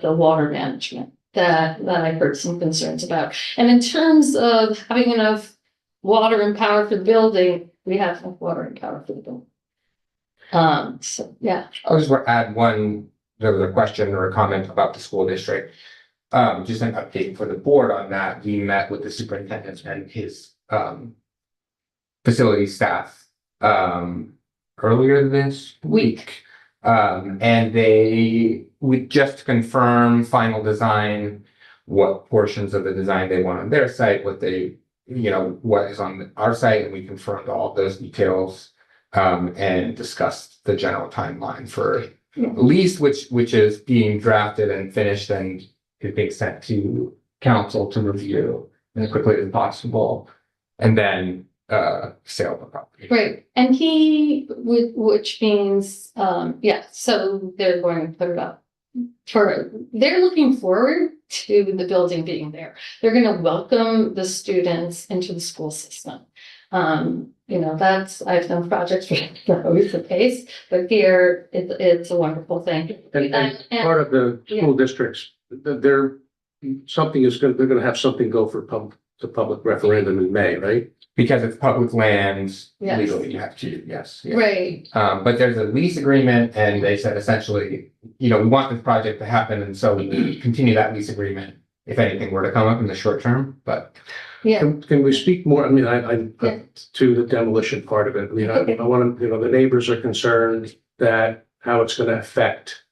Speaker 14: water management that I heard some concerns about. And in terms of having enough water and power for the building, we have enough water and power for the building. So yeah.
Speaker 17: I'll just add there was a question or a comment about the school district. Just an update for the board on that. We met with the superintendent and his facility staff earlier this week. And we just confirm final design, what portions of the design they want on their site, what is on our site, and we confirmed all of those details, and discussed the general timeline for lease, which is being drafted and finished and is being sent to council to review as quickly as possible, and then sale of the property.
Speaker 14: Right, and which means, so they're going to put it up they're looking forward to the building being there. They're going to welcome the students into the school system. I've done projects where that's always the case, but here it's a wonderful thing.
Speaker 2: And part of the school districts, they're going to have something go for public referendum in May, right?
Speaker 17: Because it's public land,
Speaker 14: Yes.
Speaker 17: legally you have to, yes. Yeah.
Speaker 14: Right.
Speaker 17: But there's a lease agreement, and they said essentially, we want this project to happen, and so we continue that lease agreement if anything were to come up in the short term, but.
Speaker 14: Yeah.
Speaker 2: Can we speak more? I mean, to the demolition part of it. I mean, I want to, the neighbors are concerned that how it's going to affect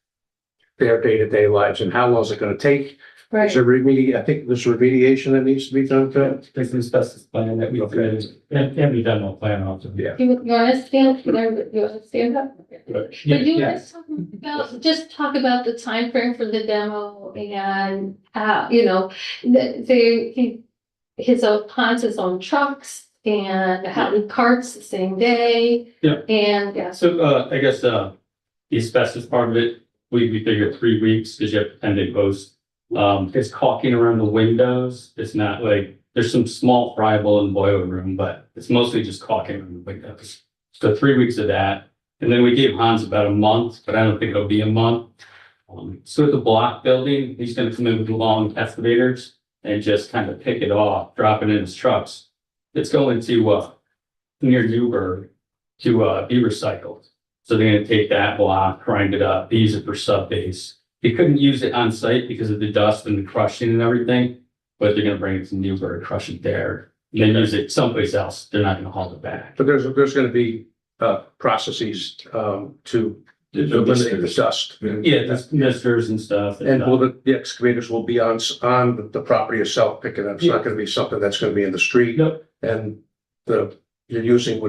Speaker 2: their day-to-day lives and how long is it going to take
Speaker 1: Right.
Speaker 2: I think there's remediation that needs to be done to it.
Speaker 12: There's an asbestos plan that we created, and we demo plan also.
Speaker 2: Yeah.
Speaker 14: You want to stand, you want to stand up? But you
Speaker 12: Yeah.
Speaker 14: guys talk about, just talk about the time frame for the demo and how, you know, his own plans his own trucks and how he carts the same day.
Speaker 12: Yeah.
Speaker 14: And, yeah.
Speaker 12: So, I guess, the asbestos part of it, we figured 3 weeks, because you have to 10-day post. It's caulking around the windows. It's not like, there's some small friable in the boiler room, but it's mostly just caulking around the windows. So 3 weeks of that. And then we gave Hans about a month, but I don't think it'll be a month. So the block building, he's gonna come in with long excavators and just kind of pick it off, drop it in his trucks. It's going to, near Newburgh to, be recycled. So they're gonna take that block, grind it up, use it for sub base. They couldn't use it on site because of the dust and the crushing and everything, but they're gonna bring it to Newburgh, crush it there, and then use it someplace else. They're not gonna haul it back.
Speaker 2: But there's gonna be, processes, to eliminate the dust.
Speaker 12: Yeah, there's misters and stuff.
Speaker 2: And will the excavators will be on the property itself picking up. It's not gonna be something that's gonna be in the street.
Speaker 12: Nope.
Speaker 2: And what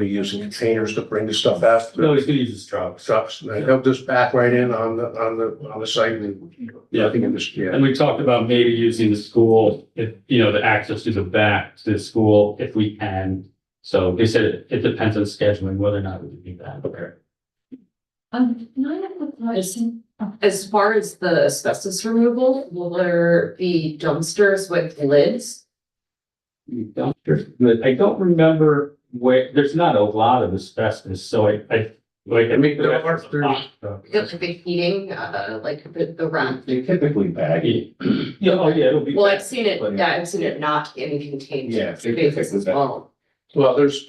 Speaker 2: are you using containers to bring the stuff out?
Speaker 12: No, he's gonna use his trucks.
Speaker 2: Trucks, and they'll just back right in on the site and.
Speaker 12: Yeah.
Speaker 2: I think in this, yeah.
Speaker 12: And we talked about maybe using the school, if, you know, the access to the back to the school, if we can. So they said it depends on scheduling, whether or not we can do that. Okay.
Speaker 6: Can I have a question? As far as the asbestos removal, will there be dumpsters with lids?
Speaker 12: Dumpsters, but I don't remember where, there's not a lot of asbestos, so I mean,
Speaker 2: there are
Speaker 6: It'll be heating, like the rack.
Speaker 7: They typically bag it.
Speaker 12: Yeah, oh yeah, it'll be.
Speaker 6: Well, I've seen it, yeah, I've seen it not in contained
Speaker 7: Yeah, they
Speaker 6: spaces
Speaker 7: typically
Speaker 6: as
Speaker 7: bag.
Speaker 6: well.
Speaker 2: Well, there's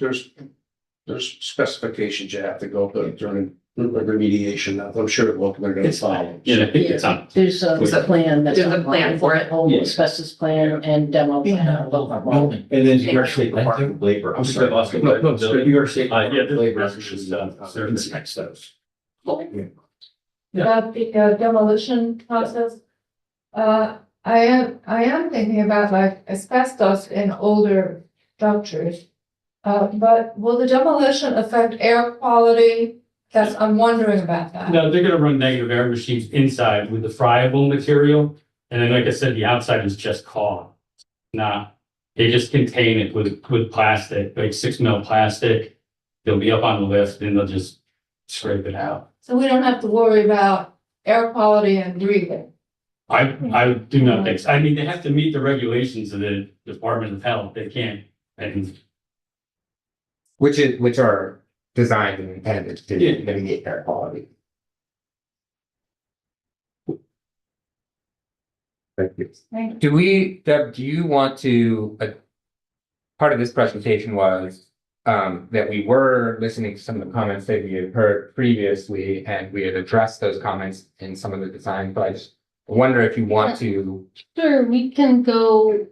Speaker 2: specifications you have to go through during remediation. I'm sure they're gonna follow.
Speaker 12: Yeah, I think it's on.
Speaker 1: There's a plan that's.
Speaker 6: There's a plan for it.
Speaker 1: Whole
Speaker 12: Yeah.
Speaker 1: asbestos plan and demo plan.
Speaker 7: And then New York State Department of Labor, I'm sorry.
Speaker 2: No, it's good.
Speaker 7: New York State.
Speaker 12: Yeah,
Speaker 7: Department of
Speaker 12: this
Speaker 7: Labor
Speaker 12: is just,
Speaker 7: inspects those.
Speaker 6: About the demolition process. I am thinking about like asbestos in older structures. But will the demolition affect air quality? I'm wondering about that.
Speaker 12: No, they're gonna run negative air machines inside with the friable material. And then, like I said, the outside is just caulk. They just contain it with plastic, like 6 mil plastic. They'll be up on the lift and they'll just scrape it out.
Speaker 6: So we don't have to worry about air quality and breathing.
Speaker 12: I do not think, so. I mean, they have to meet the regulations of the Department of Health. They can't, and
Speaker 17: Which are designed and intended to
Speaker 12: Yeah.
Speaker 17: mitigate air quality.
Speaker 2: Thank you.
Speaker 17: Deb, do you want to, part of this presentation was that we were listening to some of the comments that we had heard previously, and we had addressed those comments in some of the design, but I just wonder if you want to.
Speaker 14: Sure, we can go,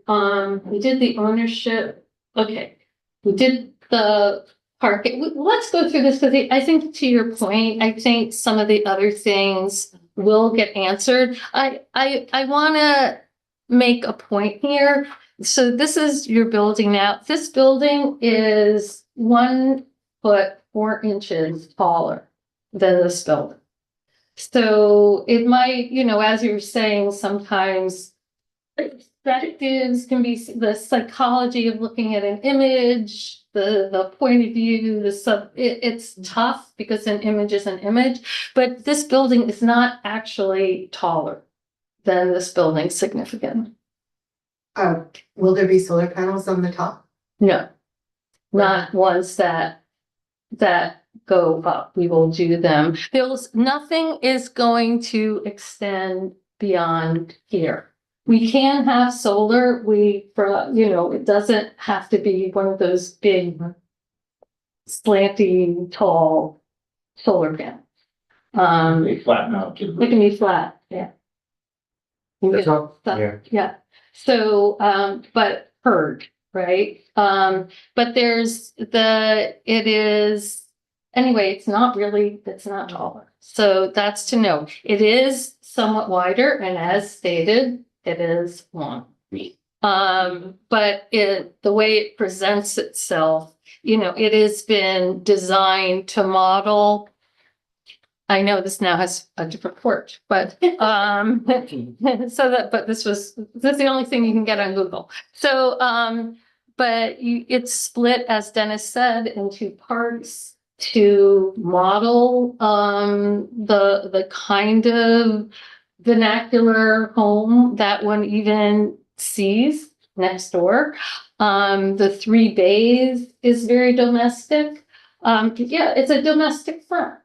Speaker 14: we did the ownership, okay. We did the parking, let's go through this, because I think to your point, I think some of the other things will get answered. I wanna make a point here. So this is your building now. This building is 1 foot 4 inches taller than this building. So it might, you know, as you were saying, sometimes perspectives can be the psychology of looking at an image, the point of view, it's tough because an image is an image, but this building is not actually taller than this building significantly.
Speaker 13: Will there be solar panels on the top?
Speaker 14: No, not ones that go up. We will do them. Nothing is going to extend beyond here. We can have solar. It doesn't have to be one of those big slanty, tall solar panels.
Speaker 7: They flatten out.
Speaker 14: It can be flat, yeah.
Speaker 17: That's all?
Speaker 14: So-
Speaker 17: Yeah.
Speaker 14: Yeah, so, but heard, right? But it's not taller. So that's to know. It is somewhat wider, and as stated, it is long. But the way it presents itself, it has been designed to model. I know this now has a different porch, but, but this is the only thing you can get on Google. So, but it's split, as Dennis said, into parts to model, the kind of vernacular home that one even sees next door. The 3 bays is very domestic. Yeah, it's a domestic front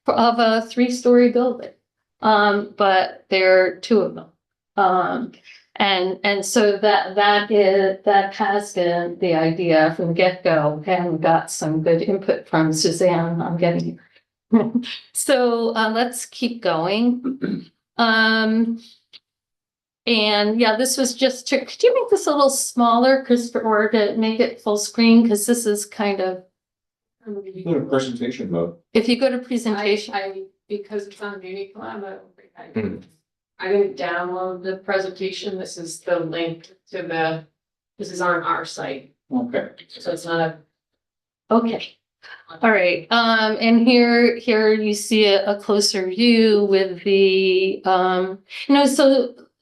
Speaker 14: of a 3-story building. But there are 2 of them. And so that has been the idea from the get-go, and got some good input from Suzanne. I'm getting so let's keep going. And yeah, this was just could you make this a little smaller, Christopher, or to make it full screen? Because this is kind of.
Speaker 7: Go to presentation mode.
Speaker 14: If you go to presentation.
Speaker 18: Because it's on Meeting Cloud, I didn't download the presentation. This is the link to this is on our site.
Speaker 7: Okay.
Speaker 18: So it's not
Speaker 14: Okay. All right. And here you see a closer view with the,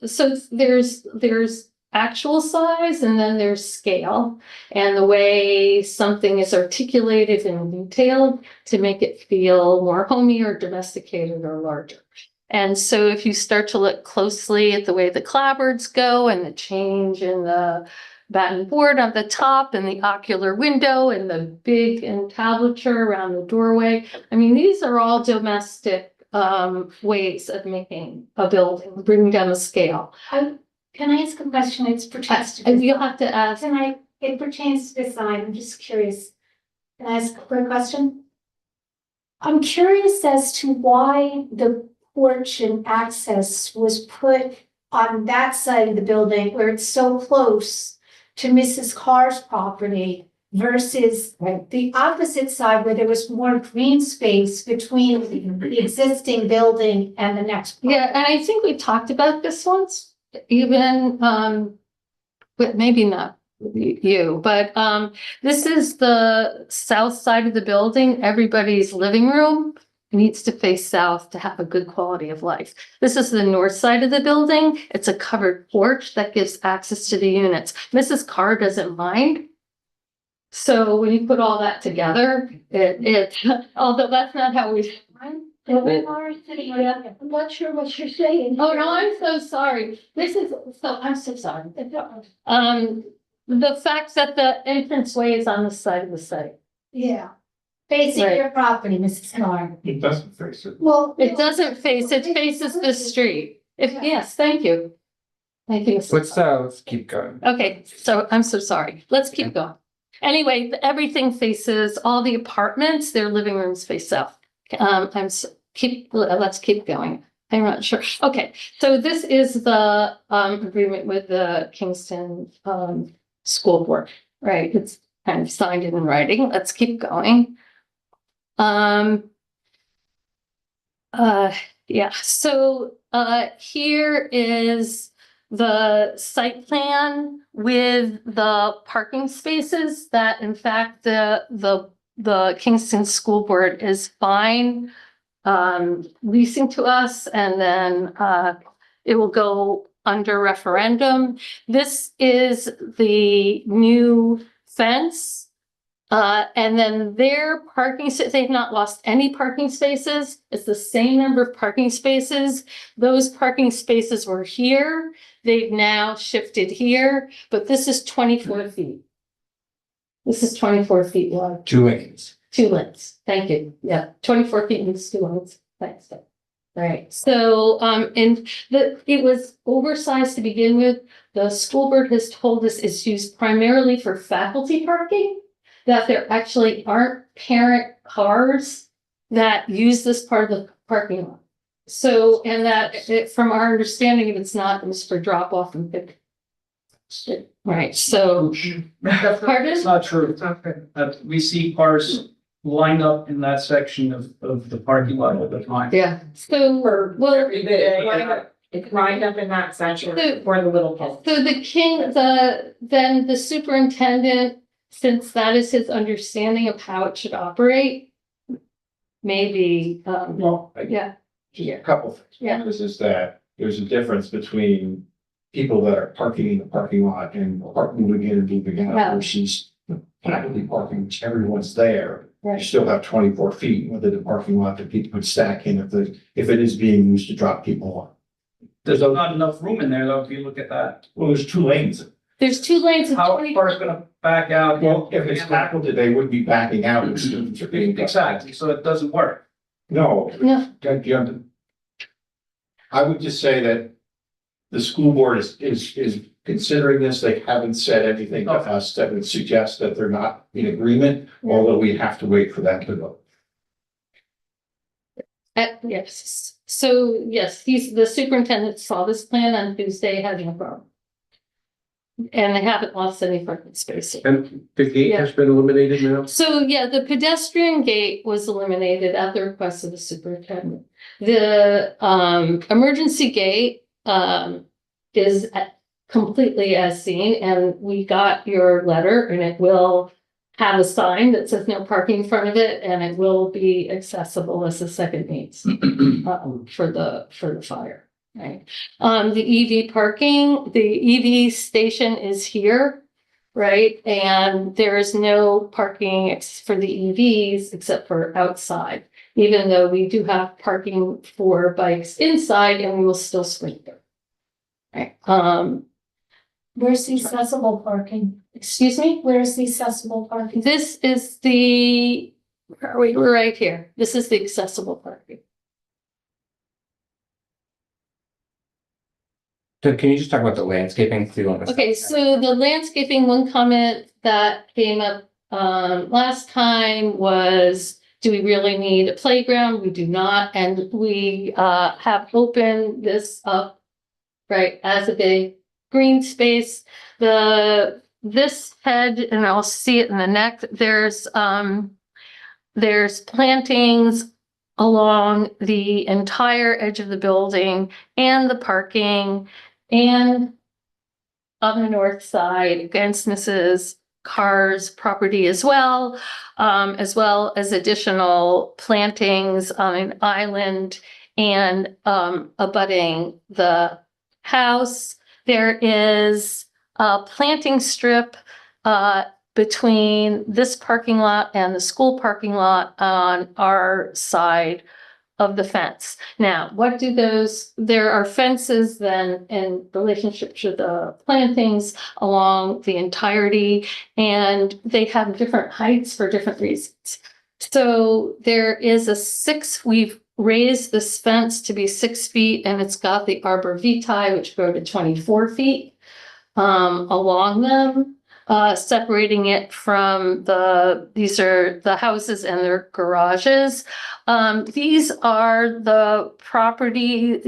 Speaker 14: so there's actual size and then there's scale, and the way something is articulated and detailed to make it feel more homey or domesticated or larger. And so if you start to look closely at the way the clapboards go and the change in the batten board on the top and the ocular window and the big entablature around the doorway, I mean, these are all domestic ways of making a building, bringing down the scale.
Speaker 9: Can I ask a question? It pertains to
Speaker 14: You'll have to ask.
Speaker 9: It pertains to design. I'm just curious. Can I ask a quick question? I'm curious as to why the porch and access was put on that side of the building where it's so close to Mrs. Carr's property versus the opposite side where there was more green space between the existing building and the next.
Speaker 14: Yeah, and I think we talked about this once, even, but maybe not you, but this is the south side of the building. Everybody's living room needs to face south to have a good quality of life. This is the north side of the building. It's a covered porch that gives access to the units. Mrs. Carr doesn't mind. So when you put all that together, it although that's not how we.
Speaker 9: I'm not sure what you're saying.
Speaker 14: Oh, no, I'm so sorry. I'm so sorry. The fact that the entranceway is on the side of the site.
Speaker 9: Yeah. Facing
Speaker 14: Right.
Speaker 9: your property, Mrs. Carr.
Speaker 7: It doesn't face it.
Speaker 9: Well,
Speaker 14: It doesn't face, it faces the street. Yes, thank you. Thank you.
Speaker 17: Let's keep going.
Speaker 14: Okay, so I'm so sorry. Let's keep going. Anyway, everything faces, all the apartments, their living rooms face south. Let's keep going. I'm not sure. Okay, so this is the agreement with the Kingston School Board, right? It's kind of signed in writing. Let's keep going. Yeah, so here is the site plan with the parking spaces that in fact the Kingston School Board is fine leasing to us, and then it will go under referendum. This is the new fence. And then their parking, they've not lost any parking spaces. It's the same number of parking spaces. Those parking spaces were here. They've now shifted here, but this is 24 feet. This is 24 feet wide.
Speaker 17: 2 lanes.
Speaker 14: 2 lanes. Thank you. Yeah, 24 feet means 2 lanes. Thanks. Right. So, it was oversized to begin with. The school board has told us it's used primarily for faculty parking, that there actually aren't parent cars that use this part of the parking lot. So, and that from our understanding, it's not, it was for drop off and pick. Right, so. Pardon?
Speaker 12: It's not true. We see cars lined up in that section of the parking lot all the time.
Speaker 14: Yeah, so, well,
Speaker 11: It's right up in that section
Speaker 14: So-
Speaker 11: for the little kids.
Speaker 14: So then the superintendent, since that is his understanding of how it should operate, maybe,
Speaker 7: Well,
Speaker 14: yeah,
Speaker 7: just a couple things.
Speaker 14: Yeah.
Speaker 7: One is that there's a difference between people that are parking in the parking lot and moving in and moving
Speaker 14: Yeah.
Speaker 7: out versus happily parking, which everyone's there. You
Speaker 14: right.
Speaker 7: still have 24 feet within the parking lot that people could stack in if it is being used to drop people off.
Speaker 12: There's not enough room in there though, if you look at that.
Speaker 7: Well, there's 2 lanes.
Speaker 14: There's 2 lanes of
Speaker 12: How
Speaker 14: 20.
Speaker 12: far is gonna back out?
Speaker 7: Well, if it's tackled, they would be backing out and students are being.
Speaker 12: Exactly, so it doesn't work.
Speaker 7: No.
Speaker 14: No.
Speaker 7: I would just say that the school board is considering this. They haven't said anything to us that would suggest that they're not in agreement, although we have to wait for that to go.
Speaker 14: Yes, so yes, the superintendent saw this plan on Tuesday, had no problem. And they haven't lost any parking spaces.
Speaker 2: And the gate has been eliminated now?
Speaker 14: So, yeah, the pedestrian gate was eliminated at the request of the superintendent. The emergency gate is completely as seen, and we got your letter, and it will have a sign that says no parking in front of it, and it will be accessible as a second means for the fire. Right. The EV parking, the EV station is here, right? And there is no parking for the EVs except for outside, even though we do have parking for bikes inside, and we will still screen them. Right.
Speaker 9: Where's the accessible parking?
Speaker 14: Excuse me?
Speaker 9: Where's the accessible parking?
Speaker 14: This is the, where are we? We're right here. This is the accessible parking.
Speaker 4: So can you just talk about the landscaping too? On this?
Speaker 14: Okay, so the landscaping, one comment that came up last time was, do we really need a playground? We do not, and we have opened this up, right, as a big green space. This head, and I'll see it in the neck, there's plantings along the entire edge of the building and the parking and on the north side against Mrs. Carr's property as well as additional plantings on an island and abutting the house. There is a planting strip between this parking lot and the school parking lot on our side of the fence. Now, what do there are fences then in relationship to the plantings along the entirety, and they have different heights for different reasons. So there is we've raised this fence to be 6 feet, and it's got the arbor vitae, which go to 24 feet along them. Separating it from these are the houses and their garages. These are the property,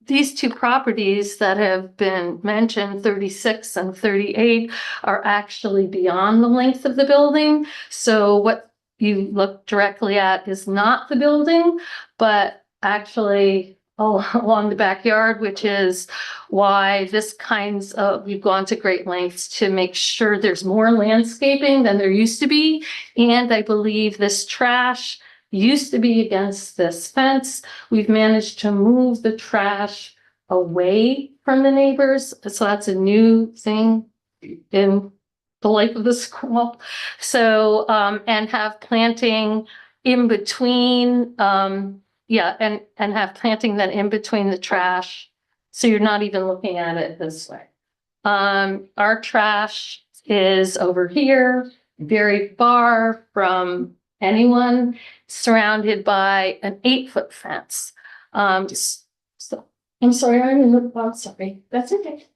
Speaker 14: these 2 properties that have been mentioned, 36 and 38, are actually beyond the length of the building. So what you look directly at is not the building, but actually along the backyard, which is why we've gone to great lengths to make sure there's more landscaping than there used to be. And I believe this trash used to be against this fence. We've managed to move the trash away from the neighbors. So that's a new thing in the life of the school. So, and have planting in between, and have planting then in between the trash. So you're not even looking at it this way. Our trash is over here, very far from anyone, surrounded by an 8-foot fence. So I'm sorry, I'm sorry.
Speaker 19: That's okay.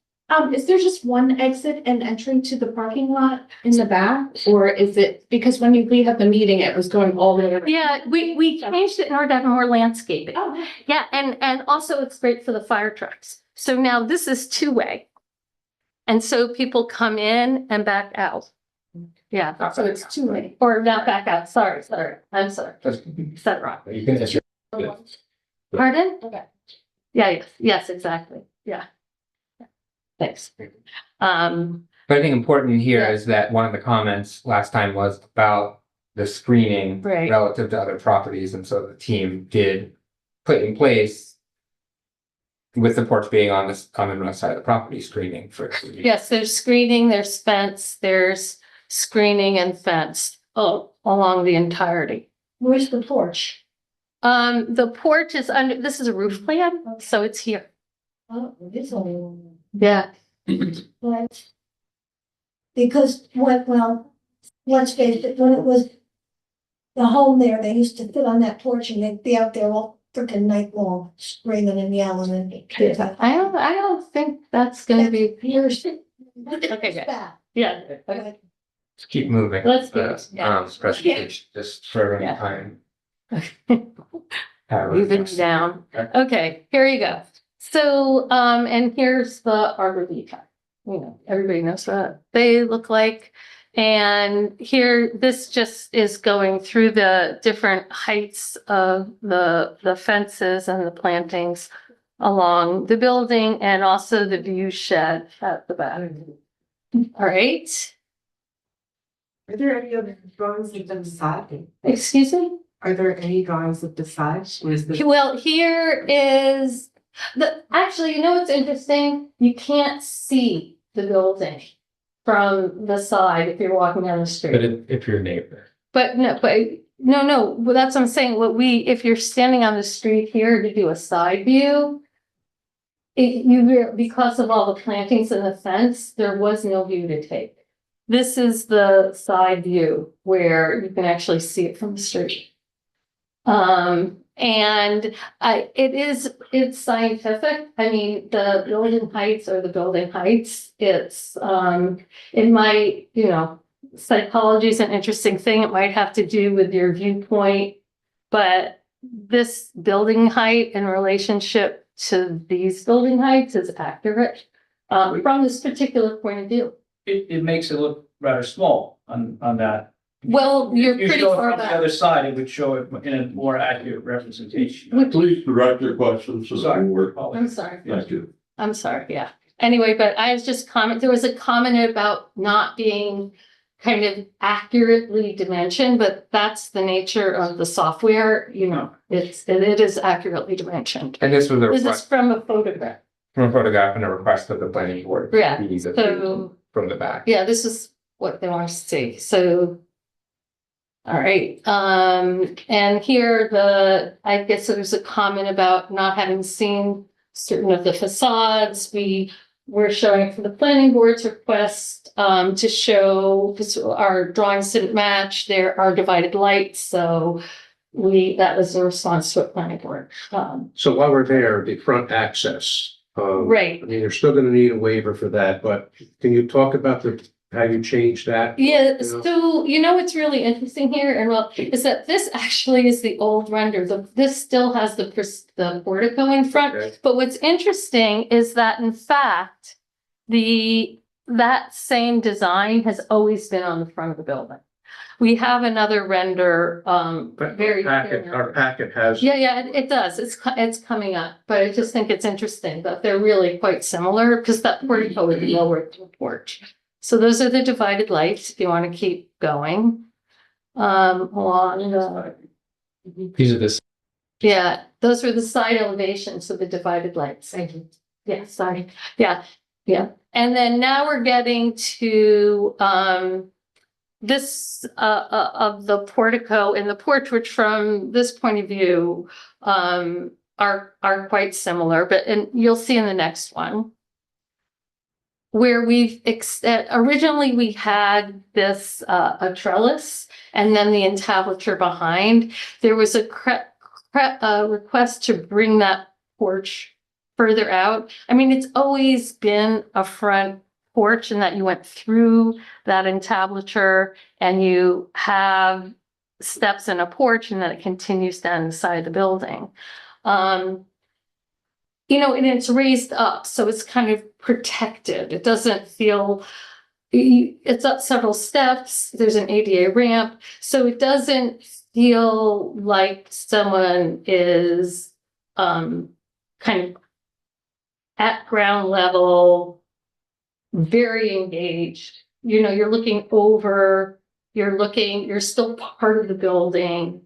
Speaker 19: Is there just one exit and entry to the parking lot in the back? Or is it, because when we had the meeting, it was going all the way around?
Speaker 14: Yeah, we changed it in order to have more landscaping.
Speaker 19: Oh.
Speaker 14: Yeah, and also it's great for the fire trucks. So now this is 2-way. And so people come in and back out. Yeah, so it's 2-way, or not back out, sorry, I'm sorry. Said it wrong.
Speaker 4: You can answer.
Speaker 14: Pardon?
Speaker 19: Okay.
Speaker 14: Yeah, yes, exactly. Yeah. Thanks.
Speaker 17: But I think important here
Speaker 14: Yeah.
Speaker 17: is that one of the comments last time was about the screening
Speaker 14: Right.
Speaker 17: relative to other properties, and so the team did put in place with the porch being on the north side of the property, screening for.
Speaker 14: Yes, there's screening, there's fence, there's screening and fence along the entirety.
Speaker 9: Where's the porch?
Speaker 14: The porch is under, this is a roof plan, so it's here.
Speaker 9: Oh, it's only one.
Speaker 14: Yeah.
Speaker 9: But because well, let's face it, when it was the home there, they used to sit on that porch and they'd be out there all freaking night long, screaming and yelling and.
Speaker 14: I don't think that's gonna be.
Speaker 9: Okay,
Speaker 14: Okay, good. Yeah. Okay.
Speaker 17: Let's keep moving.
Speaker 14: Let's keep- yeah.
Speaker 17: Presentation, just for
Speaker 14: Yeah.
Speaker 17: time.
Speaker 14: Moving down. Okay, here you go. So, and here's the Arbor Vitae. You know, everybody knows what they look like. And here, this just is going through the different heights of the fences and the plantings along the building and also the view shed at the back. All right.
Speaker 13: Are there any other drawings of the side?
Speaker 14: Excuse me?
Speaker 13: Are there any drawings of the side? Or is this?
Speaker 14: Well, here is actually, you know what's interesting? You can't see the building from the side if you're walking down the street.
Speaker 15: But if you're a neighbor.
Speaker 14: But no, well, that's what I'm saying. If you're standing on the street here to do a side view, because of all the plantings and the fence, there was no view to take. This is the side view where you can actually see it from the street. And it's scientific. I mean, the building heights are the building heights. It's, it might, psychology is an interesting thing. It might have to do with your viewpoint, but this building height in relationship to these building heights is accurate, from this particular point of view.
Speaker 12: It makes it look rather small on that.
Speaker 14: Well, you're
Speaker 12: You
Speaker 14: pretty
Speaker 12: show it
Speaker 14: far
Speaker 12: from the
Speaker 14: back.
Speaker 12: other side, it would show it in a more accurate representation.
Speaker 20: Please direct your questions to the
Speaker 12: Sorry.
Speaker 20: board.
Speaker 14: I'm sorry.
Speaker 20: Thank you.
Speaker 14: I'm sorry, yeah. Anyway, but I was just there was a comment about not being kind of accurately dimensioned, but that's the nature of the software, it is accurately dimensioned.
Speaker 17: And this was a
Speaker 14: This is
Speaker 17: request
Speaker 14: from a photograph.
Speaker 17: from a photograph and a request of the planning board.
Speaker 14: Yeah,
Speaker 17: These are
Speaker 14: so-
Speaker 17: from the back.
Speaker 14: Yeah, this is what they want to see, so. All right, and here I guess there's a comment about not having seen certain of the facades. We're showing for the planning board's request, to show, because our drawings didn't match, there are divided lights, so that was a response to a planning board.
Speaker 2: So while we're there, the front access.
Speaker 14: Right.
Speaker 2: I mean, you're still gonna need a waiver for that, but can you talk about how you changed that?
Speaker 14: Yeah,
Speaker 2: You know?
Speaker 14: so what's really interesting here, is that this actually is the old render. This still has the portico in front.
Speaker 2: Okay.
Speaker 14: But what's interesting is that in fact, that same design has always been on the front of the building. We have another render,
Speaker 2: But
Speaker 14: very.
Speaker 2: our packet has.
Speaker 14: Yeah, it does. It's coming up, but I just think it's interesting that they're really quite similar because that portico is lower to the porch. So those are the divided lights, if you want to keep going. Along
Speaker 15: These are the
Speaker 14: yeah, those were the side elevations of the divided lights. Thank you. Yeah, sorry. Yeah. And then now we're getting to, this, of the portico and the porch, which from this point of view, are quite similar, and you'll see in the next one. Where originally we had this, a trellis and then the entablature behind. There was a request to bring that porch further out. I mean, it's always been a front porch and that you went through that entablature and you have steps and a porch and then it continues down the side of the building. And it's raised up, so it's kind of protected. It doesn't feel, it's up several steps. There's an ADA ramp, so it doesn't feel like someone is kind kind of at ground level, very engaged. You know, you're looking over, you're still part of the building.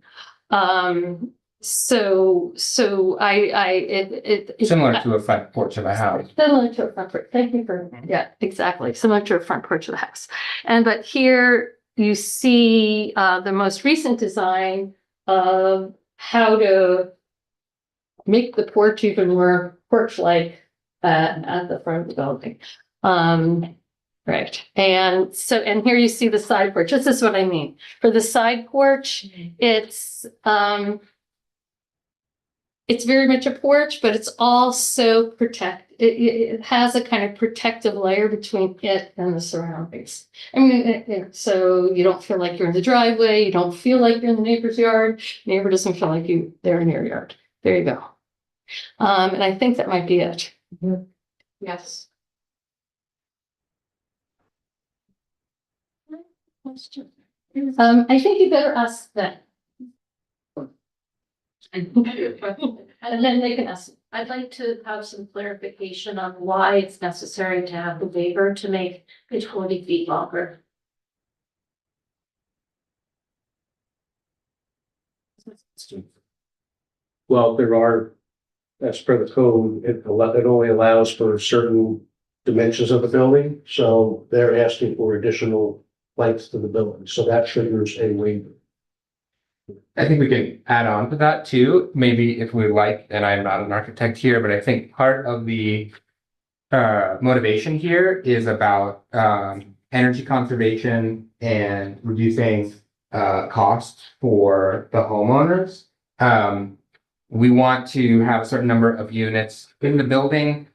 Speaker 14: So it
Speaker 17: Similar to a front porch of a house.
Speaker 14: Similar to a front porch. Thank you for, yeah, exactly. Similar to a front porch of the house. But here you see the most recent design of how to make the porch even more porch-like at the front of the building. Right. And here you see the side porch. This is what I mean. For the side porch, it's very much a porch, but it's also it has a kind of protective layer between it and the surroundings. I mean, so you don't feel like you're in the driveway, you don't feel like you're in the neighbor's yard, neighbor doesn't feel like they're in your yard. There you go. And I think that might be it.
Speaker 18: Yes.
Speaker 14: I think you better ask them. And then they can ask.
Speaker 5: I'd like to have some clarification on why it's necessary to have the waiver to make it 20 feet longer.
Speaker 2: Well, as per the code, it only allows for certain dimensions of the building, so they're asking for additional lengths to the building, so that triggers a waiver.
Speaker 17: I think we can add on to that too, maybe if we like, and I'm not an architect here, but I think part of the motivation here is about energy conservation and reducing costs for the homeowners. We want to have a certain number of units in the building.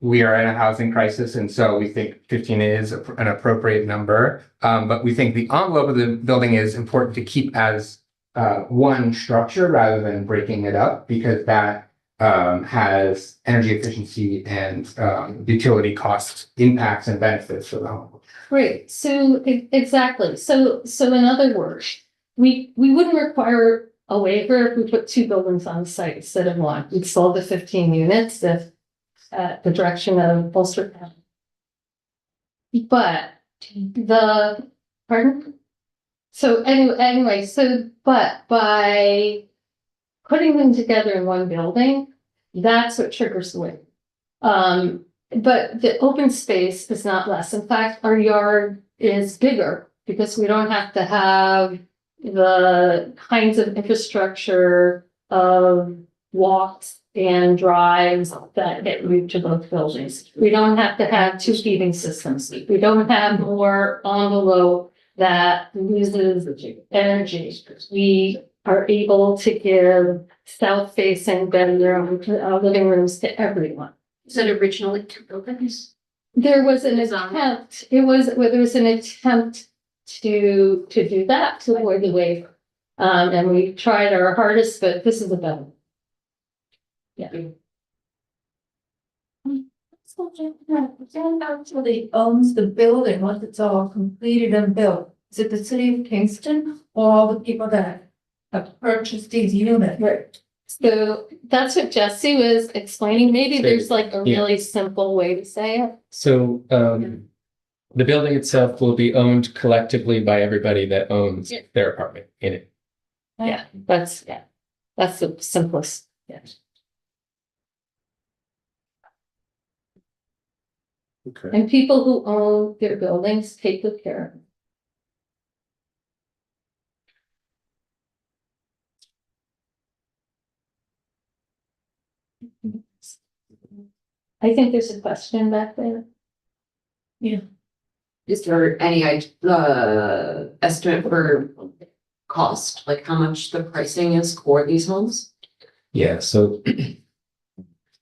Speaker 17: We are in a housing crisis, and so we think 15 is an appropriate number. But we think the envelope of the building is important to keep as one structure rather than breaking it up, because that has energy efficiency and utility cost impacts and benefits for the home.
Speaker 14: Great. So exactly. So in other words, we wouldn't require a waiver if we put two buildings on the site instead of one. We'd solve the 15 units at the direction of Bolster County. But pardon? So anyway, but by putting them together in one building, that's what triggers the waiver. But the open space is not less. In fact, our yard is bigger because we don't have to have the kinds of infrastructure of walks and drives that get moved to both buildings. We don't have to have two heating systems. We don't have more envelope that loses energy. We are able to give south-facing bedroom, living rooms to everyone.
Speaker 18: Is it originally two buildings?
Speaker 14: There was an attempt, there was an attempt to do that, to avoid the waiver. And we tried our hardest, but this is a better. Yeah.
Speaker 6: Actually owns the building once it's all completed and built. Is it the city of Kingston or all the people that have purchased these units?
Speaker 14: Right. So that's what Jesse was explaining. Maybe there's like a really simple way to say it.
Speaker 15: So the building itself will be owned collectively by everybody that owns their apartment in it.
Speaker 14: Yeah, that's the simplest. Yeah.
Speaker 2: Okay.
Speaker 14: And people who own their buildings take good care of them. I think there's a question back there.
Speaker 18: Yeah. Is there any estimate for cost, like how much the pricing is for these homes?
Speaker 15: Yeah, so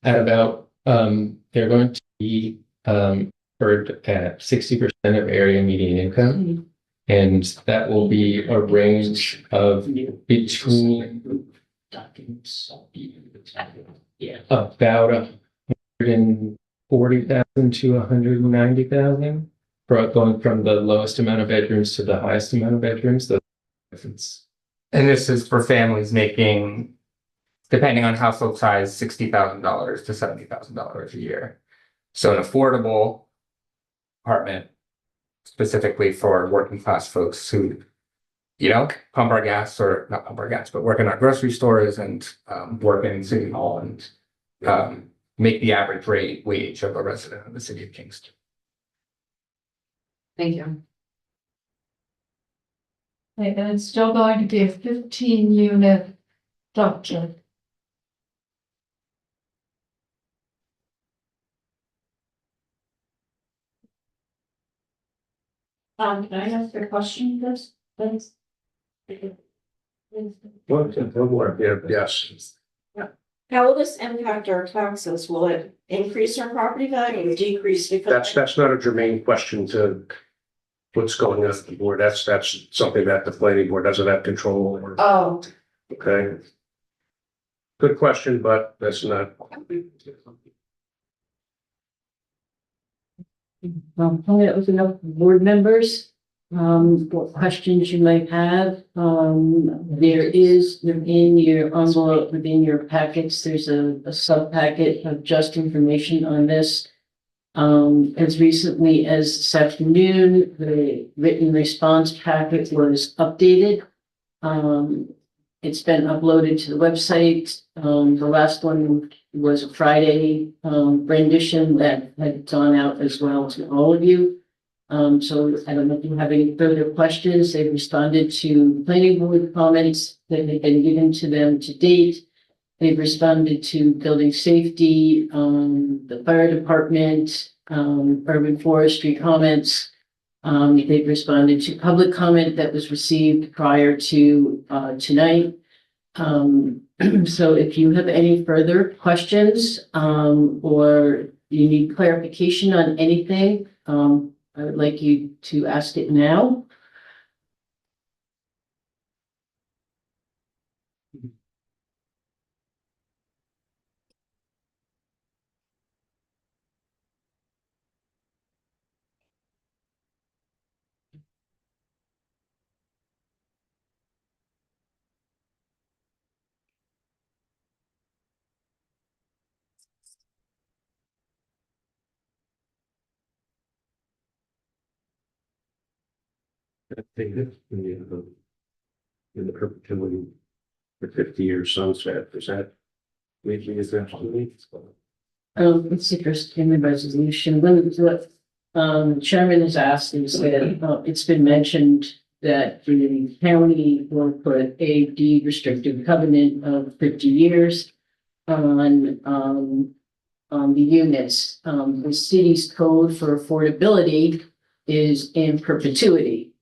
Speaker 15: at about they're going to be heard at 60% of area median income. And that will be a range of between about 140,000 to 190,000, for going from the lowest amount of bedrooms to the highest amount of bedrooms. The difference.
Speaker 17: And this is for families making depending on household size, $60,000 to $70,000 a year. So an affordable apartment specifically for working class folks who, pump our gas or not pump our gas, but work in our grocery stores and work in City Hall and make the average wage of a resident of the city of Kingston.
Speaker 11: Thank you.
Speaker 6: And it's still going to be a 15-unit structure.
Speaker 11: Can I ask a question, please?
Speaker 2: Yes.
Speaker 11: How will this impact our taxes? Will it increase our property value or decrease? Because
Speaker 2: That's not a germane question to what's going on at the board. That's something that the planning board doesn't have control over.
Speaker 11: Oh,
Speaker 2: Okay. Good question, but that's not.
Speaker 1: Probably that was enough board members. What questions you might have. There is in your envelope, within your packets, there's a sub packet of just information on this. As recently as this afternoon, the written response packet was updated. It's been uploaded to the website. The last one was a Friday rendition that had gone out as well to all of you. So I don't know if you have any further questions. They've responded to planning board comments that have been given to them to date. They've responded to building safety, the fire department, urban forestry comments. They've responded to public comment that was received prior to tonight. So if you have any further questions or you need clarification on anything, I would like you to ask it now.
Speaker 2: I think that in the perpetuity for 50-year sunset, is that maybe is that?
Speaker 1: Let's see, first in the resolution, what Chairman has asked is that it's been mentioned that the county will put a deed restrictive covenant of 50 years on the units. The city's code for affordability is in perpetuity.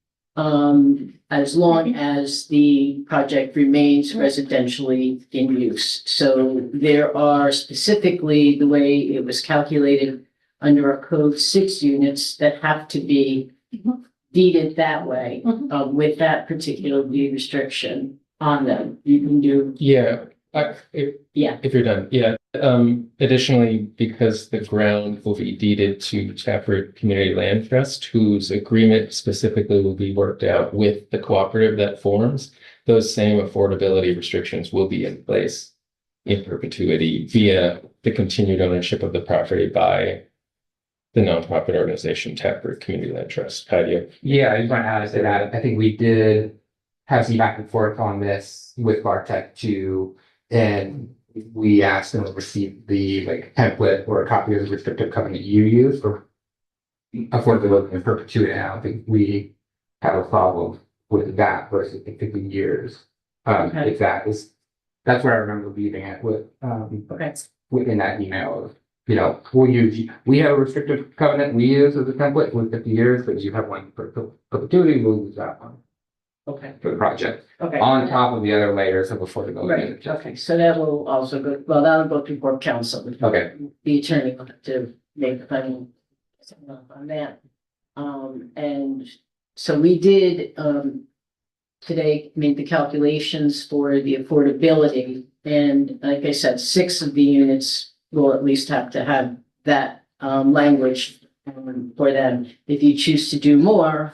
Speaker 1: As long as the project remains residentially in use. So there are specifically the way it was calculated under our code 6 units that have to be deeded that way, with that particular deed restriction on them. You can do.
Speaker 15: Yeah, if you're done, yeah. Additionally, because the ground will be deeded to Taproot Community Land Trust, whose agreement specifically will be worked out with the cooperative that forms, those same affordability restrictions will be in place in perpetuity via the continued ownership of the property by the nonprofit organization Taproot Community Land Trust. Patio.
Speaker 17: Yeah, I just want to add to that. I think we did have some back and forth on this with Bartek too, and we asked them to receive the template or a copy of the restrictive covenant you use for affordability in perpetuity. I don't think we have a problem with that versus the 50 years.
Speaker 1: Okay.
Speaker 17: If that's where I remember leaving it with within that email of, we have a restrictive covenant we use as a template with 50 years, but you have one for perpetuity, we'll use that one.
Speaker 1: Okay.
Speaker 17: For the project.
Speaker 1: Okay.
Speaker 17: On top of the other layers of affordability.
Speaker 1: Right, okay, so that will also go, well, that'll go through board council.
Speaker 17: Okay.
Speaker 1: The attorney will have to make the final on that. And so we did, today made the calculations for the affordability. And like I said, 6 of the units will at least have to have that, language for them. If you choose to do more,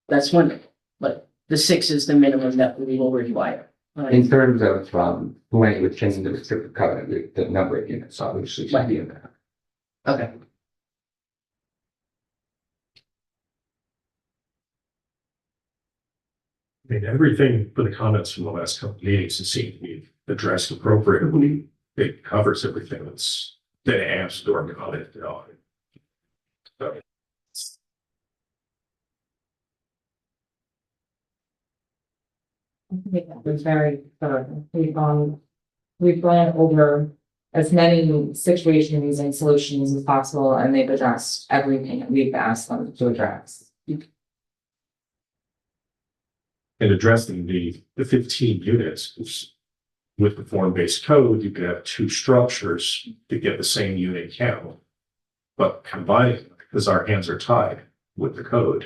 Speaker 1: that's wonderful. But the 6 is the minimum that we will require.
Speaker 17: In terms of, language in the restrictive covenant, the number of units obviously should be in there.
Speaker 13: Okay.
Speaker 20: I mean, everything for the comments from the last couple of meetings has seemed to be addressed appropriately. It covers everything that's been asked or commented on. So,
Speaker 21: was very thorough. We've gone over as many situations and solutions as possible, and they've addressed everything that we've asked them to address.
Speaker 20: and addressing the 15 units. With the form-based code, you could have two structures to get the same unit count. But combining, them, because our hands are tied with the code.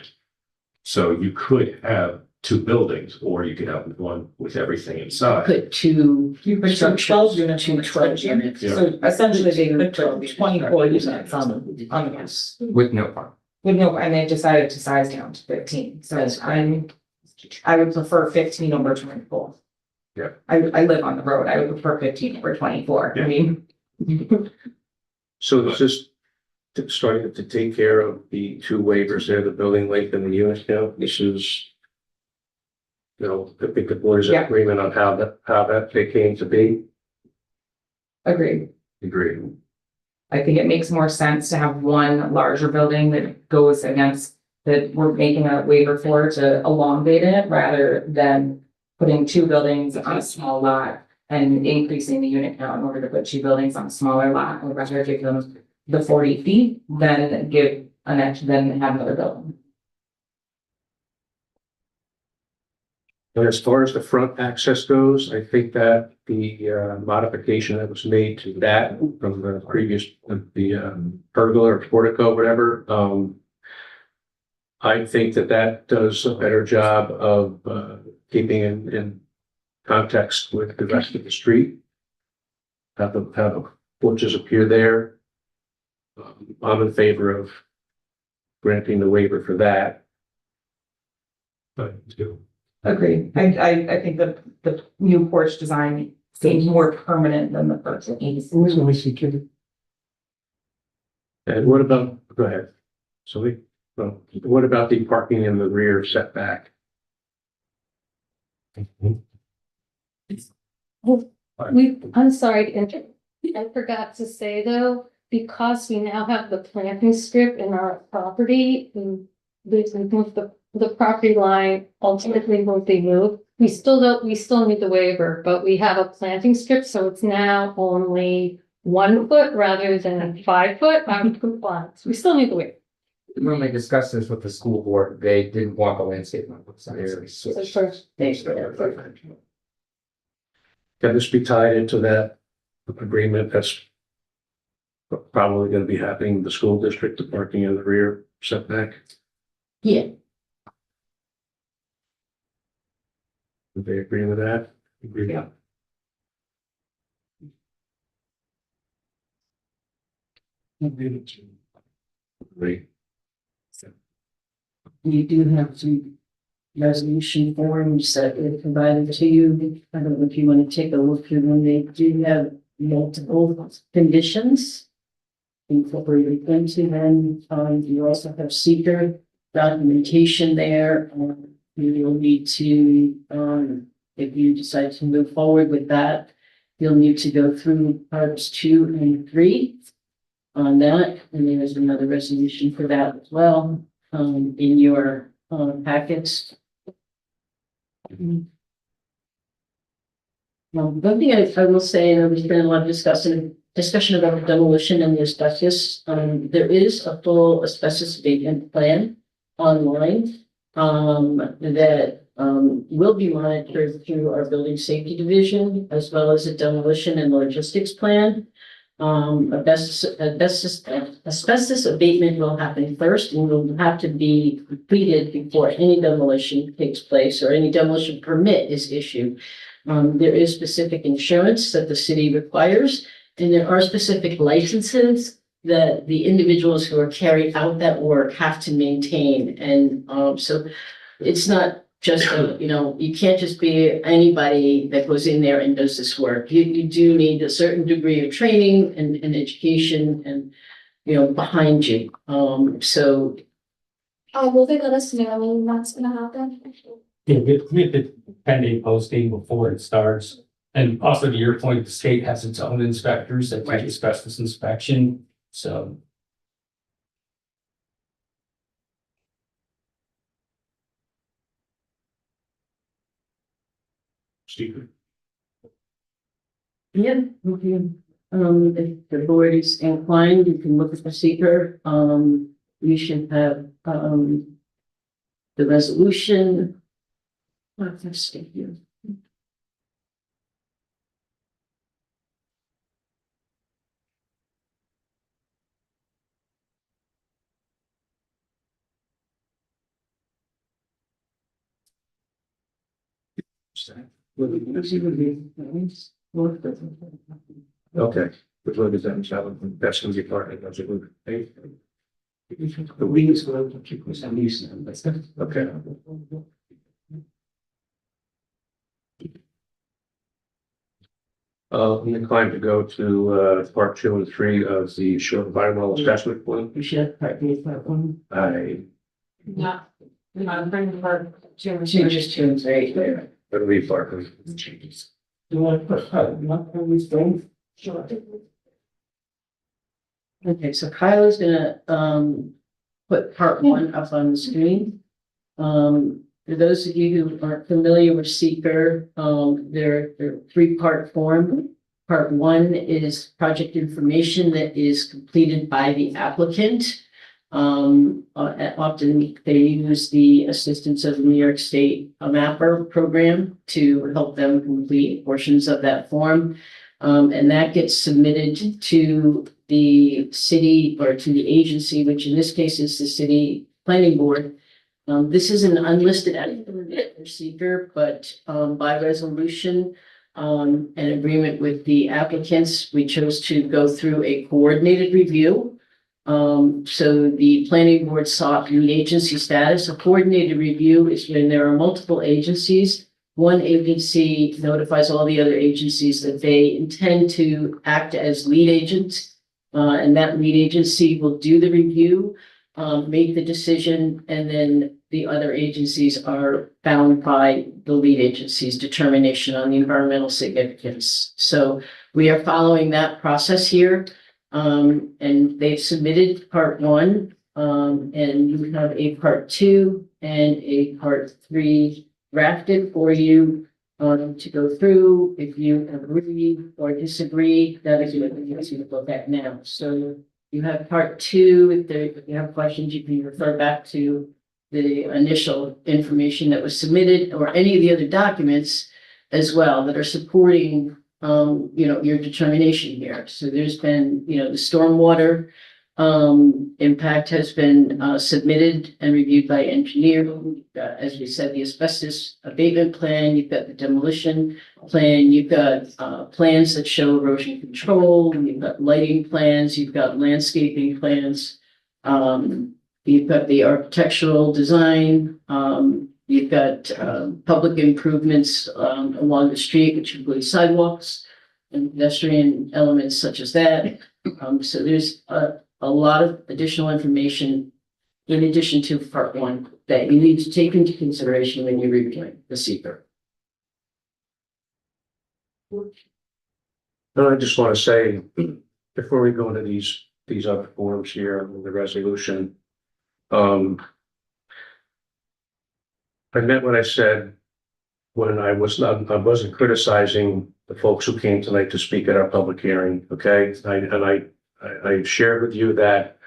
Speaker 20: So you could have two buildings, or you could have one with everything inside.
Speaker 1: Put two.
Speaker 21: You put some 12 units,
Speaker 1: Two 12 units.
Speaker 20: Yeah.
Speaker 21: So essentially they could put 24 units on the house.
Speaker 17: With no park.
Speaker 21: With no, and they decided to size down to 15, so I would prefer 15 over 24.
Speaker 20: Yeah.
Speaker 21: I live on the road, I would prefer 15 over 24, I
Speaker 20: Yeah.
Speaker 21: mean.
Speaker 2: So this is starting to take care of the two waivers there, the building length and the unit count. This is, you know, I think the board's
Speaker 21: Yeah.
Speaker 2: agreement on how that they came to be.
Speaker 21: Agreed.
Speaker 2: Agreed.
Speaker 21: I think it makes more sense to have one larger building that goes against, that we're making a waiver for, to elongate it rather than putting two buildings on a small lot and increasing the unit count in order to put two buildings on a smaller lot. I'd rather give them the 40 feet than give an extra, than have another building.
Speaker 2: And as far as the front access goes, I think that the modification that was made to that from the previous, the pergola or portico, whatever, I think that does a better job of keeping in context with the rest of the street. Have the porches appear there. I'm in favor of granting the waiver for that.
Speaker 21: Agreed. I think the new porch design seems more permanent than the first.
Speaker 2: And what about, go ahead. So what about the parking in the rear setback?
Speaker 14: I'm sorry to interrupt. I forgot to say though, because we now have the planting strip in our property, and there's the property line ultimately won't be moved. We still need the waiver, but we have a planting strip, so it's now only 1 foot rather than 5 foot out of compliance. We still need the waiver.
Speaker 17: When they discussed this with the school board, they didn't want the landscape on both sides.
Speaker 14: So first,
Speaker 2: Can this be tied into that agreement that's probably going to be happening, the school district, the parking in the rear setback?
Speaker 1: Yeah.
Speaker 2: Do they agree with that? Agree.
Speaker 21: Yeah.
Speaker 2: Great.
Speaker 1: You do have some resolution forms that were provided to you. I don't know if you want to take a look through them. They do have multiple conditions incorporated into them. You also have seeker documentation there. You will need to, if you decide to move forward with that, you'll need to go through parts 2 and 3 on that. And there's another resolution for that as well, in your packets. One thing I will say, and there's been a lot of discussion about demolition and the asbestos. There is a full asbestos abatement plan online that will be monitored through our building safety division, as well as a demolition and logistics plan. Asbestos abatement will happen first and will have to be completed before any demolition takes place or any demolition permit is issued. There is specific insurance that the city requires, and there are specific licenses that the individuals who are carrying out that work have to maintain. And so it's not just, you can't just be anybody that goes in there and does this work. You do need a certain degree of training and education and, behind you. So
Speaker 19: Will they let us know when that's gonna happen?
Speaker 3: With the pending posting before it starts. And also to your point, the state has its own inspectors that do asbestos inspection, so.
Speaker 2: Steve?
Speaker 1: yeah, if the board is inclined, you can look at the seeker. You should have, the resolution. Let's see here.
Speaker 2: Okay. Which one is that? That's gonna be part of it. The wings will keep us on these. Okay. I'm inclined to go to, part 2 and 3 of the short environmental assessment plan.
Speaker 1: You should have part B, part 1.
Speaker 18: No. Bring part two.
Speaker 1: Changes to and 3.
Speaker 2: That'll be part of
Speaker 1: Do you want to put part 1 on this thing? Sure. Okay, so Kyle is gonna, put part 1 up on the screen. For those of you who aren't familiar with seeker, they're 3-part form. Part 1 is project information that is completed by the applicant. Often they use the assistance of the New York State MAPper program to help them complete portions of that form. And that gets submitted to the city or to the agency, which in this case is the city planning board. This is an unlisted seeker, but by resolution and agreement with the applicants, we chose to go through a coordinated review. So the planning board sought lead agency status. A coordinated review is when there are multiple agencies. One agency notifies all the other agencies that they intend to act as lead agents. And that lead agency will do the review, make the decision, and then the other agencies are bound by the lead agency's determination on the environmental significance. So we are following that process here. And they've submitted part 1, and you have a part 2 and a part 3 drafted for you to go through. If you agree or disagree, that is what you to look at now. So you have part 2. If you have questions, you can refer back to the initial information that was submitted or any of the other documents as well that are supporting your determination here. So there's been, the stormwater impact has been submitted and reviewed by engineer. As we said, the asbestos abatement plan, you've got the demolition plan, you've got plans that show erosion control, you've got lighting plans, you've got landscaping plans, you've got the architectural design, you've got public improvements along the street, which include sidewalks and pedestrian elements such as that. So there's a lot of additional information in addition to part 1 that you need to take into consideration when you're reviewing the seeker.
Speaker 2: I just want to say, before we go into these other forms here, the resolution, I meant what I said when I wasn't criticizing the folks who came tonight to speak at our public hearing, okay? I shared with you that,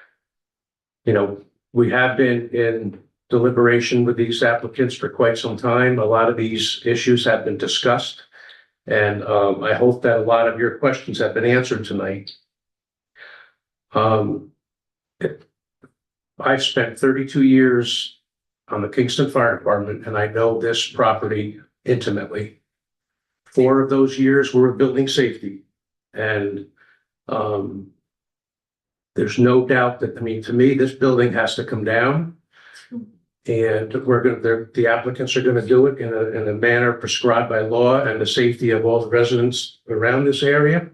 Speaker 2: we have been in deliberation with these applicants for quite some time. A lot of these issues have been discussed. And I hope that a lot of your questions have been answered tonight. I've spent 32 years on the Kingston Fire Department, and I know this property intimately. 4 of those years were building safety. And there's no doubt that, to me, this building has to come down. And the applicants are gonna do it in a manner prescribed by law and the safety of all the residents around this area.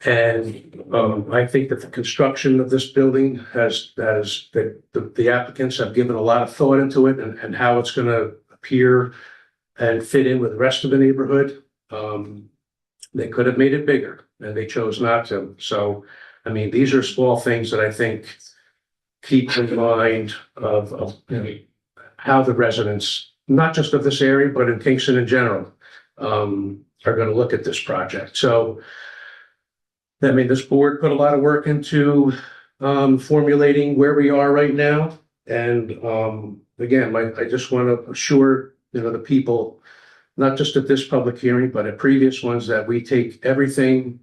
Speaker 2: And I think that the construction of this building the applicants have given a lot of thought into it and how it's gonna appear and fit in with the rest of the neighborhood. They could have made it bigger and they chose not to. So, I mean, these are small things that I think keep in mind of you know, how the residents, not just of this area, but in Kingston in general, are gonna look at this project. So, I mean, this board put a lot of work into formulating where we are right now. And again, I just want to assure, you know, the people, not just at this public hearing, but at previous ones, that we take everything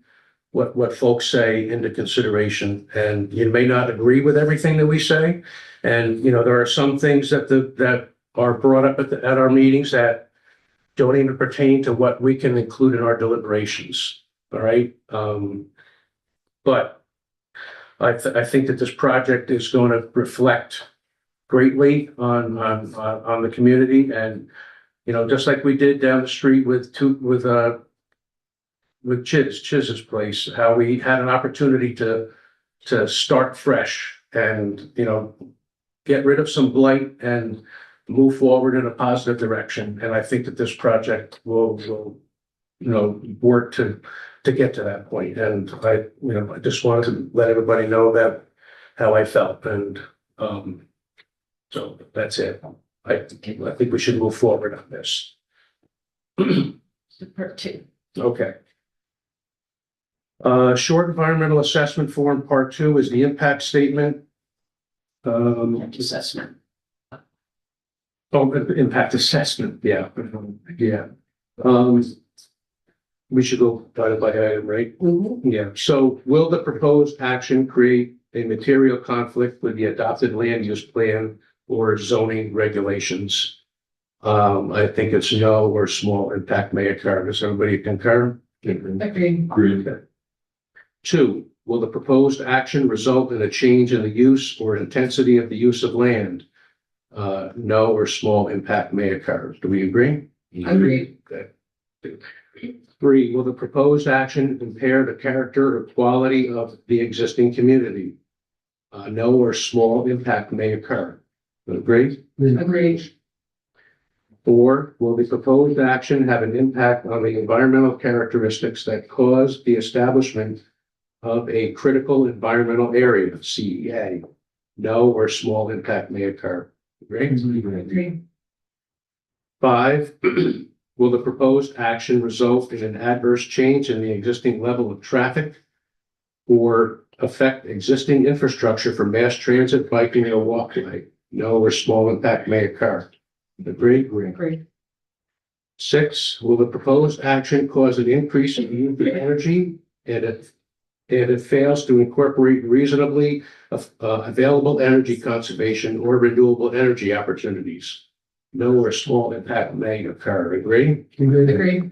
Speaker 2: what folks say into consideration. And you may not agree with everything that we say. And, you know, there are some things that are brought up at our meetings that don't even pertain to what we can include in our deliberations. All right. But I think that this project is going to reflect greatly on the community. And, you know, just like we did down the street with Chiz's place, how we had an opportunity to start fresh and, you know, get rid of some blight and move forward in a positive direction. And I think that this project will you know, work to get to that point. And I just wanted to let everybody know that how I felt. And so that's it. I think we should move forward on this.
Speaker 1: Part two.
Speaker 2: Okay. Short environmental assessment form, part 2 is the impact statement.
Speaker 1: Assessment.
Speaker 2: Oh, impact assessment, yeah. Yeah. We should go item by item, right?
Speaker 1: Mm-hmm.
Speaker 2: Yeah, so will the proposed action create a material conflict with the adopted land use plan or zoning regulations? I think it's no or small impact may occur. Does everybody concur?
Speaker 6: Agreed.
Speaker 2: Agreed. 2, will the proposed action result in a change in the use or intensity of the use of land? No or small impact may occur. Do we agree?
Speaker 6: Agreed.
Speaker 2: Okay. 3, will the proposed action impair the character or quality of the existing community? No or small impact may occur. Agree?
Speaker 6: Agreed.
Speaker 2: 4, will the proposed action have an impact on the environmental characteristics that cause the establishment of a critical environmental area, CEA? No or small impact may occur. Agree?
Speaker 6: Agreed.
Speaker 2: 5, will the proposed action result in an adverse change in the existing level of traffic or affect existing infrastructure for mass transit, biking, or walkway? No or small impact may occur. Agree?
Speaker 6: Agreed.
Speaker 2: 6, will the proposed action cause an increase in the use of energy and it fails to incorporate reasonably available energy conservation or renewable energy opportunities? No or small impact may occur. Agree?
Speaker 6: Agreed.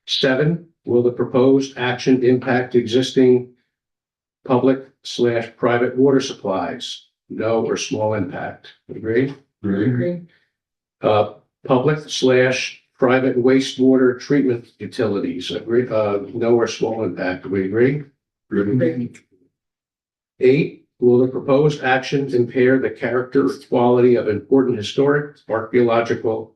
Speaker 2: 7, will the proposed action impact existing public/private water supplies? No or small impact. Agree?
Speaker 6: Agreed.
Speaker 2: Public/private wastewater treatment utilities. Agree? No or small impact. Do we agree?
Speaker 6: Agreed.
Speaker 2: 8, will the proposed actions impair the character or quality of important historic, archaeological,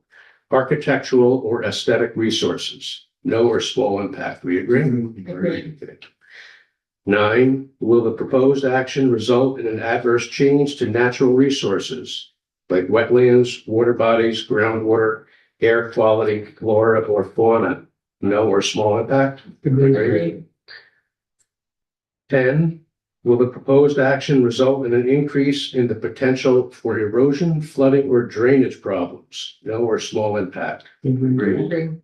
Speaker 2: architectural, or aesthetic resources? No or small impact. We agree?
Speaker 6: Agreed.
Speaker 2: Okay. 9, will the proposed action result in an adverse change to natural resources like wetlands, water bodies, groundwater, air quality, flora, or fauna? No or small impact.
Speaker 6: Agreed.
Speaker 2: 10, will the proposed action result in an increase in the potential for erosion, flooding, or drainage problems? No or small impact.
Speaker 6: Agreed.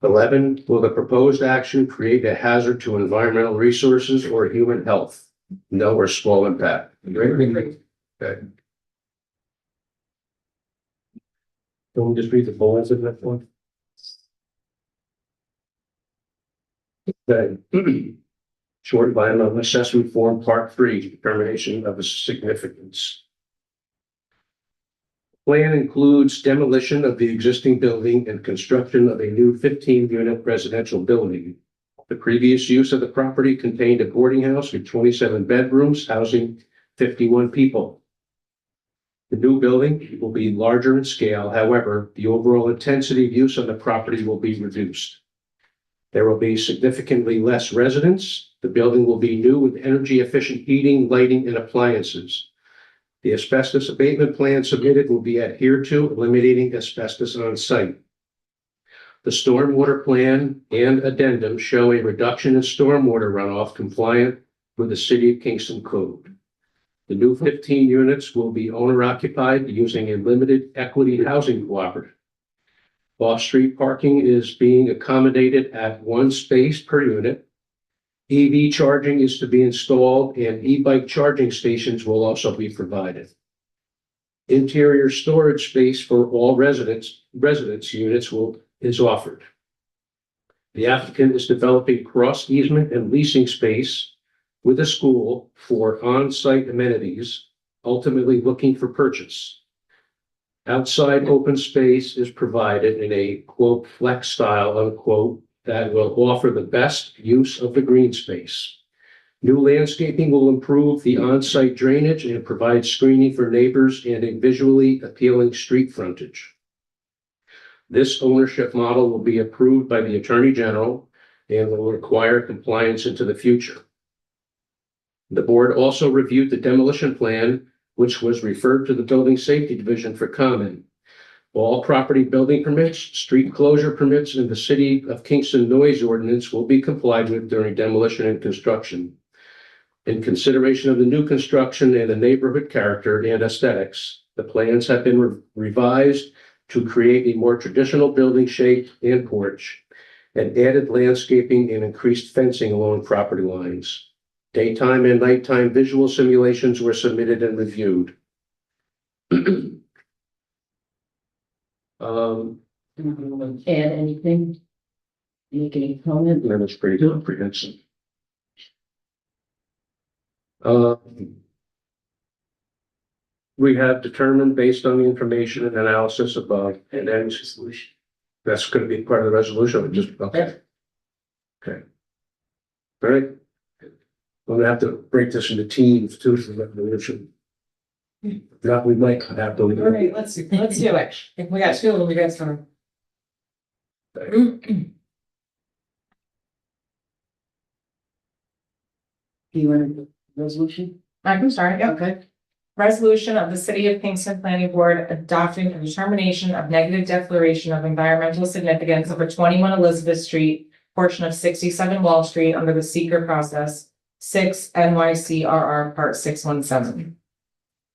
Speaker 2: 11, will the proposed action create a hazard to environmental resources or human health? No or small impact.
Speaker 6: Agreed.
Speaker 2: Okay. Don't we just read the bullets in that one? Okay. Short environmental assessment form, part 3, determination of a significance. Plan includes demolition of the existing building and construction of a new 15-unit residential building. The previous use of the property contained a boarding house with 27 bedrooms housing 51 people. The new building will be larger in scale. However, the overall intensity of use on the property will be reduced. There will be significantly less residents. The building will be new with energy-efficient heating, lighting, and appliances. The asbestos abatement plan submitted will be adhered to, eliminating asbestos on site. The stormwater plan and addendum show a reduction in stormwater runoff compliant with the City of Kingston Code. The new 15 units will be owner-occupied using a limited equity housing cooperative. Off-street parking is being accommodated at 1 space per unit. EV charging is to be installed and e-bike charging stations will also be provided. Interior storage space for all residence units is offered. The applicant is developing cross easement and leasing space with a school for on-site amenities, ultimately looking for purchase. Outside open space is provided in a quote flex style unquote that will offer the best use of the green space. New landscaping will improve the on-site drainage and provide screening for neighbors and a visually appealing street frontage. This ownership model will be approved by the Attorney General and will require compliance into the future. The board also reviewed the demolition plan, which was referred to the Building Safety Division for comment. All property building permits, street closure permits, and the City of Kingston noise ordinance will be complied with during demolition and construction. In consideration of the new construction and the neighborhood character and aesthetics, the plans have been revised to create a more traditional building shape and porch, and added landscaping and increased fencing along property lines. Daytime and nighttime visual simulations were submitted and reviewed.
Speaker 1: Add anything? Make any comment?
Speaker 2: That was pretty comprehensive. We have determined based on the information and analysis above, and then that's going to be part of the resolution. We just, okay. Okay. All right. We're gonna have to break this into teams too for the resolution. That we might have to.
Speaker 21: All right, let's do it. If we got two, we got some.
Speaker 1: Do you want a resolution?
Speaker 21: I can start, yeah.
Speaker 1: Okay.
Speaker 21: Resolution of the City of Kingston Planning Board adopting a determination of negative declaration of environmental significance over 21 Elizabeth Street, portion of 67 Wall Street under the seeker process, 6 NYCRR Part 617.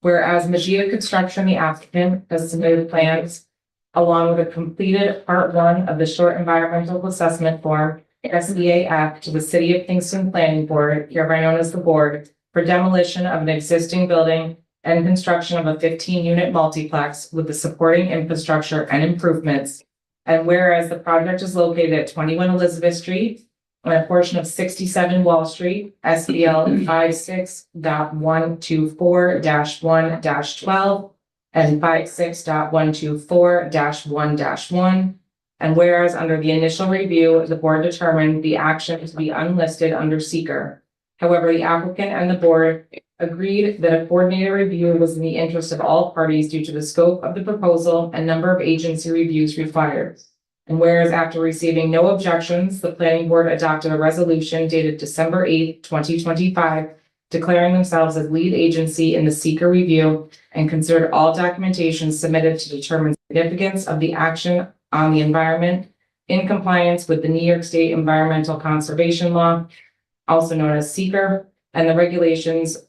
Speaker 21: Whereas Magia Construction, the applicant, has submitted plans along with a completed Part 1 of the short environmental assessment form, SEAF, to the City of Kingston Planning Board, hereby known as the board, for demolition of an existing building and construction of a 15-unit multiplex with the supporting infrastructure and improvements. And whereas the project is located at 21 Elizabeth Street on a portion of 67 Wall Street, SBL 56.124-1-12 and 56.124-1-1. And whereas under the initial review, the board determined the action to be unlisted under seeker. However, the applicant and the board agreed that a coordinated review was in the interest of all parties due to the scope of the proposal and number of agency reviews required. And whereas after receiving no objections, the planning board adopted a resolution dated December 8th, 2025, declaring themselves as lead agency in the seeker review and considered all documentation submitted to determine significance of the action on the environment in compliance with the New York State Environmental Conservation Law, also known as seeker, and the regulations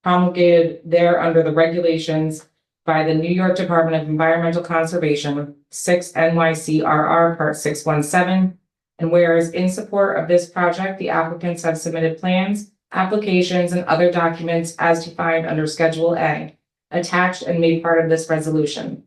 Speaker 21: promulgated there under the regulations by the New York Department of Environmental Conservation, 6 NYCRR Part 617. And whereas in support of this project, the applicants have submitted plans, applications, and other documents as defined under Schedule A, attached and made part of this resolution.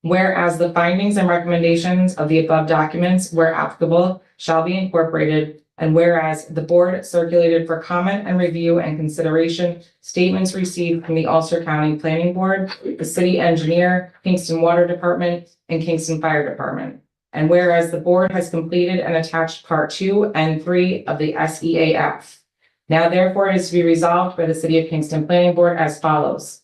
Speaker 21: Whereas the findings and recommendations of the above documents, where applicable, shall be incorporated, And whereas the board circulated for comment and review and consideration statements received from the Ulster County Planning Board, the city engineer, Kingston Water Department, and Kingston Fire Department. And whereas the board has completed and attached part 2 and 3 of the SEAF. Now therefore it is to be resolved by the City of Kingston Planning Board as follows.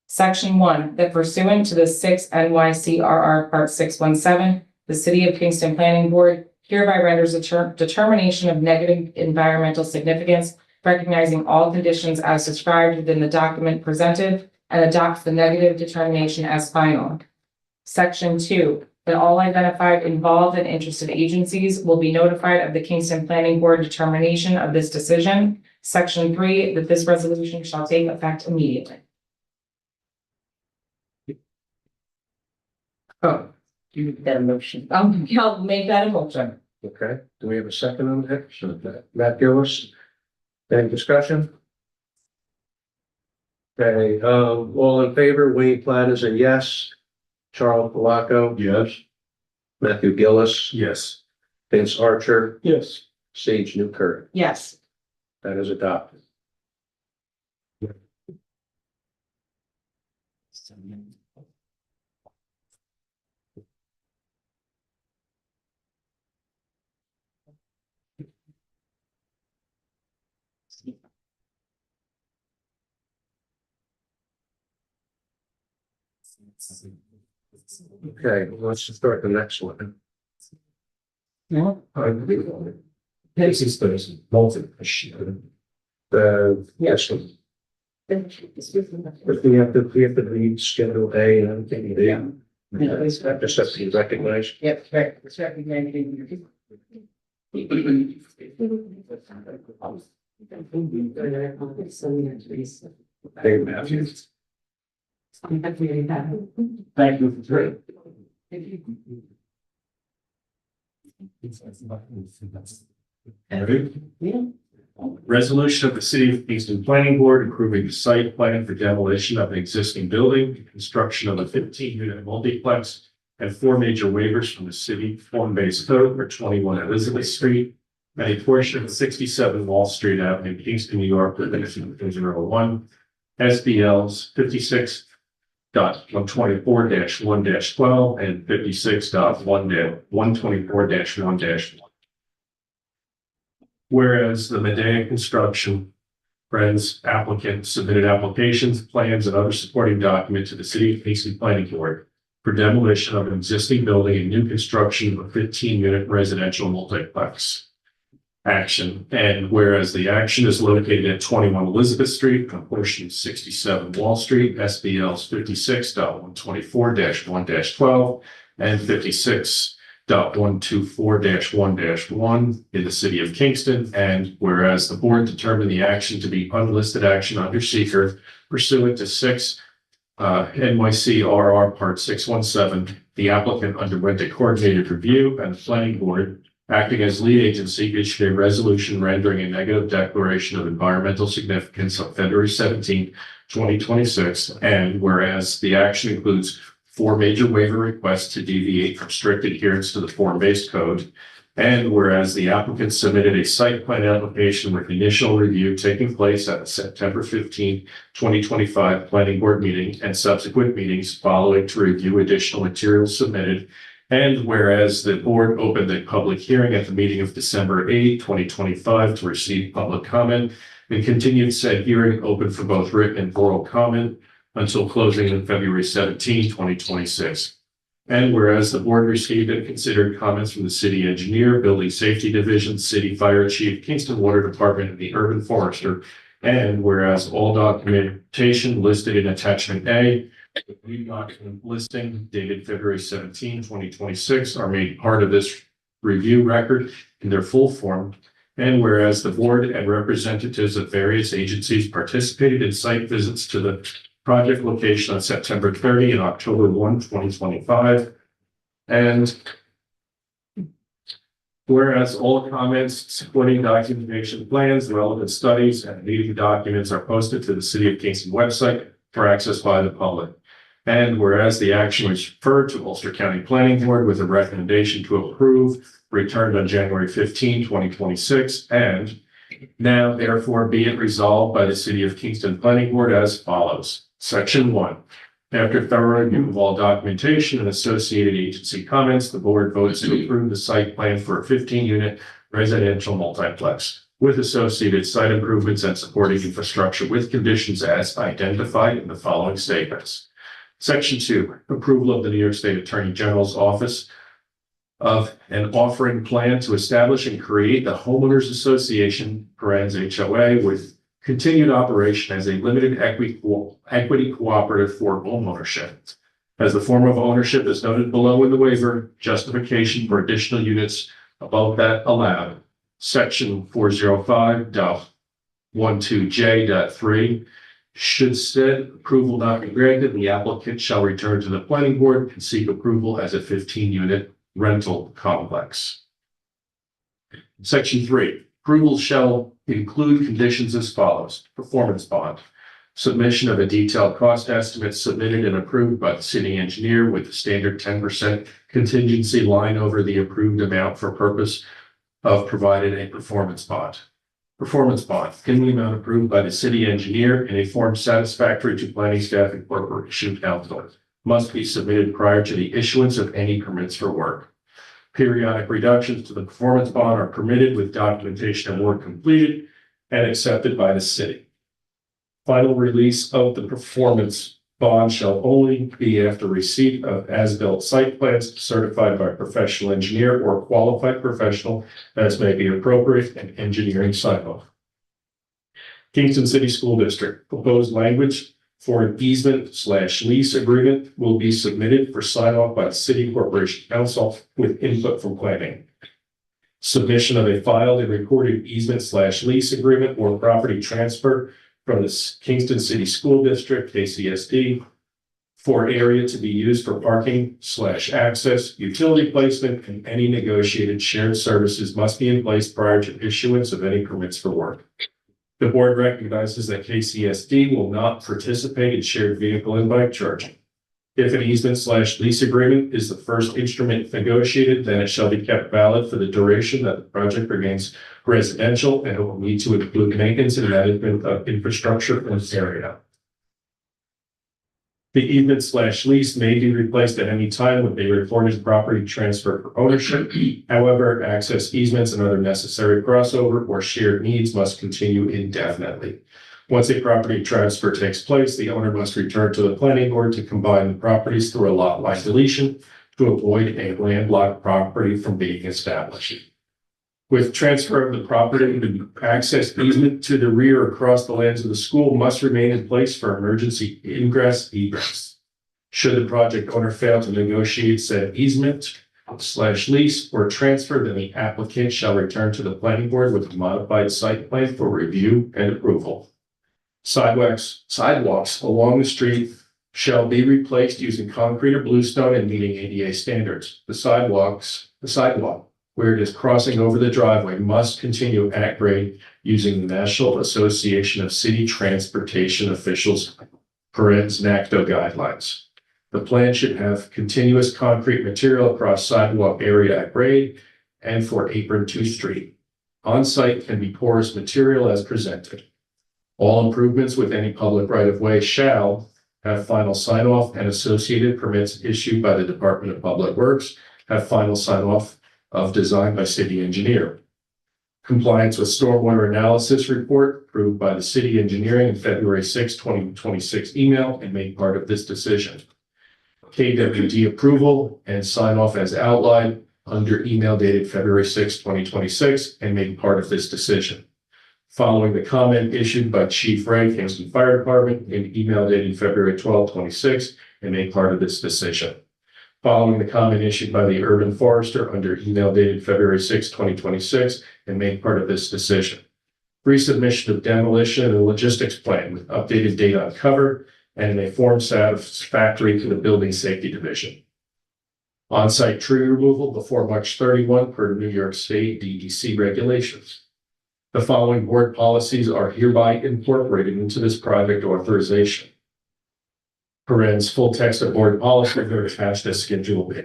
Speaker 21: Section 1, that pursuant to the 6 NYCRR Part 617, the City of Kingston Planning Board hereby renders a determination of negative environmental significance, recognizing all conditions as described within the document presented, and adopts the negative determination as final. Section 2, that all identified involved and interested agencies will be notified of the Kingston Planning Board determination of this decision. Section 3, that this resolution shall take effect immediately.
Speaker 2: Oh,
Speaker 5: You need that motion.
Speaker 21: I'll make that a motion.
Speaker 2: okay. Do we have a second on that? So Matt Gillis. Any discussion? Okay, all in favor, Wayne Platt is a yes. Charles Palaco.
Speaker 20: Yes.
Speaker 2: Matthew Gillis.
Speaker 20: Yes.
Speaker 2: Vince Archer.
Speaker 12: Yes.
Speaker 2: Sage Newkirk.
Speaker 5: Yes.
Speaker 2: That is adopted. Okay, let's start the next one. This is the yes. But we have to read Schedule A and everything. That just has to be recognized.
Speaker 5: Yep, correct. It's recognizing.
Speaker 2: Hey, Matthew.
Speaker 12: Thank you for
Speaker 20: Resolution of the City of Kingston Planning Board approving the site plan for demolition of an existing building, construction of a 15-unit multiplex, and 4 major waivers from the city form-based code for 21 Elizabeth Street and a portion of 67 Wall Street Avenue, Kingston, New York, with an 001, SBLs 56.124-1-12 and 56.124-1-1. Whereas the Medea Construction Friends applicant submitted applications, plans, and other supporting documents to the City of Kingston Planning Board for demolition of an existing building and new construction of a 15-unit residential multiplex. Action, and whereas the action is located at 21 Elizabeth Street, a portion of 67 Wall Street, SBLs 56.124-1-12 and 56.124-1-1 in the city of Kingston, and whereas the board determined the action to be unlisted action under seeker pursuant to 6 NYCRR Part 617, the applicant underwent a coordinated review, and the planning board, acting as lead agency, issued a resolution rendering a negative declaration of environmental significance on February 17, 2026. And whereas the action includes 4 major waiver requests to deviate from strict adherence to the form-based code. And whereas the applicant submitted a site plan application with initial review taking place at the September 15, 2025 planning board meeting and subsequent meetings following to review additional materials submitted. And whereas the board opened a public hearing at the meeting of December 8, 2025 to receive public comment and continued said hearing open for both written and oral comment until closing on February 17, 2026. And whereas the board received and considered comments from the city engineer, building safety division, city fire chief, Kingston Water Department, and the urban forester. And whereas all documentation listed in attachment A, the lead document listing dated February 17, 2026 are made part of this review record in their full form. And whereas the board and representatives of various agencies participated in site visits to the project location on September 30 and October 1, 2025. And whereas all comments, supporting documentation plans, relevant studies, and leading documents are posted to the City of Kingston website for access by the public. And whereas the action was referred to Ulster County Planning Board with a recommendation to approve, returned on January 15, 2026, and now therefore be it resolved by the City of Kingston Planning Board as follows. Section 1. After thorough review of all documentation and associated agency comments, the board votes to approve the site plan for a 15-unit residential multiplex with associated site improvements and supporting infrastructure with conditions as identified in the following statements. Section 2, approval of the New York State Attorney General's Office of an offering plan to establish and create the Homeowners Association, HOA, with continued operation as a limited equity cooperative for homeownership. As the form of ownership is noted below in the waiver, justification for additional units above that allowed. Section 405.12J.3. Should said approval not be granted, the applicant shall return to the planning board and seek approval as a 15-unit rental complex. Section 3. Approval shall include conditions as follows. Performance bond. Submission of a detailed cost estimate submitted and approved by the city engineer with the standard 10% contingency line over the approved amount for purpose of providing a performance bond. Performance bond in the amount approved by the city engineer in a form satisfactory to planning staff and corporation counsel must be submitted prior to the issuance of any permits for work. Periodic reductions to the performance bond are permitted with documentation of work completed and accepted by the city. Final release of the performance bond shall only be after receipt of as-built site plans certified by a professional engineer or qualified professional as may be appropriate and engineering sign-off. Kingston City School District proposed language for an easement/lease agreement will be submitted for sign-off by the City Corporation Council with input from planning. Submission of a filed and recorded easement/lease agreement or property transfer from the Kingston City School District, KCSD, for area to be used for parking/access, utility placement, and any negotiated shared services must be in place prior to issuance of any permits for work. The board recognizes that KCSD will not participate in shared vehicle and bike charging. If an easement/lease agreement is the first instrument negotiated, then it shall be kept valid for the duration that the project remains residential and it will need to include maintenance and management of infrastructure in this area. The easement/lease may be replaced at any time with a recorded property transfer for ownership. However, access easements and other necessary crossover or shared needs must continue indefinitely. Once a property transfer takes place, the owner must return to the planning board to combine the properties through a lot line deletion to avoid a landlocked property from being established. With transfer of the property, the access easement to the rear across the lands of the school must remain in place for emergency egress. Should the project owner fail to negotiate said easement/lease or transfer, then the applicant shall return to the planning board with a modified site plan for review and approval. Sidewalks along the street shall be replaced using concrete or bluestone and meeting ADA standards. The sidewalk where it is crossing over the driveway must continue at grade using the National Association of City Transportation Officials NACTO guidelines. The plan should have continuous concrete material across sidewalk area at grade and for apron to street. On-site can be porous material as presented. All improvements with any public right-of-way shall have final sign-off and associated permits issued by the Department of Public Works, have final sign-off of design by city engineer. Compliance with stormwater analysis report approved by the city engineering in February 6, 2026 email and made part of this decision. KWD approval and sign off as outlined under email dated February 6, 2026 and made part of this decision. Following the comment issued by Chief Ray, Kingston Fire Department in email dated February 12, 26 and made part of this decision. Following the comment issued by the Urban Forester under email dated February 6, 2026, and made part of this decision. Resubmission of demolition and logistics plan with updated date on cover and in a form satisfactory to the Building Safety Division. On-site tree removal before March 31 per New York State DEC regulations. The following board policies are hereby incorporated into this project authorization. Parens, full text of board policy are attached as Schedule B.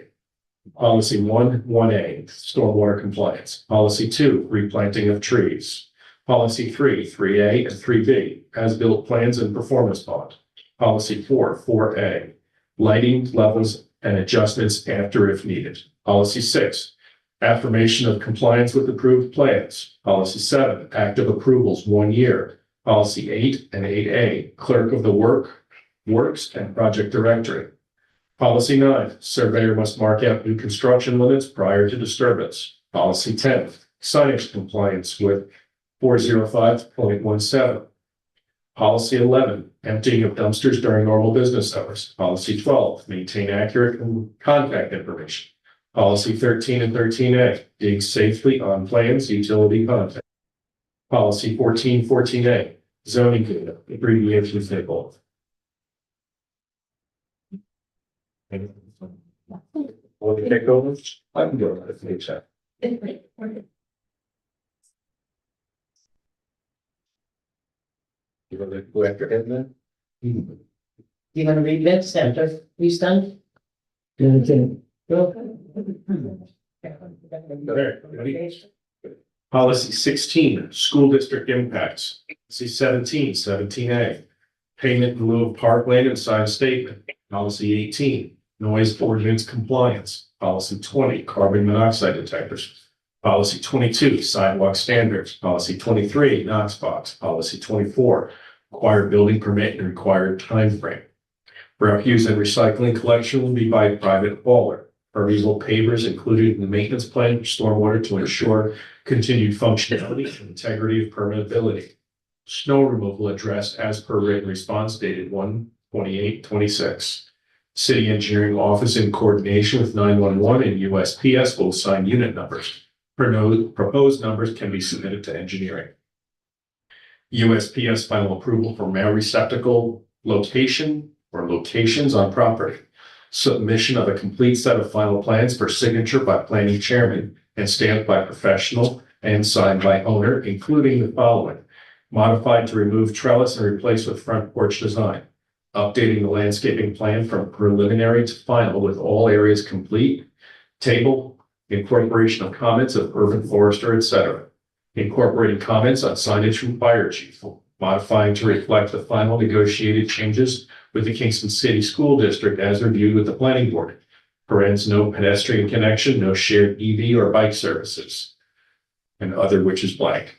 Speaker 20: Policy 1A, stormwater compliance. Policy 2, replanting of trees. Policy 3A, and 3B, as-built plans and performance bond. Policy 4A, lighting levels and adjustments after if needed. Policy 6, affirmation of compliance with approved plans. Policy 7, active approvals 1 year. Policy 8 and 8A, clerk of the works and project directory. Policy 9, surveyor must mark out new construction limits prior to disturbance. Policy 10, signage compliance with 405.17. Policy 11, emptying of dumpsters during normal business hours. Policy 12, maintain accurate contact information. Policy 13 and 13A, dig safely on plans, utility content. Policy 14A, zoning data, abbreviations table. Want to take over? I can go if need to. You want to go after Edna?
Speaker 1: You want to read this after he's done?
Speaker 20: Policy 16, school district impacts. Policy 17A, payment in lieu of parkland and sign statement. Policy 18, noise ordinance compliance. Policy 20, carbon monoxide detectors. Policy 22, sidewalk standards. Policy 23, Knox box. Policy 24, required building permit and required time frame. Refuse and recycling collection will be by private hauler. Permeable pavers included in the maintenance plan for stormwater to ensure continued functionality and integrity of permeability. Snow removal addressed as per written response dated 1/28/26. City Engineering Office in coordination with 911 and USPS will assign unit numbers. Proposed numbers can be submitted to engineering. USPS final approval for mail receptacle location or locations on property. Submission of a complete set of final plans for signature by planning chairman and stamped by professional and signed by owner, including the following: modified to remove trellis and replace with front porch design. Updating the landscaping plan from preliminary to final with all areas complete. Table, incorporation of comments of urban forester, etc. Incorporating comments on signage from fire chief. Modifying to reflect the final negotiated changes with the Kingston City School District as reviewed with the planning board. Parens, no pedestrian connection, no shared EV or bike services. And other, which is blank.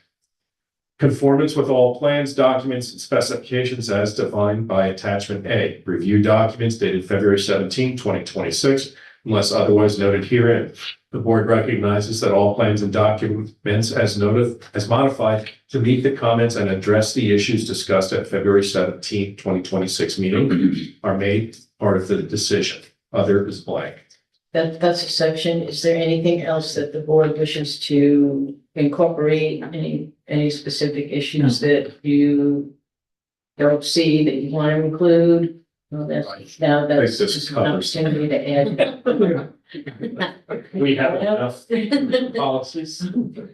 Speaker 20: Conformance with all plans, documents, and specifications as defined by attachment A. Review documents dated February 17, 2026, unless otherwise noted herein. The board recognizes that all plans and documents as noted, as modified to meet the comments and address the issues discussed at February 17, 2026 meeting are made part of the decision. Other is blank.
Speaker 1: That's a section. Is there anything else that the board wishes to incorporate? Any specific issues that you don't see that you want to include? Well, that's just an opportunity to add.
Speaker 20: We have enough policies. All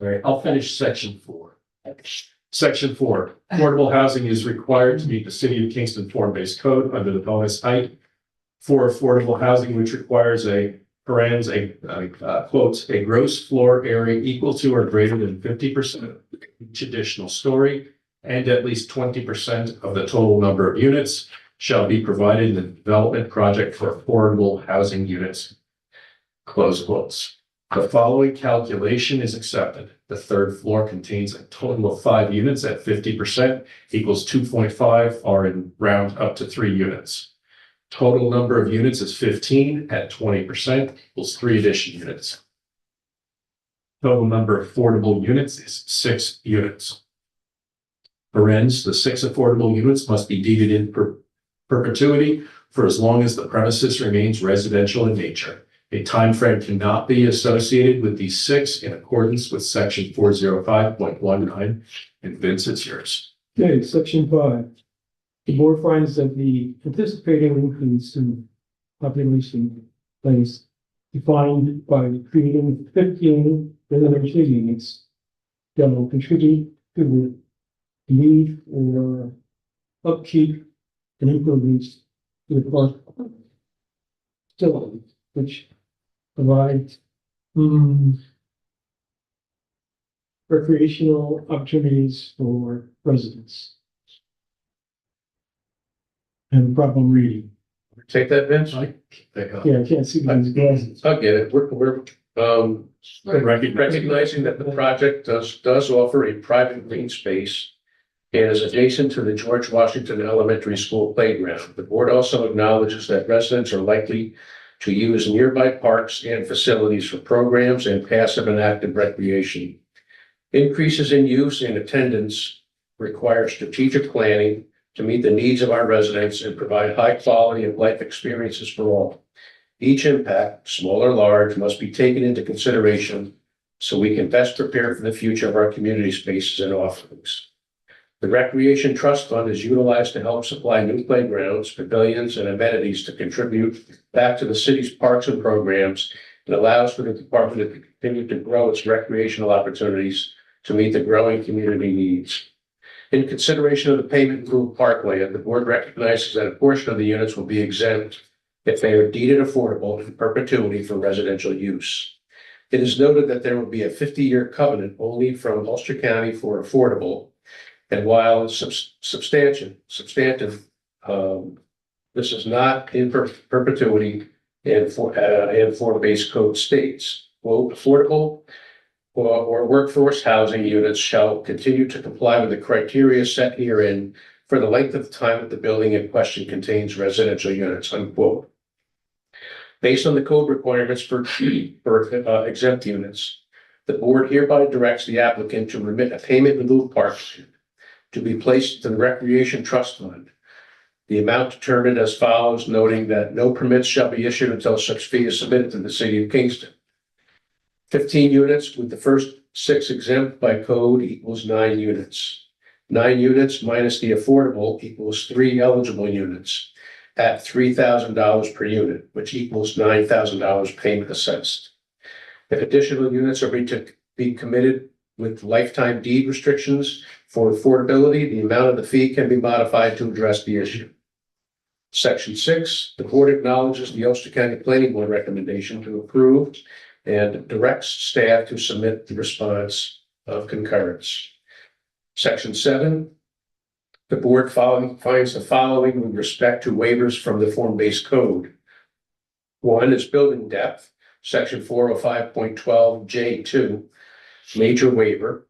Speaker 20: right, I'll finish section 4. Section 4, affordable housing is required to meet the City of Kingston form-based code under the bonus height for affordable housing, which requires a parens, quotes, a gross floor area equal to or greater than 50% of each additional story, and at least 20% of the total number of units shall be provided in the development project for affordable housing units. Close quotes. The following calculation is accepted. The third floor contains a total of 5 units at 50% equals 2.5 or in round up to 3 units. Total number of units is 15 at 20% equals 3 addition units. Total number of affordable units is 6 units. Parens, the 6 affordable units must be deeded in perpetuity for as long as the premises remains residential in nature. A time frame cannot be associated with these 6 in accordance with section 405.19. And Vince, it's yours.
Speaker 8: Okay, section 5. The board finds that the anticipated increase in population place defined by creating 15 residential units that will contribute to the need for upkeep and improvements to the park facility, which provides recreational opportunities for residents. And problem reading.
Speaker 2: Take that, Vince?
Speaker 8: Yeah, I can't see these glasses.
Speaker 2: I'll get it. We're recognizing that the project does offer a private green space and is adjacent to the George Washington Elementary School playground. The board also acknowledges that residents are likely to use nearby parks and facilities for programs and passive and active recreation. Increases in use and attendance require strategic planning to meet the needs of our residents and provide high quality of life experiences for all. Each impact, small or large, must be taken into consideration so we can best prepare for the future of our community spaces and offerings. The Recreation Trust Fund is utilized to help supply new playgrounds, pavilions, and amenities to contribute back to the city's parks and programs, and allows for the department to continue to grow its recreational opportunities to meet the growing community needs. In consideration of the payment in lieu of parkland, the board recognizes that a portion of the units will be exempt if they are deeded affordable in perpetuity for residential use. It is noted that there will be a 50-year covenant only from Ulster County for affordable, and while substantive, this is not in perpetuity and for base code states. Quote, affordable or workforce housing units shall continue to comply with the criteria set herein for the length of time that the building in question contains residential units, unquote. Based on the code requirements for exempt units, the board hereby directs the applicant to remit a payment in lieu of parking to be placed to the Recreation Trust Fund. The amount determined as follows, noting that no permits shall be issued until such fee is submitted to the City of Kingston. 15 units with the first 6 exempt by code equals 9 units. 9 units minus the affordable equals 3 eligible units at $3,000 per unit, which equals $9,000 payment assessed. If additional units are to be committed with lifetime deed restrictions for affordability, the amount of the fee can be modified to address the issue. Section 6, the board acknowledges the Ulster County Planning Board recommendation to approve and directs staff to submit the response of concurrence. Section 7, the board finds the following with respect to waivers from the form-based code. 1 is building depth, section 405.12J2, major waiver.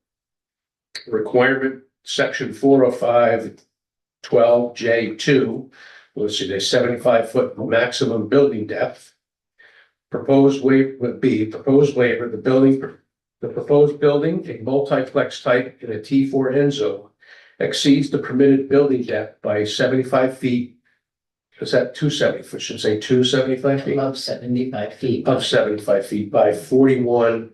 Speaker 2: Requirement, section 405.12J2, let's see, a 75-foot maximum building depth. Proposed waiver would be proposed waiver, the proposed building, a multiplex type in a T4 end zone, exceeds the permitted building depth by 75 feet. Is that 270? Should say 275 feet?
Speaker 1: Of 75 feet.
Speaker 2: Of 75 feet by 41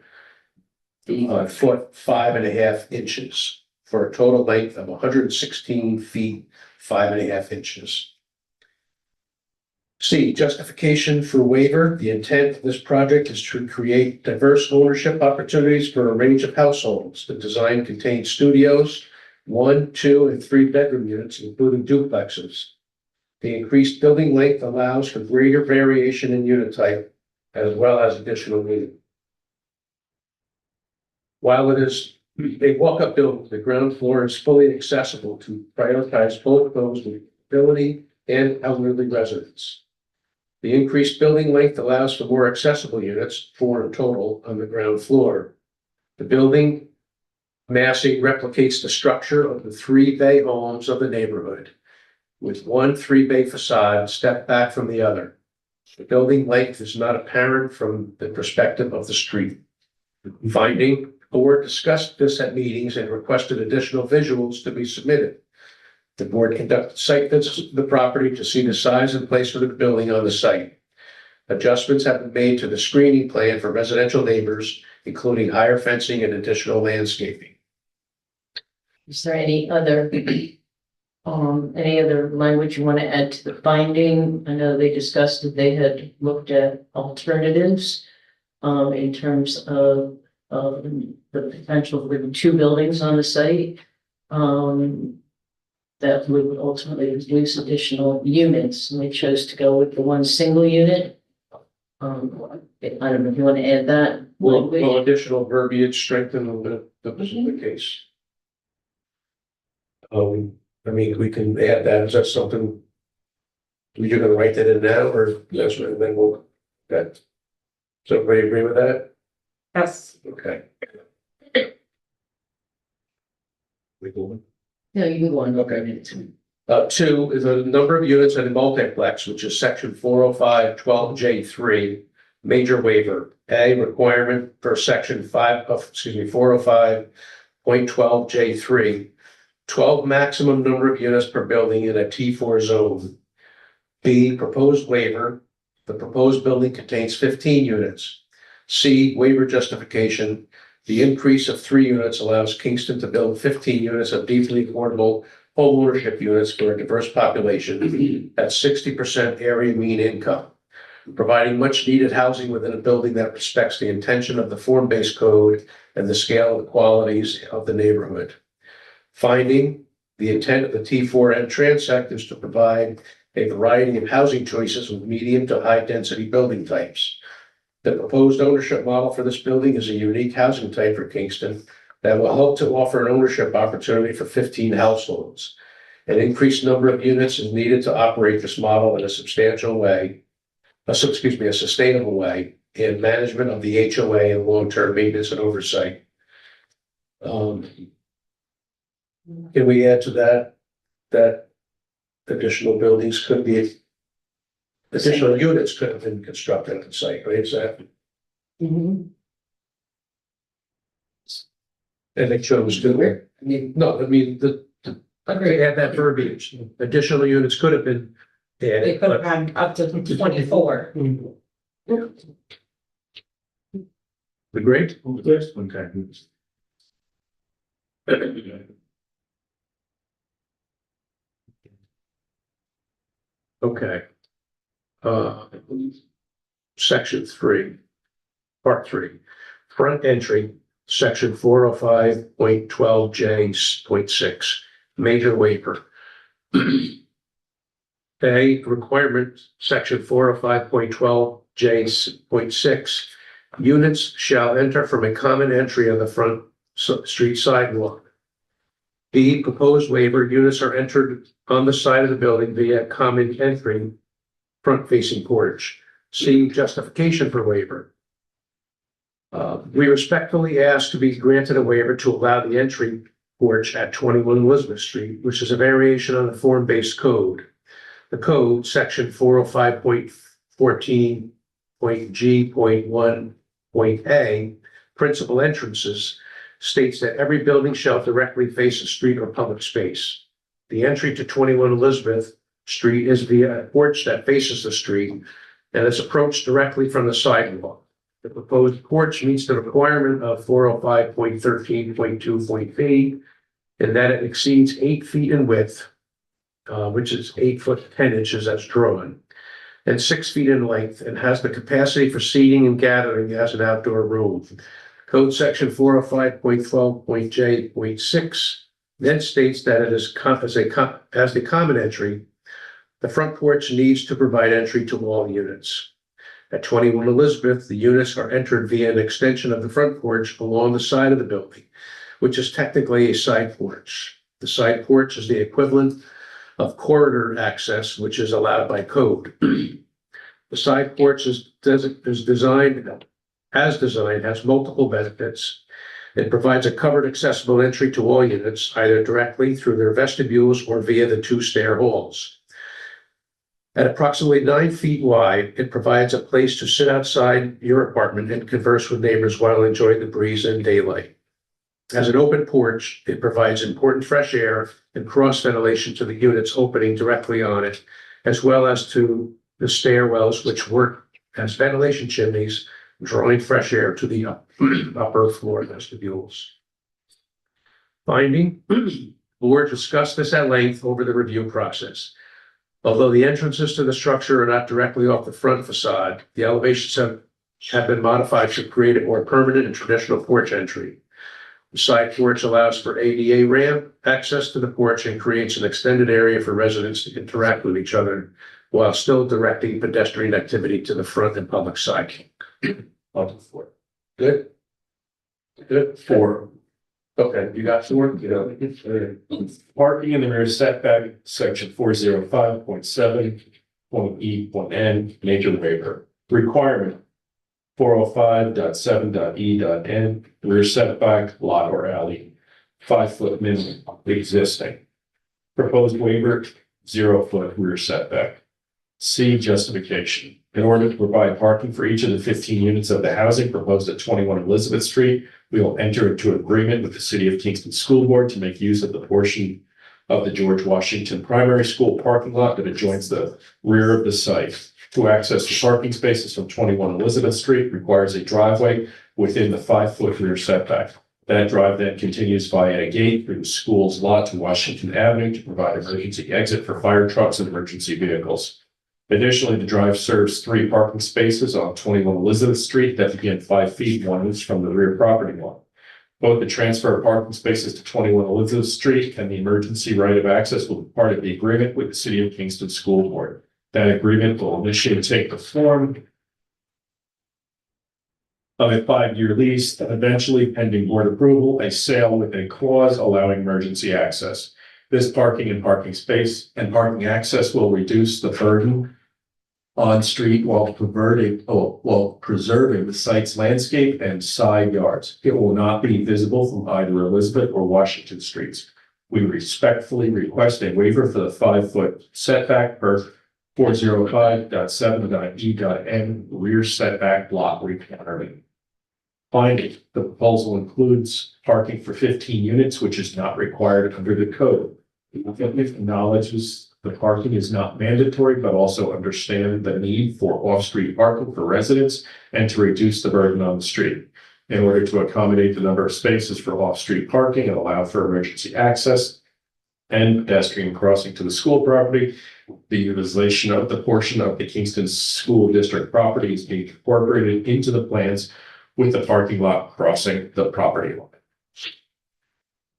Speaker 2: foot 5.5 inches for a total length of 116 feet 5.5 inches. C, justification for waiver. The intent of this project is to create diverse ownership opportunities for a range of households. The design contains studios, 1, 2, and 3 bedroom units, including duplexes. The increased building length allows for greater variation in unit type, as well as additional meaning. While it is a walk-up building, the ground floor is fully accessible to prioritize both those with ability and elderly residents. The increased building length allows for more accessible units, 4 in total, on the ground floor. The building massing replicates the structure of the 3-bay homes of the neighborhood, with 1 3-bay facade stepped back from the other. The building length is not apparent from the perspective of the street. Finding, the board discussed this at meetings and requested additional visuals to be submitted. The board conducted site visits to the property to see the size and placement of the building on the site. Adjustments have been made to the screening plan for residential neighbors, including higher fencing and additional landscaping.
Speaker 1: Is there any other language you want to add to the finding? I know they discussed that they had looked at alternatives in terms of the potential for 2 buildings on the site. that we would ultimately reduce additional units, and we chose to go with the one single unit. I don't know if you want to add that.
Speaker 2: Will additional verbiage strengthen the case? I mean, we can add that. Is that something? You're gonna write that in now, or yes, and then we'll, that. Does everybody agree with that?
Speaker 21: Yes.
Speaker 2: Okay. We go.
Speaker 1: No, you can go on.
Speaker 2: Okay. Two is a number of units in a multiplex, which is section 405-12J3, major waiver. A, requirement for section 405.12J3, 12 maximum number of units per building in a T4 zone. B, proposed waiver. The proposed building contains 15 units. C, waiver justification. The increase of 3 units allows Kingston to build 15 units of deeply affordable home ownership units for a diverse population at 60% area mean income, providing much needed housing within a building that respects the intention of the form-based code and the scale and qualities of the neighborhood. Finding, the intent of the T4 and Transect is to provide a variety of housing choices with medium to high density building types. The proposed ownership model for this building is a unique housing type for Kingston that will help to offer an ownership opportunity for 15 households. An increased number of units is needed to operate this model in a sustainable way in management of the HOA and long-term maintenance and oversight. Can we add to that additional buildings could be, additional units could have been constructed at the site, right? Is that? And they chose to, I mean, I'm gonna add that verbiage. Additional units could have been added.
Speaker 21: They could have gone up to 24.
Speaker 2: Agreed?
Speaker 20: Yes, okay.
Speaker 2: Okay. Section 3, part 3, front entry, section 405.12J.6, major waiver. A, requirement, section 405.12J.6, units shall enter from a common entry on the front street sidewalk. B, proposed waiver, units are entered on the side of the building via common entry, front facing porch. C, justification for waiver. We respectfully ask to be granted a waiver to allow the entry porch at 21 Elizabeth Street, which is a variation on the form-based code. The code, section 405.14.G.1.A, principal entrances, states that every building shall directly face a street or public space. The entry to 21 Elizabeth Street is via a porch that faces the street and is approached directly from the sidewalk. The proposed porch meets the requirement of 405.13.2.B in that it exceeds 8 feet in width, which is 8 foot 10 inches as drawn, and 6 feet in length, and has the capacity for seating and gathering as an outdoor room. Code section 405.12.J.6 then states that it is as the common entry, the front porch needs to provide entry to all units. At 21 Elizabeth, the units are entered via an extension of the front porch along the side of the building, which is technically a side porch. The side porch is the equivalent of corridor access, which is allowed by code. The side porch has multiple benefits. It provides a covered accessible entry to all units, either directly through their vestibules or via the 2 stair halls. At approximately 9 feet wide, it provides a place to sit outside your apartment and converse with neighbors while enjoying the breeze and daylight. As an open porch, it provides important fresh air and cross ventilation to the units opening directly on it, as well as to the stairwells, which work as ventilation chimneys, drawing fresh air to the upper floor vestibules. Finding, the board discussed this at length over the review process. Although the entrances to the structure are not directly off the front facade, the elevations have been modified to create a more permanent and traditional porch entry. The side porch allows for ADA ramp access to the porch and creates an extended area for residents to interact with each other while still directing pedestrian activity to the front and public side. On to 4. Good? Good.
Speaker 20: 4.
Speaker 2: Okay, you got 4? You know.
Speaker 20: Parking in the rear setback, section 405.7.E.N, major waiver. Requirement 405.7.E.N, rear setback, lot or alley, 5-foot minimum, existing. Proposed waiver, 0-foot rear setback. C, justification. In order to provide parking for each of the 15 units of the housing proposed at 21 Elizabeth Street, we will enter into an agreement with the City of Kingston School Board to make use of the portion of the George Washington Primary School parking lot that adjoins the rear of the site. To access the parking spaces from 21 Elizabeth Street requires a driveway within the 5-foot rear setback. That drive then continues via a gate through the school's lot to Washington Avenue to provide emergency exit for fire trucks and emergency vehicles. Additionally, the drive serves 3 parking spaces on 21 Elizabeth Street that begin 5 feet 1 inch from the rear property line. Both the transfer of parking spaces to 21 Elizabeth Street and the emergency right of access will be part of the agreement with the City of Kingston School Board. That agreement will initially take the form of a 5-year lease, and eventually, pending board approval, a sale with a clause allowing emergency access. This parking and parking space and parking access will reduce the burden on street while preserving the site's landscape and side yards. It will not be visible from either Elizabeth or Washington Streets. We respectfully request a waiver for the 5-foot setback per 405.7.E.N rear setback lot requirement. Finding, the proposal includes parking for 15 units, which is not required under the code. The applicant acknowledges the parking is not mandatory, but also understand the need for off-street parking for residents and to reduce the burden on the street. In order to accommodate the number of spaces for off-street parking and allow for emergency access and pedestrian crossing to the school property, the utilization of the portion of the Kingston School District property is being incorporated into the plans with the parking lot crossing the property line.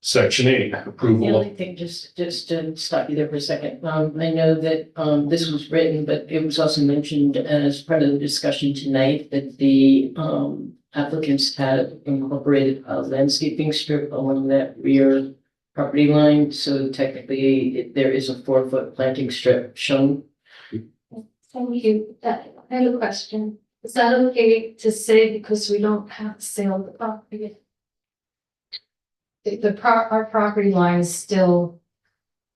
Speaker 20: Section 8,
Speaker 1: The
Speaker 20: approval
Speaker 1: only
Speaker 20: of,
Speaker 1: thing, just to stop you there for a second, I know that, this was written, but it was also mentioned as part of the discussion tonight that the, applicants have incorporated a landscaping strip along that rear property line, so technically there is a 4-foot planting strip shown.
Speaker 9: Thank you. I have a question. Is that okay to say because we don't have to sale the property? Our property line is still.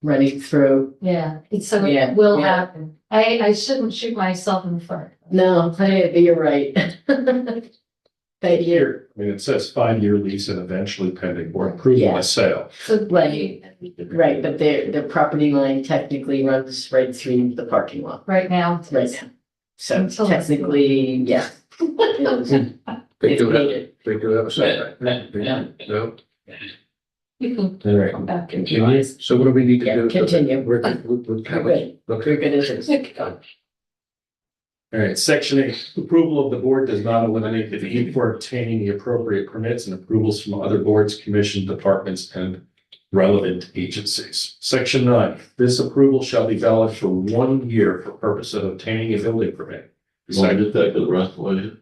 Speaker 1: Running through.
Speaker 9: Yeah, so
Speaker 1: Yeah,
Speaker 9: it will
Speaker 1: yeah.
Speaker 9: happen. I shouldn't shoot myself in the foot.
Speaker 1: No, you're right. Thank you.
Speaker 20: here, I mean, it says 5-year lease and eventually pending board approval
Speaker 1: Yeah.
Speaker 20: of sale.
Speaker 9: So
Speaker 1: Right, right, but their property line technically runs right through the parking lot,
Speaker 9: right now.
Speaker 1: right now. So
Speaker 9: Until it's-
Speaker 1: technically, yeah.
Speaker 2: They
Speaker 1: It's
Speaker 2: do have,
Speaker 1: needed.
Speaker 2: they do have a setback.
Speaker 1: Yeah.
Speaker 2: No?
Speaker 9: You can
Speaker 2: All right.
Speaker 9: come back and.
Speaker 2: Continue. So what do we need to
Speaker 1: Yeah,
Speaker 2: do?
Speaker 1: continue.
Speaker 2: We're good. We're
Speaker 1: You're good.
Speaker 2: Okay.
Speaker 1: You're good as is.
Speaker 20: All right, section 8, approval of the board does not eliminate the need for obtaining the appropriate permits and approvals from other boards, commissions, departments, and relevant agencies. Section 9, this approval shall be valid for 1 year for purpose of obtaining a building permit. Section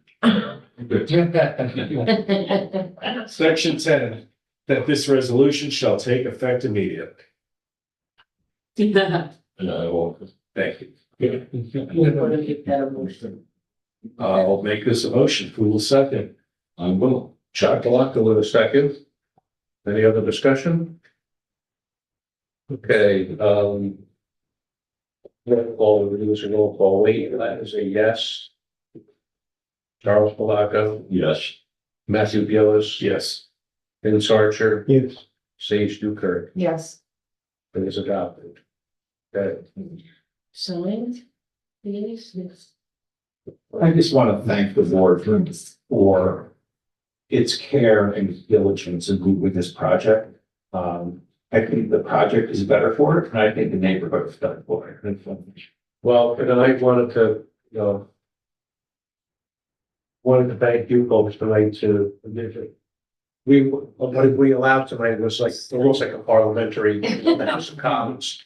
Speaker 20: Section 10, that this resolution shall take effect immediately. And I will, thank you. I'll make this a motion. Who will second?
Speaker 2: I will. Chocolate with a second. Any other discussion? Okay, roll call, we're using roll call. Wait, that is a yes. Charles Palaco.
Speaker 20: Yes.
Speaker 2: Matthew Gillis.
Speaker 20: Yes.
Speaker 2: Vince Archer.
Speaker 8: Yes.
Speaker 2: Sage Duker.
Speaker 5: Yes.
Speaker 2: It is adopted. Okay.
Speaker 1: Signed, please, yes.
Speaker 7: I just want to thank the board for its care and diligence in moving this project. I think the project is better for it, and I think the neighborhood is better for it.
Speaker 2: Well, and I wanted to, wanted to thank you folks tonight to what we allowed tonight was like, almost like a parliamentary, the House of Commons,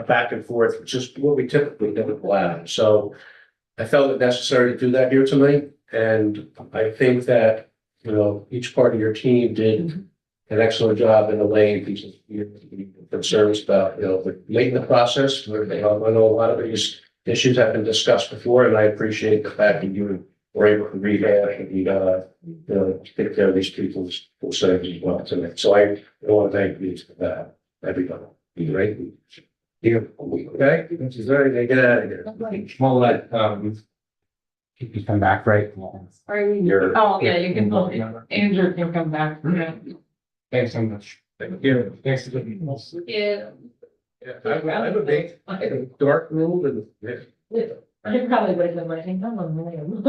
Speaker 2: back and forth, which is what we typically don't allow. So I felt it necessary to do that here tonight, and I think that, each part of your team did an excellent job in allaying these concerns about, late in the process. I know a lot of these issues have been discussed before, and I appreciate the fact that you were able to rehash and, take care of these people's concerns as well tonight. So I want to thank you for that, everybody. Right? Yeah, okay, is there anything, get out of here.
Speaker 17: We'll let, you come back, right? Your-
Speaker 21: Oh, yeah, you can, Andrew can come back.
Speaker 17: Thanks so much.
Speaker 2: Thank you. Thanks.
Speaker 21: Yeah.
Speaker 2: Yeah, I have a big, dark room and, yeah.
Speaker 5: I probably would have been like, I'm a man.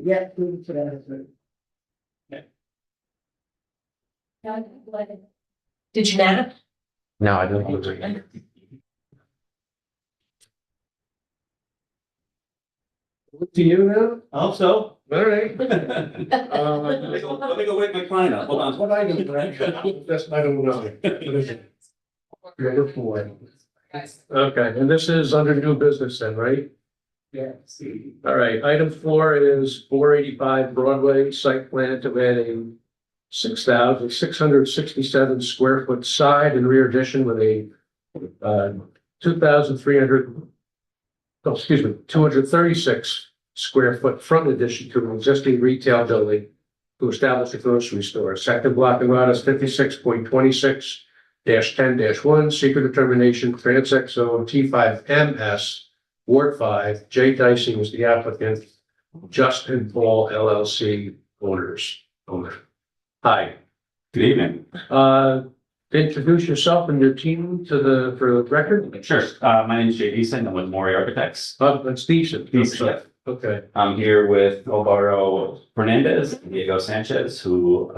Speaker 2: Yeah.
Speaker 11: Did you nap?
Speaker 17: No, I don't agree.
Speaker 2: To you now?
Speaker 12: Also.
Speaker 2: All right.
Speaker 12: Let me go wake my client up. Hold on.
Speaker 2: What item, Brad? That's item 9. Number 4. Okay, and this is under new business then, right?
Speaker 12: Yes.
Speaker 2: All right, item 4 is 485 Broadway site plan to add a 6,667 square foot side and rear addition with a 236 square foot front addition to an existing retail building to establish a grocery store. Second block and lot is 56.26-10-1, secret determination, Transect Zone T5MS, Ward 5, Jay Dicey was the applicant, Justin Paul LLC owner. Hi.
Speaker 16: Good evening.
Speaker 2: Introduce yourself and your team for the record.
Speaker 16: Sure. My name is Jay Deason. I'm with Mori Architects.
Speaker 2: That's decent.
Speaker 16: Decent.
Speaker 2: Okay.
Speaker 16: I'm here with Alvaro Fernandez and Diego Sanchez, who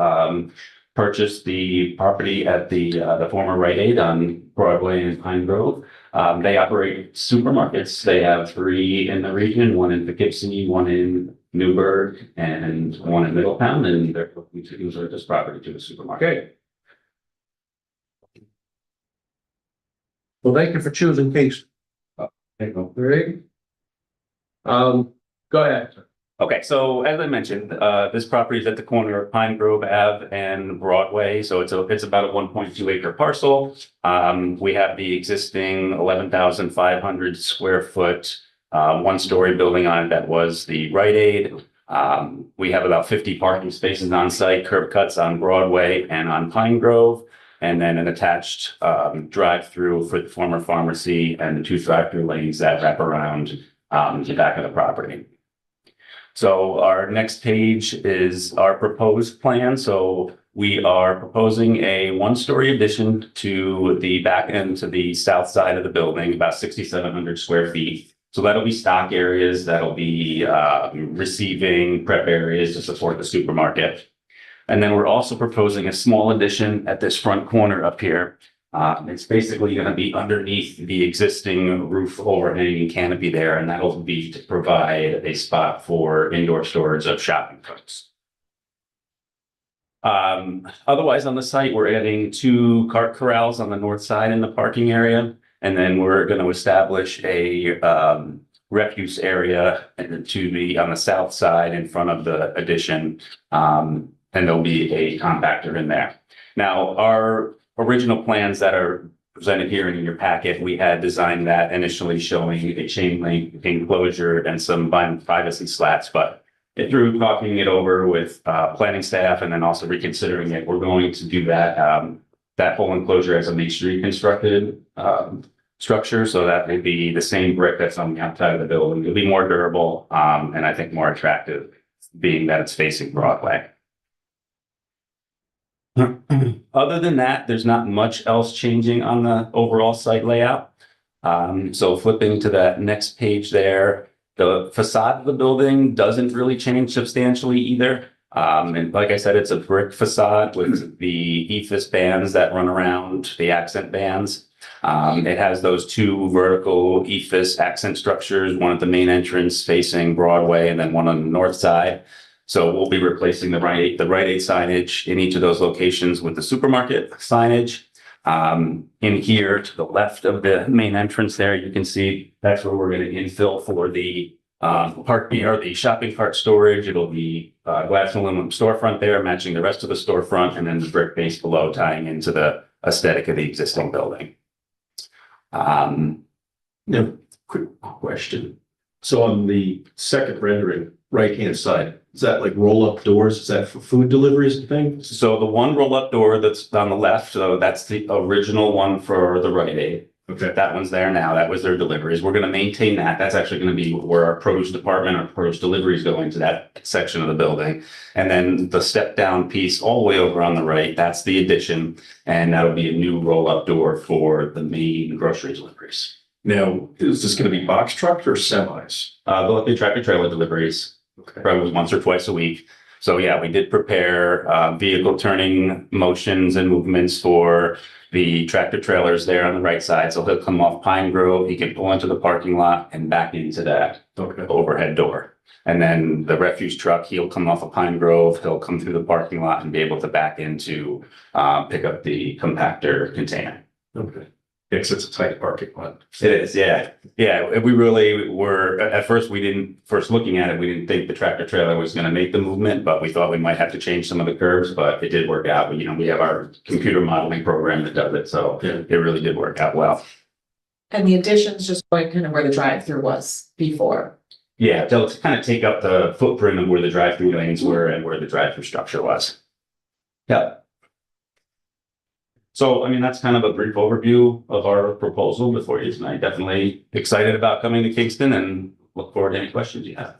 Speaker 16: purchased the property at the former Rite Aid on Broadway and Pine Grove. They operate supermarkets. They have 3 in the region, 1 in Poughkeepsie, 1 in Newburgh, and 1 in Middletown, and they're looking to use this property to a supermarket.
Speaker 2: Okay. Well, thank you for choosing Kingston.
Speaker 16: There you go.
Speaker 2: Great. Go ahead.
Speaker 16: Okay, so as I mentioned, this property is at the corner of Pine Grove Ave and Broadway, so it's about a 1.2 acre parcel. We have the existing 11,500 square foot 1-story building on it that was the Rite Aid. We have about 50 parking spaces on site, curb cuts on Broadway and on Pine Grove, and then an attached drive-through for the former pharmacy and the 2 drive-through lanes that wrap around the back of the property. So our next page is our proposed plan. So we are proposing a 1-story addition to the back end, to the south side of the building, about 6,700 square feet. So that'll be stock areas, that'll be receiving prep areas to support the supermarket. And then we're also proposing a small addition at this front corner up here. It's basically going to be underneath the existing roof overhanging canopy there, and that'll be to provide a spot for indoor storage of shopping carts. Otherwise on the site, we're adding 2 cart corrals on the north side in the parking area, and then we're going to establish a refuse area on the south side in front of the addition, and there'll be a compactor in there. Now, our original plans that are presented here in your packet, we had designed that initially showing a chain link enclosure and some privacy slats, but through talking it over with planning staff and then also reconsidering it, we're going to do that that whole enclosure as a masonry constructed structure. So that will be the same brick that's on the outside of the building. It'll be more durable and I think more attractive, being that it's facing Broadway. Other than that, there's not much else changing on the overall site layout. So flipping to that next page there, the facade of the building doesn't really change substantially either. And like I said, it's a brick facade with the ephes bands that run around, the accent bands. It has those two vertical ephes accent structures, one at the main entrance facing Broadway and then one on the north side. So we'll be replacing the Rite Aid signage in each of those locations with the supermarket signage. In here to the left of the main entrance there, you can see that's where we're going to infill for the parking or the shopping cart storage. It'll be glass and aluminum storefront there, matching the rest of the storefront, and then the brick base below tying into the aesthetic of the existing building.
Speaker 20: Quick question. So on the second rendering, right-hand side, is that like roll-up doors? Is that for food deliveries and things?
Speaker 16: So the one roll-up door that's on the left, so that's the original one for the Rite Aid.
Speaker 20: Okay.
Speaker 16: That one's there now. That was their deliveries. We're going to maintain that. That's actually going to be where our produce department, our produce deliveries go into that section of the building. And then the step down piece all the way over on the right, that's the addition. And that'll be a new roll-up door for the main grocery deliveries.
Speaker 20: Now, is this going to be box truck or semis?
Speaker 16: They'll be tractor trailer deliveries, probably once or twice a week. So yeah, we did prepare vehicle turning motions and movements for the tractor trailers there on the right side. So he'll come off Pine Grove, he can pull into the parking lot and back into that overhead door. And then the refuse truck, he'll come off of Pine Grove, he'll come through the parking lot and be able to back into pick up the compactor container.
Speaker 20: Okay. Because it's a tight parking lot.
Speaker 16: It is, yeah. Yeah, we really were, at first, first looking at it, we didn't think the tractor trailer was gonna make the movement, but we thought we might have to change some of the curves, but it did work out. We have our computer modeling program that does it, so it really did work out well.
Speaker 21: And the addition's just going kind of where the drive-through was before.
Speaker 16: Yeah, they'll kind of take up the footprint of where the drive-through lanes were and where the drive-through structure was. Yeah. So, I mean, that's kind of a brief overview of our proposal before you tonight. Definitely excited about coming to Kingston and look forward to any questions you have.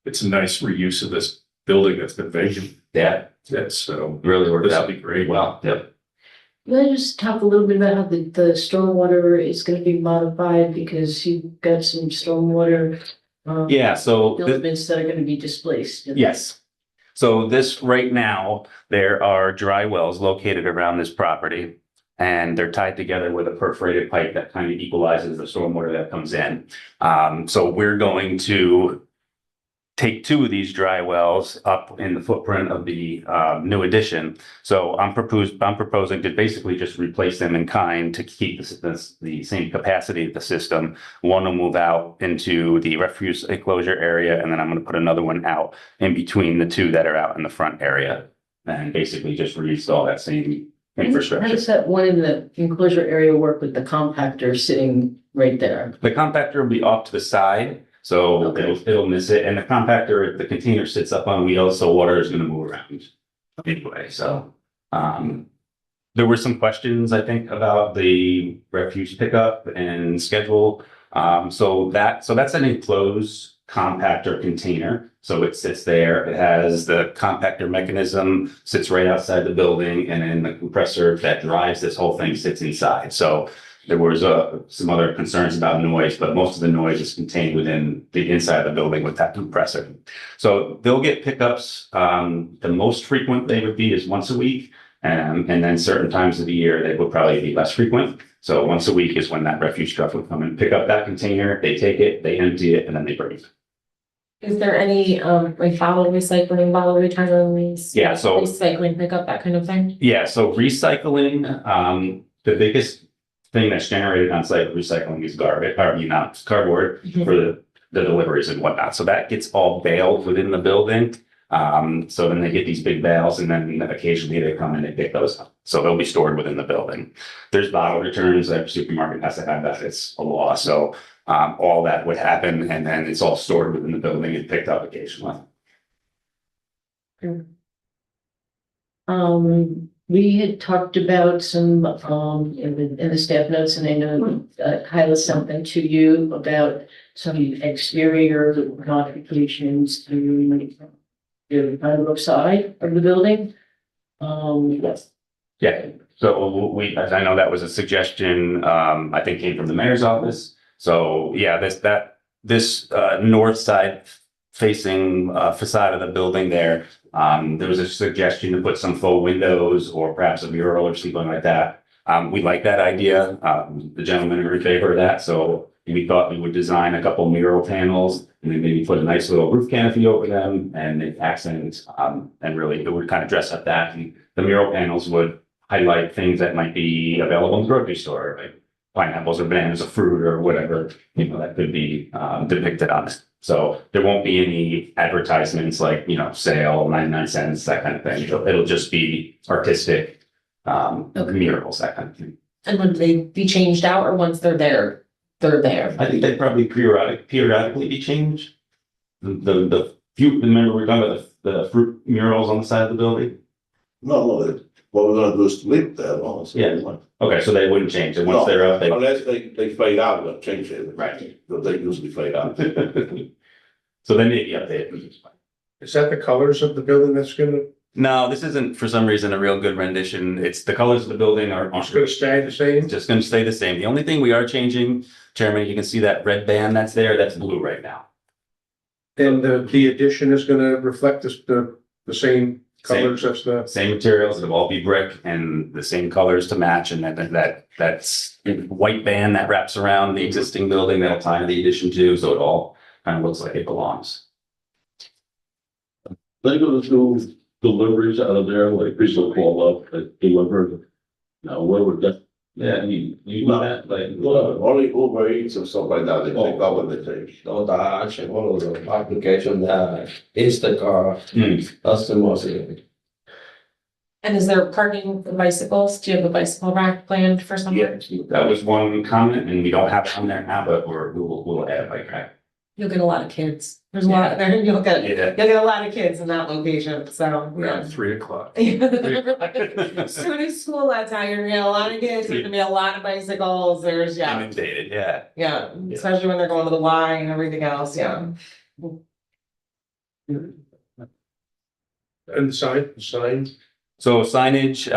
Speaker 20: It's a nice reuse of this building that's been vacant.
Speaker 16: Yeah.
Speaker 20: That's so
Speaker 16: really worked out.
Speaker 20: This will be great.
Speaker 16: Well, yep.
Speaker 1: Let us talk a little bit about how the stormwater is going to be modified because you've got some stormwater.
Speaker 16: Yeah, so
Speaker 1: Elements that are going to be displaced.
Speaker 16: yes. So this right now, there are dry wells located around this property and they're tied together with a perforated pipe that kind of equalizes the stormwater that comes in. So we're going to take two of these dry wells up in the footprint of the new addition. So I'm proposing to basically just replace them in kind to keep the same capacity of the system. One will move out into the refuse enclosure area, and then I'm going to put another one out in between the two that are out in the front area, and basically just reinstall that same infrastructure.
Speaker 1: How does that one in the enclosure area work with the compactor sitting right there?
Speaker 16: The compactor will be off to the side. So it'll miss it. And the compactor, the container sits up on wheels, so water is going to move around anyway. So there were some questions, I think, about the refuse pickup and schedule. So that's an enclosed compactor container. So it sits there. It has the compactor mechanism sits right outside the building, and then the compressor that drives this whole thing sits inside. So there was some other concerns about noise, but most of the noise is contained within the inside of the building with that compressor. So they'll get pickups. The most frequent they would be is once a week. And then certain times of the year, they would probably be less frequent. So once a week is when that refuse truck would come and pick up that container. They take it, they empty it, and then they bring it.
Speaker 21: Is there any like bottle recycling, bottle returns?
Speaker 16: Yeah, so
Speaker 21: recycling pickup, that kind of thing?
Speaker 16: Yeah, so recycling, the biggest thing that's generated on site with recycling is garbage, or not cardboard for the deliveries and whatnot. So that gets all baled within the building. So then they get these big bales and then occasionally they come and they pick those up. So they'll be stored within the building. There's bottle returns. Every supermarket has to have that. It's a law. So all that would happen and then it's all stored within the building and picked up occasionally.
Speaker 1: We had talked about some in the staff notes, and I know Kyla sent them to you about some exterior modifications to the Pine side of the building. Yes.
Speaker 16: Yeah. So I know that was a suggestion. I think came from the mayor's office. So yeah, this north side facing facade of the building there. There was a suggestion to put some faux windows or perhaps a mural or something like that. We like that idea. The gentlemen are in favor of that, so we thought we would design a couple mural panels and then maybe put a nice little roof canopy over them and the accents, and really it would kind of dress up that. And the mural panels would highlight things that might be available in the grocery store, like pineapples or bananas or fruit or whatever, that could be depicted on it. So there won't be any advertisements like, sale, 99 cents, that kind of thing. It'll just be artistic murals, that kind of thing.
Speaker 21: And would they be changed out or once they're there, they're there?
Speaker 16: I think they'd probably periodically be changed. The few, remember we were talking about the fruit murals on the side of the building?
Speaker 10: No, what we're gonna do is to leave it there long as.
Speaker 16: Yeah. Okay, so they wouldn't change it once they're up.
Speaker 10: Unless they fade out, we'll change it.
Speaker 16: Right.
Speaker 10: Because they usually fade out.
Speaker 16: So they may be updated.
Speaker 2: Is that the colors of the building that's gonna,
Speaker 16: No, this isn't for some reason a real good rendition. It's the colors of the building are
Speaker 2: it's gonna stay the same?
Speaker 16: just gonna stay the same. The only thing we are changing, Chairman, you can see that red band that's there, that's blue right now.
Speaker 2: And the addition is gonna reflect the same colors as the,
Speaker 16: Same materials, it'll all be brick and the same colors to match, and that's white band that wraps around the existing building that'll tie the addition to, so it all kind of looks like it belongs.
Speaker 10: They're gonna do deliveries out of there, like people call up, like deliver. Now, where would that?
Speaker 16: Yeah, you do that, like.
Speaker 10: Well, only Uber Eats and stuff like that, they pick up when they take.
Speaker 22: No, the actually one of the application that Instacart, that's the most.
Speaker 21: And is there parking for bicycles? Do you have a bicycle rack planned for somewhere?
Speaker 16: Yeah, that was one comment, and we don't have it on there now, but we'll add a bike rack.
Speaker 21: You'll get a lot of kids. There's a lot there. You'll get a lot of kids in that location, so.
Speaker 20: Around 3 o'clock.
Speaker 21: Soon as school lets out, you're gonna get a lot of kids, there's gonna be a lot of bicycles, there's,
Speaker 16: Inundated, yeah.
Speaker 21: Yeah, especially when they're going to the Y and everything else, yeah.
Speaker 2: and the sign?
Speaker 16: So signage,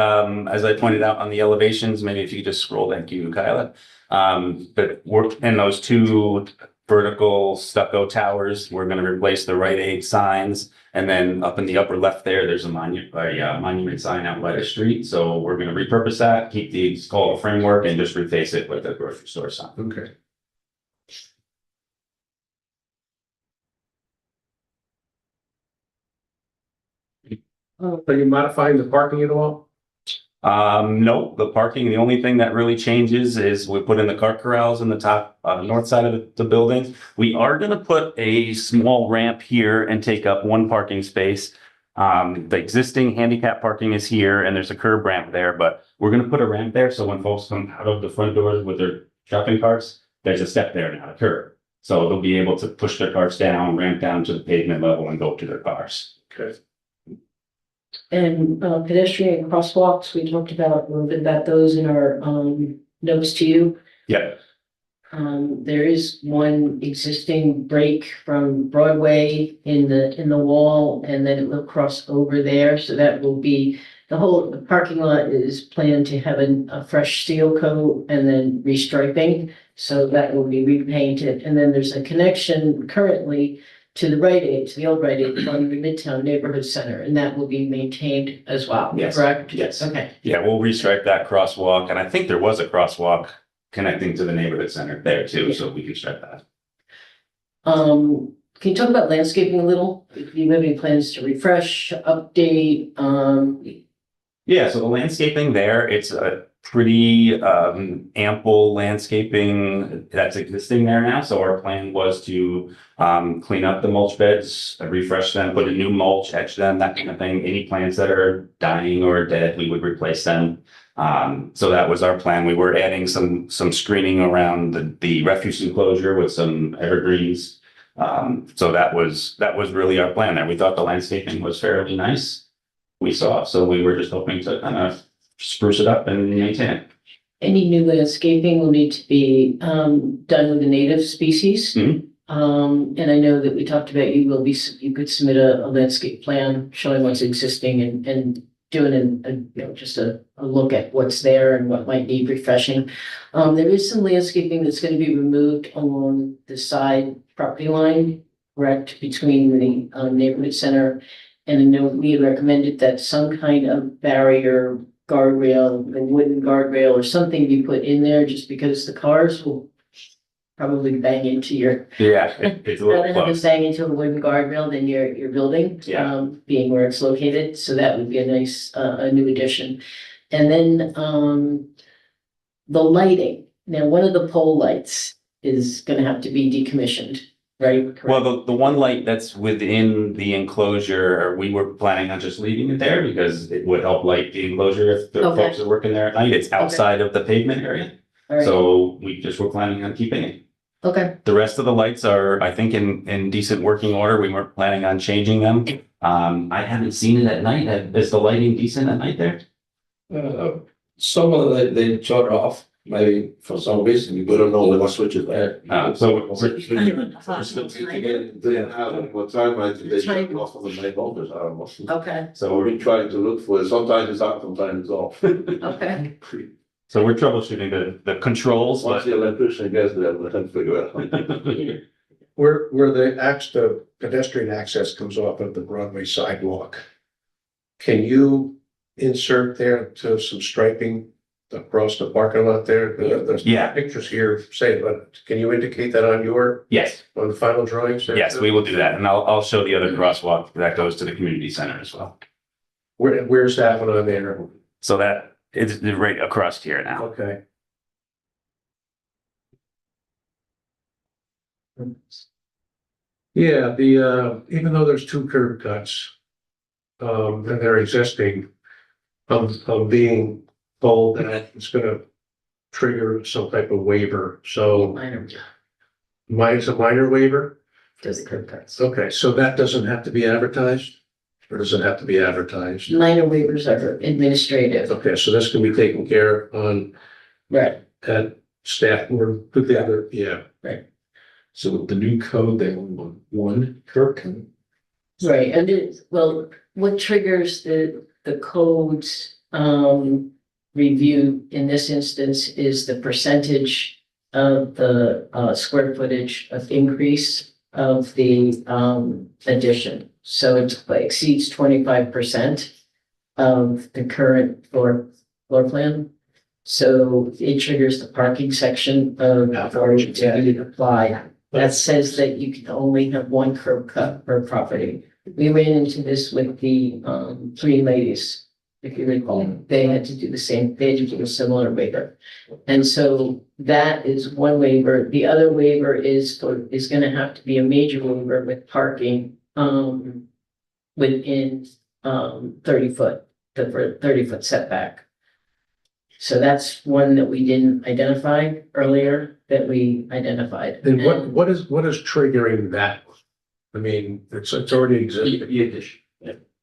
Speaker 16: as I pointed out on the elevations, maybe if you could just scroll, thank you, Kyla. But we're in those two vertical stucco towers, we're gonna replace the Rite Aid signs. And then up in the upper left there, there's a monument sign out by the street. So we're gonna repurpose that, keep the skull framework and just replace it with a grocery store sign.
Speaker 2: Okay. Are you modifying the parking at all?
Speaker 16: No, the parking, the only thing that really changes is we put in the cart corrals in the top, north side of the building. We are gonna put a small ramp here and take up one parking space. The existing handicap parking is here and there's a curb ramp there, but we're gonna put a ramp there, so when folks come out of the front doors with their shopping carts, there's a step there now, a curb. So they'll be able to push their carts down, ramp down to the pavement level and go to their cars.
Speaker 2: Okay.
Speaker 1: And pedestrian crosswalks, we talked about a little bit about those in our notes to you.
Speaker 16: Yeah.
Speaker 1: There is one existing break from Broadway in the wall, and then it will cross over there, so that will be, the parking lot is planned to have a fresh steel coat and then restriping, so that will be repainted, and then there's a connection currently to the Rite Aid, to the old Rite Aid from the Midtown Neighborhood Center, and that will be maintained as well,
Speaker 16: Yes.
Speaker 1: correct?
Speaker 16: Yes.
Speaker 1: Okay.
Speaker 16: Yeah, we'll restripe that crosswalk, and I think there was a crosswalk connecting to the neighborhood center there too, so we can stripe that.
Speaker 1: Can you talk about landscaping a little? Do you have any plans to refresh, update,
Speaker 16: Yeah, so the landscaping there, it's a pretty ample landscaping that's existing there now. So our plan was to clean up the mulch beds, refresh them, put a new mulch, etch them, that kind of thing. Any plants that are dying or dead, we would replace them. So that was our plan. We were adding some screening around the refuse enclosure with some evergreens. So that was really our plan there. We thought the landscaping was fairly nice. We saw, so we were just hoping to kind of spruce it up and maintain it.
Speaker 1: any new landscaping will need to be done with the native species.
Speaker 16: Mhm.
Speaker 1: And I know that we talked about you could submit a landscape plan showing what's existing and doing just a look at what's there and what might need refreshing. There is some landscaping that's going to be removed along the side property line correct, between the neighborhood center. And I know we had recommended that some kind of barrier, guardrail, a wooden guardrail or something be put in there, just because the cars will probably bang into your,
Speaker 16: Yeah, it's a little
Speaker 1: rather than
Speaker 16: close.
Speaker 1: bang into a wooden guardrail than your building.
Speaker 16: Yeah.
Speaker 1: Being where it's located, so that would be a nice, a new addition. And then, the lighting, now, one of the pole lights is gonna have to be decommissioned, right?
Speaker 16: Well, the one light that's within the enclosure, we were planning on just leaving it there because it would help light the enclosure if the
Speaker 1: Okay.
Speaker 16: folks are working there at night. It's outside of the pavement area.
Speaker 1: All right,
Speaker 16: So we just were planning on keeping it.
Speaker 1: okay,
Speaker 16: The rest of the lights are, I think, in decent working order. We weren't planning on changing them. I haven't seen it at night. Is the lighting decent at night there?
Speaker 22: Some of them, they shut off, maybe for some reason, we don't know what switch is there.
Speaker 16: So
Speaker 22: What time, they shut off on the main voltage, I don't know.
Speaker 1: okay,
Speaker 22: So we're trying to look for it, sometimes it's on, sometimes it's off.
Speaker 1: okay.
Speaker 16: So we're troubleshooting the controls,
Speaker 22: Once
Speaker 16: but
Speaker 22: the electrician gets there, we'll have to figure it out.
Speaker 2: Where the pedestrian access comes off of the Broadway sidewalk, can you insert there to some striping across the parking lot there? The
Speaker 16: Yeah.
Speaker 2: pictures here say, but can you indicate that on
Speaker 16: yes,
Speaker 2: on the final drawings?
Speaker 16: yes, we will do that. And I'll show the other crosswalk that goes to the community center as well.
Speaker 2: Where's that one on there?
Speaker 16: So that is right across here now.
Speaker 2: Okay. Yeah, even though there's two curb cuts, and they're existing, I'm being told that it's gonna trigger some type of waiver, so mine's a minor waiver?
Speaker 1: Does the curb cuts.
Speaker 2: Okay, so that doesn't have to be advertised? Or does it have to be advertised?
Speaker 1: Minor waivers are administrative,
Speaker 2: Okay, so this can be taken care of on,
Speaker 1: right,
Speaker 2: at staff, or put the other, yeah.
Speaker 20: So with the new code, they only want one curb cut.
Speaker 1: right, and well, what triggers the codes, review in this instance is the percentage of the, square footage of increase of the, addition. So it exceeds 25% of the current floor plan. So it triggers the parking section of authority to apply. That says that you can only have one curb cut per property. We ran into this with the three ladies, if you recall. They had to do the same, they had to do a similar waiver. And so that is one waiver. The other waiver is gonna have to be a major waiver with parking within 30-foot, the 30-foot setback. So that's one that we didn't identify earlier, that we identified.
Speaker 2: And what is triggering that? I mean, it's already existing.
Speaker 16: The addition.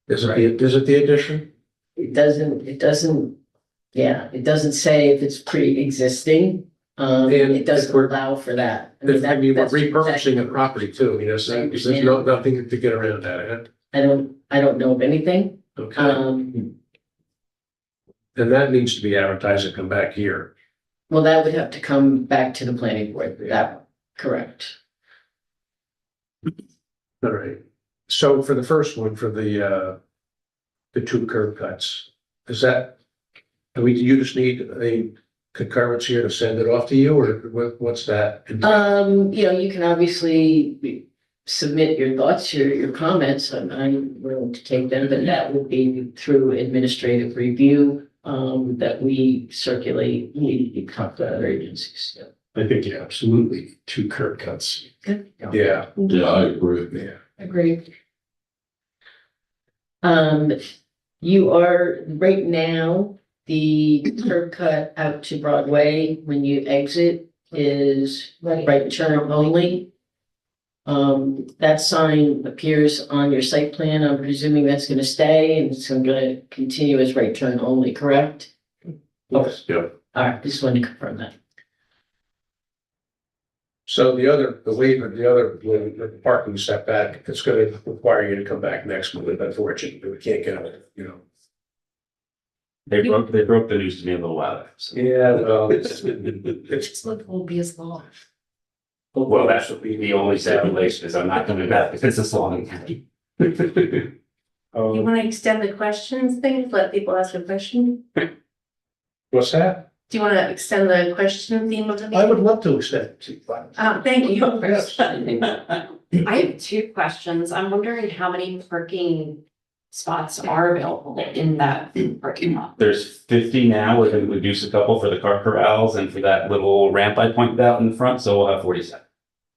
Speaker 2: Is it the addition?
Speaker 1: It doesn't, yeah, it doesn't say if it's pre-existing. It doesn't allow for that.
Speaker 2: I mean, we're
Speaker 1: that's-
Speaker 2: repurposing a property too, you know, so there's nothing to get around that.
Speaker 1: I don't know of anything.
Speaker 2: Okay,
Speaker 1: Um,
Speaker 2: and that needs to be advertised and come back here.
Speaker 1: well, that would have to come back to the planning board, that, correct.
Speaker 2: All right. So for the first one, for the two curb cuts, is that, you just need a concurrence here to send it off to you, or what's that?
Speaker 1: You can obviously submit your thoughts, your comments, and I'm willing to take them, but that would be through administrative review, that we circulate, we talk to other agencies, yeah.
Speaker 20: I think, yeah, absolutely, two curb cuts.
Speaker 1: Good.
Speaker 2: Yeah.
Speaker 22: Yeah, I agree.
Speaker 2: Yeah.
Speaker 1: Agreed. You are, right now, the curb cut out to Broadway, when you exit, is right turn only. That sign appears on your site plan. I'm presuming that's gonna stay and it's gonna continue as right turn only, correct?
Speaker 2: Yes.
Speaker 20: Yeah.
Speaker 1: All right, just wanted to confirm that.
Speaker 2: So the parking setback, it's gonna require you to come back next month, unfortunately, we can't get it, you know.
Speaker 16: They broke the news to me a little while ago. So.
Speaker 2: Yeah, well,
Speaker 19: It's like won't be as long.
Speaker 16: Well, that should be the only stipulation is I'm not gonna do that if it's a salon.
Speaker 5: You want to extend the questions thing, let people ask a question?
Speaker 2: What's that?
Speaker 5: Do you want to extend the question theme of the meeting?
Speaker 2: I would love to extend it to you.
Speaker 5: Thank you.
Speaker 2: Yes.
Speaker 11: I have two questions. I'm wondering how many parking spots are available in that parking lot?
Speaker 16: There's 50 now, we're gonna reduce a couple for the car corrals and for that little ramp I pointed out in the front, so we'll have 47.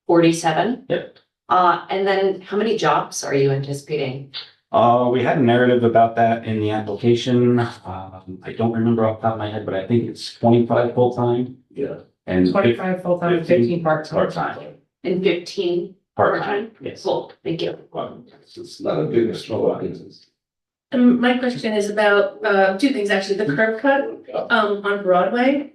Speaker 11: 47?
Speaker 16: Yep.
Speaker 11: And then how many jobs are you anticipating?
Speaker 16: We had a narrative about that in the application. I don't remember off the top of my head, but I think it's 25 full-time.
Speaker 2: Yeah.
Speaker 16: And
Speaker 21: 25 full-time, 15 part-time.
Speaker 16: Part-time.
Speaker 11: And 15
Speaker 16: Part-time, yes.
Speaker 11: Cool, thank you.
Speaker 22: It's not a big, small business.
Speaker 5: My question is about, two things actually, the curb cut, on Broadway.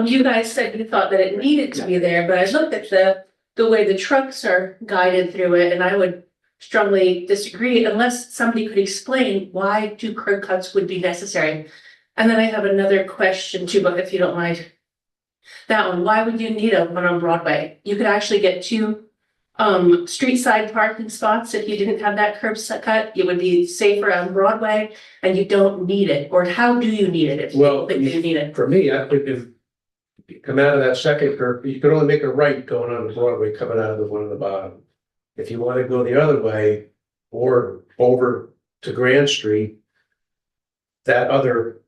Speaker 5: You guys said you thought that it needed to be there, but I looked at the way the trucks are guided through it, and I would strongly disagree unless somebody could explain why two curb cuts would be necessary. And then I have another question too, but if you don't mind. That one, why would you need one on Broadway? You could actually get two street side parking spots if you didn't have that curb cut. It would be safer on Broadway and you don't need it. Or how do you need it if you don't think you need it?
Speaker 2: For me, if you come out of that second curve, you can only make a right going on the Broadway, coming out of the one on the bottom. If you want to go the other way or over to Grand Street, that other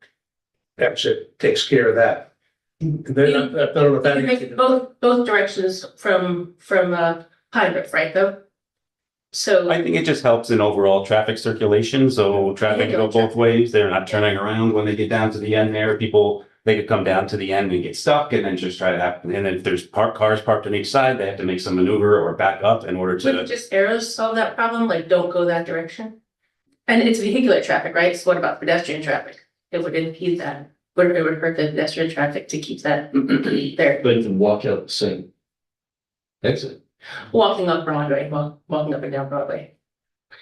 Speaker 2: exit takes care of that. Then, I don't know if that.
Speaker 5: You make both directions from Pine Grove, right, though? So.
Speaker 16: I think it just helps in overall traffic circulation, so traffic go both ways, they're not turning around when they get down to the end there, people, they could come down to the end and get stuck and then just try to happen, and if there's cars parked on each side, they have to make some maneuver or back up in order
Speaker 5: Wouldn't
Speaker 16: to.
Speaker 5: just arrows solve that problem, like don't go that direction? And it's vehicular traffic, right? So what about pedestrian traffic? It would impede that, it would hurt the pedestrian traffic to keep that there.
Speaker 22: But you can walk out the same exit.
Speaker 5: Walking up Broadway, walking up and down Broadway.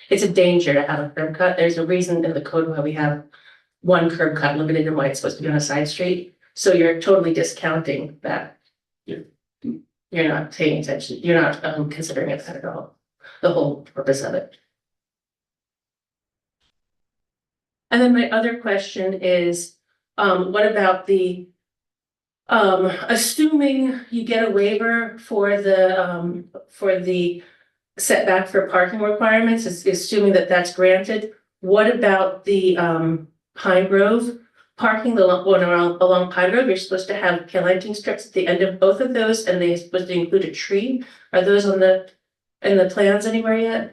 Speaker 5: It's a danger to have a curb cut. There's a reason in the code why we have one curb cut limited in why it's supposed to be on a side street. So you're totally discounting that.
Speaker 16: Yeah.
Speaker 5: You're not paying attention. You're not considering it at all. The whole purpose of it. And then my other question is, what about the assuming you get a waiver for the setback for parking requirements, assuming that that's granted, what about the Pine Grove parking, the one along Pine Grove? You're supposed to have planting strips at the end of both of those, and they're supposed to include a tree. Are those in the plans anywhere yet?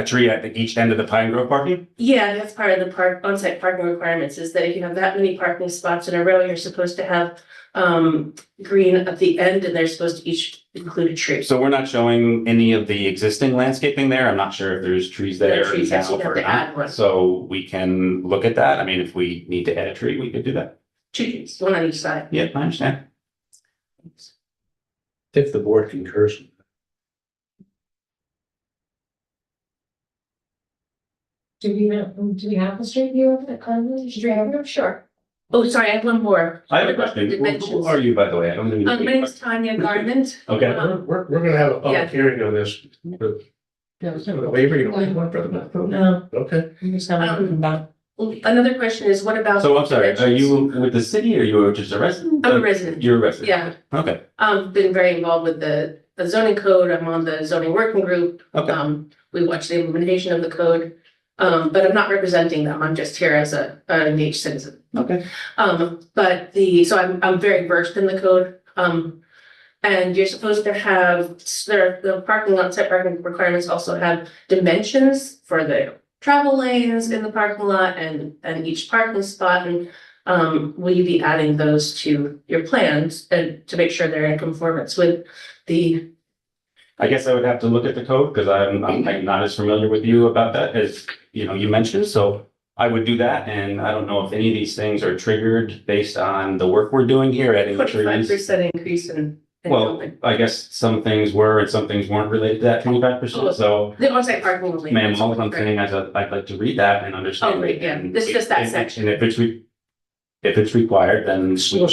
Speaker 16: Tree at each end of the Pine Grove parking?
Speaker 5: Yeah, that's part of the on-site parking requirements, is that if you have that many parking spots in a row, you're supposed to have green at the end, and they're supposed to each include a tree.
Speaker 16: So we're not showing any of the existing landscaping there. I'm not sure if there's trees there.
Speaker 5: Yeah, trees, yes,
Speaker 16: now
Speaker 5: you'd have
Speaker 16: or
Speaker 5: to add
Speaker 16: not.
Speaker 5: one.
Speaker 16: So we can look at that. I mean, if we need to add a tree, we could do that.
Speaker 5: 2 trees, one on each side.
Speaker 16: Yeah, I understand.
Speaker 2: If the board concurs.
Speaker 6: Do we have the street view of it, street view?
Speaker 5: Sure. Oh, sorry, I have one more.
Speaker 16: I have a question. Who are you, by the way? I don't even.
Speaker 5: My name is Tanya Garment.
Speaker 16: Okay.
Speaker 2: We're gonna have a
Speaker 5: Yeah.
Speaker 2: public hearing on this. Waiver, you don't want for the.
Speaker 5: No.
Speaker 2: Okay.
Speaker 5: Another question is, what about?
Speaker 16: So I'm sorry, are you with the city or you are just a resident?
Speaker 5: I'm a resident.
Speaker 16: You're a resident?
Speaker 5: Yeah,
Speaker 16: Okay,
Speaker 5: been very involved with the zoning code. I'm on the zoning working group.
Speaker 16: okay.
Speaker 5: We watch the implementation of the code. But I'm not representing them. I'm just here as an engaged citizen.
Speaker 16: Okay.
Speaker 5: So I'm very versed in the code. And you're supposed to have, the parking lot, site parking requirements also have dimensions for the travel lanes in the parking lot and each parking spot. And will you be adding those to your plans and to make sure they're in conformance with the?
Speaker 16: I guess I would have to look at the code because I'm not as familiar with you about that as, you mentioned, so I would do that. And I don't know if any of these things are triggered based on the work we're doing here, adding trees.
Speaker 5: 25% increase in.
Speaker 16: Well, I guess some things were and some things weren't related to that 25%, so.
Speaker 5: The on-site parking. Only.
Speaker 16: Ma'am, all I'm saying is I'd like to read that and understand.
Speaker 5: Oh, right, yeah.
Speaker 16: And
Speaker 5: This is just that
Speaker 16: and-
Speaker 5: section.
Speaker 16: And if it's required, then.
Speaker 2: Staff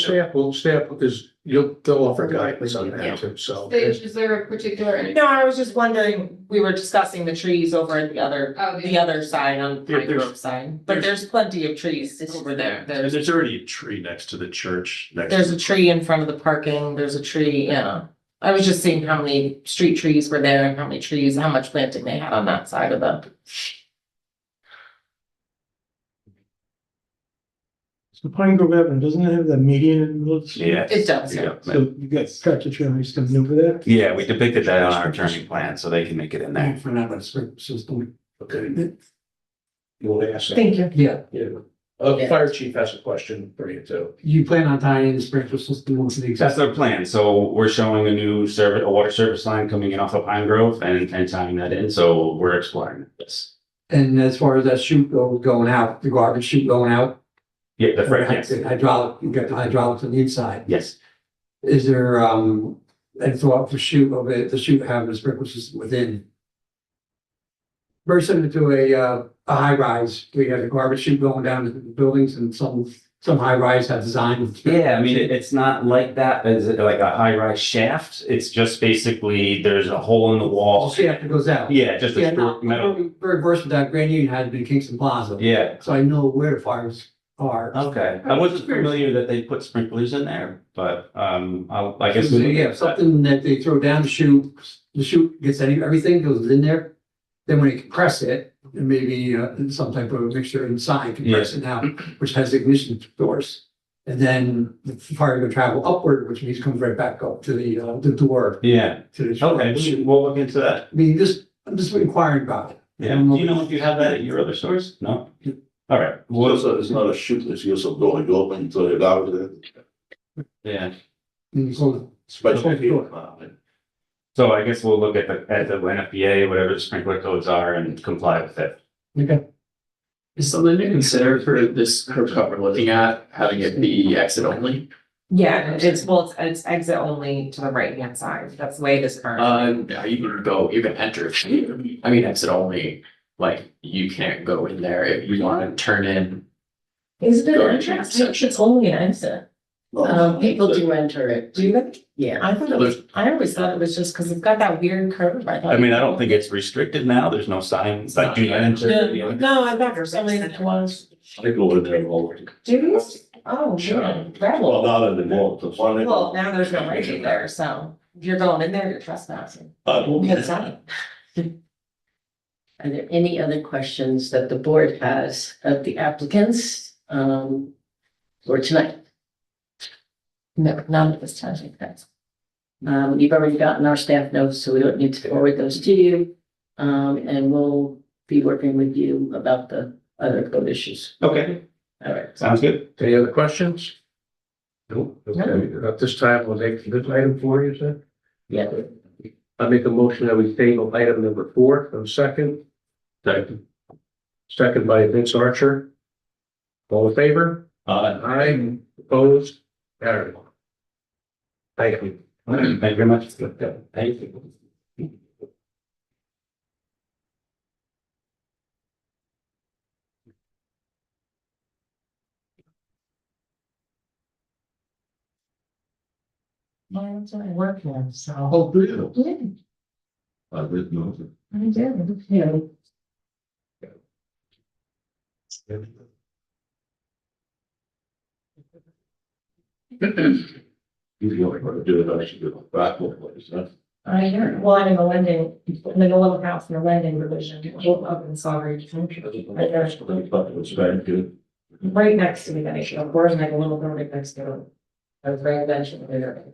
Speaker 2: is they'll offer guidance on that too, so.
Speaker 18: Sage, is there a particular?
Speaker 21: No, I was just wondering, we were discussing the trees over at the other side on
Speaker 20: Yeah,
Speaker 21: Pine
Speaker 20: there's-
Speaker 21: Grove side, but there's plenty of trees over there.
Speaker 20: And there's already a tree next to the church.
Speaker 21: There's a tree in front of the parking, there's a tree, yeah. I was just seeing how many street trees were there and how many trees, how much planting they had on that side of the.
Speaker 8: So Pine Grove Avenue, doesn't it have that median in the middle of the street?
Speaker 16: Yeah.
Speaker 21: It does, yeah.
Speaker 8: So you got tractor trailers coming over there?
Speaker 16: Yeah, we depicted that on our turning plan, so they can make it in there.
Speaker 8: For that system.
Speaker 2: Okay. You want to ask?
Speaker 21: Thank you.
Speaker 8: Yeah.
Speaker 2: Yeah. Fire chief has a question for you too.
Speaker 8: You plan on tying in the sprinkler system onto the
Speaker 16: That's our plan. So we're showing a new a water service line coming in off of Pine Grove and tying that in. So we're exploring this.
Speaker 8: And as far as that chute going out, the garbage chute going out?
Speaker 16: Yeah, the front, yes.
Speaker 8: Hydraulic, you got the hydraulics on the inside.
Speaker 16: Yes.
Speaker 8: Is there, and throughout the chute of it, the chute having a sprinkler system within? Very similar to a high rise, we have a garbage chute going down to the buildings and some high rise have designed.
Speaker 16: Yeah, I mean, it's not like that as like a high rise shaft. It's just basically there's a hole in the wall.
Speaker 8: Shaft that goes out.
Speaker 16: Yeah, just a
Speaker 8: Yeah,
Speaker 16: short
Speaker 8: no,
Speaker 16: metal.
Speaker 8: I'm very versed with that. Grand Union had to be Kingston Plaza.
Speaker 16: Yeah.
Speaker 8: So I know where the fires are.
Speaker 16: Okay. I wasn't familiar that they put sprinklers in there, but I guess.
Speaker 8: So, yeah, something that they throw down the chute gets everything goes in there. Then when you compress it, and maybe some type of mixture inside, compress it out, which has ignition doors. And then the fire will travel upward, which means comes right back up to the door.
Speaker 16: Yeah.
Speaker 8: To the
Speaker 16: Okay, we'll look into that.
Speaker 8: I mean, I'm just inquiring about it.
Speaker 16: Yeah. Do you know if you have that at your other stores? No? All right. Well,
Speaker 22: It's not a shoot, it's just a door, you open until it out there.
Speaker 16: yeah.
Speaker 22: Special.
Speaker 16: So I guess we'll look at the NFPA, whatever the sprinkler codes are and comply with it.
Speaker 8: Okay.
Speaker 4: Is something to consider for this curb cut we're looking at, having it be exit only?
Speaker 21: Yeah, it's exit only to the right hand side. That's the way this current.
Speaker 4: Yeah, you can enter. I mean, exit only, like, you can't go in there if you want to turn in.
Speaker 5: Is it
Speaker 4: Go
Speaker 5: an
Speaker 4: to
Speaker 5: entrance?
Speaker 4: section.
Speaker 5: It's only an exit. People do enter it.
Speaker 21: Do they?
Speaker 5: Yeah.
Speaker 21: I thought it was, I always thought it was just because it's got that weird curve. I thought.
Speaker 16: I mean, I don't think it's restricted now. There's no signs like do not enter.
Speaker 21: Yeah, no, I thought for some reason it was.
Speaker 22: I go in there all the
Speaker 21: Do you? Oh, yeah.
Speaker 22: Well, not in the mall, the one.
Speaker 21: Well, now there's no exit there, so if you're going in there, you're trespassing.
Speaker 22: Okay.
Speaker 21: It's not.
Speaker 1: Are there any other questions that the board has of the applicants, for tonight?
Speaker 21: No, none at this time, I think that's.
Speaker 1: You've already gotten our staff notes, so we don't need to forward those to you. And we'll be working with you about the other code issues.
Speaker 16: Okay.
Speaker 1: All right.
Speaker 16: Sounds good.
Speaker 2: Any other questions? Nope. Okay, at this time, we'll take this item 4, you said?
Speaker 1: Yeah.
Speaker 2: I make a motion that we table item number 4 for a second. Second by Vince Archer. All in favor? Aye. Opposed? Carried. Thank you.
Speaker 16: Thank you very much. Thank you.
Speaker 21: Mine's at work now, so.
Speaker 22: Oh, good.
Speaker 21: Yeah,
Speaker 22: I didn't know.
Speaker 21: I did, yeah.
Speaker 22: You know, what to do it, I should do it back one place, huh?
Speaker 21: I heard, well, I'm in the lending, in the little house in the lending division, up in Sawbridge.
Speaker 22: It's very good.
Speaker 21: Right next to me, actually, of course, like a little building next to it. I was very eventually there.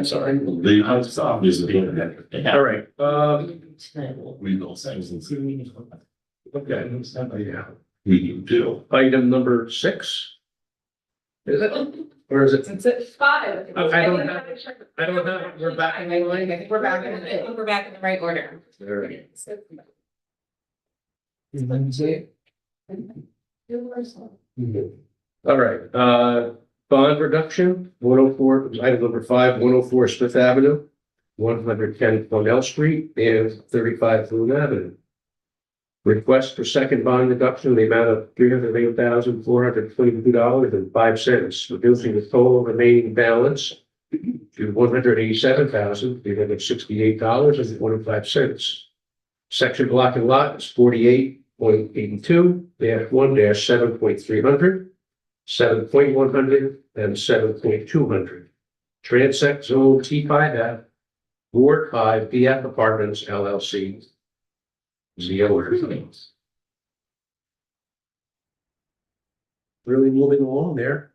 Speaker 22: Sorry. The house obviously.
Speaker 2: All right,
Speaker 22: We know things and.
Speaker 2: okay, yeah.
Speaker 22: We do.
Speaker 2: Item number 6. Is it? Or is it?
Speaker 18: It's at 5.
Speaker 2: I don't know, we're back in the line.
Speaker 21: I think we're back in the right order.
Speaker 2: All right, bond reduction, 104, item number 5, 104 Smith Avenue, 110 Cornell Street, and 35 Boone Avenue. Request for second bond reduction in the amount of $308,422.05, reducing the total remaining balance to $187,368.25. Section block and lot is 48.82-1-7.300, 7.100, and 7.200. Transect zone T5F, Ward 5, BF Apartments LLC. Is the owner. Really moving along there.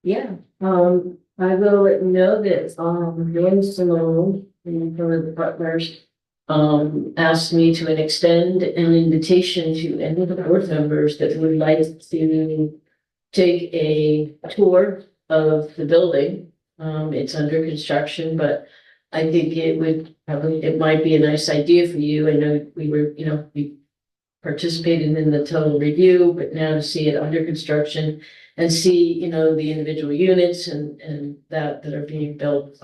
Speaker 1: Yeah, I will let you know that, Norm Simone, one of the partners, asked me to extend an invitation to any of the board members that would like to take a tour of the building. It's under construction, but I think it might be a nice idea for you. I know we participated in the total review, but now to see it under construction and see, the individual units and that are being built.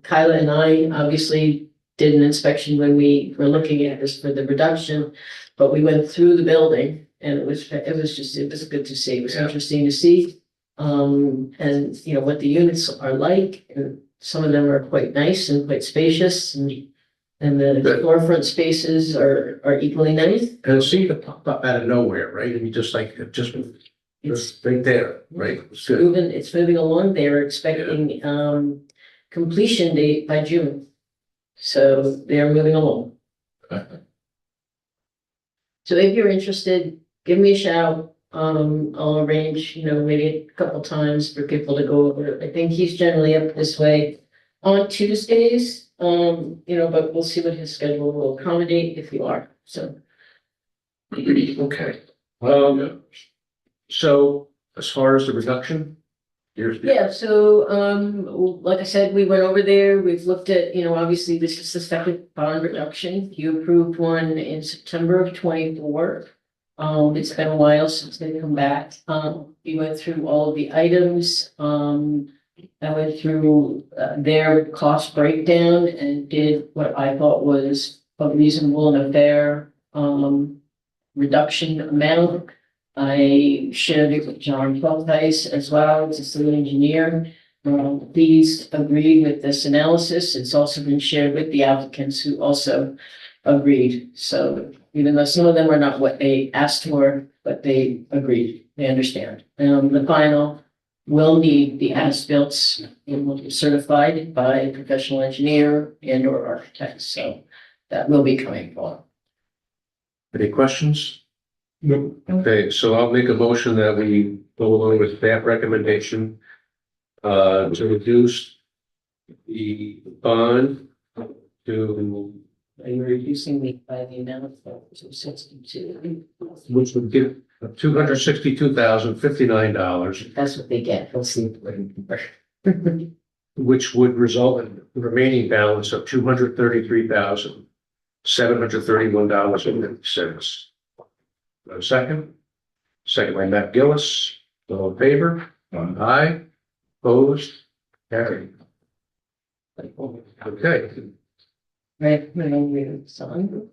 Speaker 1: Kyla and I obviously did an inspection when we were looking at this for the reduction, but we went through the building and it was good to see. It was interesting to see. And what the units are like, and some of them are quite nice and quite spacious, and the storefront spaces are equally nice.
Speaker 2: And it seemed to pop up out of nowhere, right? I mean, just right there, right?
Speaker 1: It's moving along. They're expecting completion date by June. So they're moving along. So if you're interested, give me a shout. I'll arrange, maybe a couple times for people to go over. I think he's generally up this way on Tuesdays. But we'll see what his schedule will accommodate if you are, so.
Speaker 2: Okay. So as far as the reduction,
Speaker 1: Yeah, so, like I said, we went over there, we've looked at, obviously this is the second bond reduction. You approved one in September of 24. It's been a while since they come back. We went through all of the items. I went through their cost breakdown and did what I thought was a reasonable and a fair reduction amount. I shared it with John Feldheis as well, as a civil engineer. Please agree with this analysis. It's also been shared with the applicants who also agreed. So even though some of them are not what they asked for, but they agreed, they understand. The final will need the as-built certified by a professional engineer and or architect. So that will be coming for.
Speaker 2: Any questions? No. Okay, so I'll make a motion that we go along with that recommendation to reduce the bond to.
Speaker 1: Are you reducing me by the amount of 62?
Speaker 2: Which would give $262,059.
Speaker 1: That's what they get. We'll see.
Speaker 2: Which would result in the remaining balance of $233,731.50. Second by Matt Gillis. All in favor? Aye. Opposed? Carried. Okay.
Speaker 1: Right, son.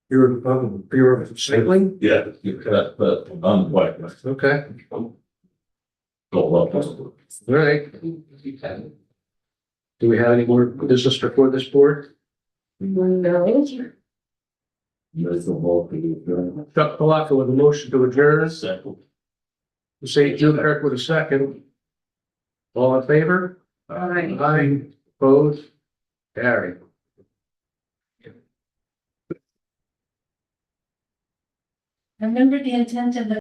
Speaker 2: You're signaling?
Speaker 10: Yeah, but I'm white.
Speaker 2: Okay. All right. Do we have any more business before this board?
Speaker 1: No.
Speaker 2: Chuck Palaka with a motion to adjourn. St. Jude Kirk with a second. All in favor?
Speaker 1: Aye.
Speaker 2: Aye. Opposed? Carried.
Speaker 9: Remember the intent of the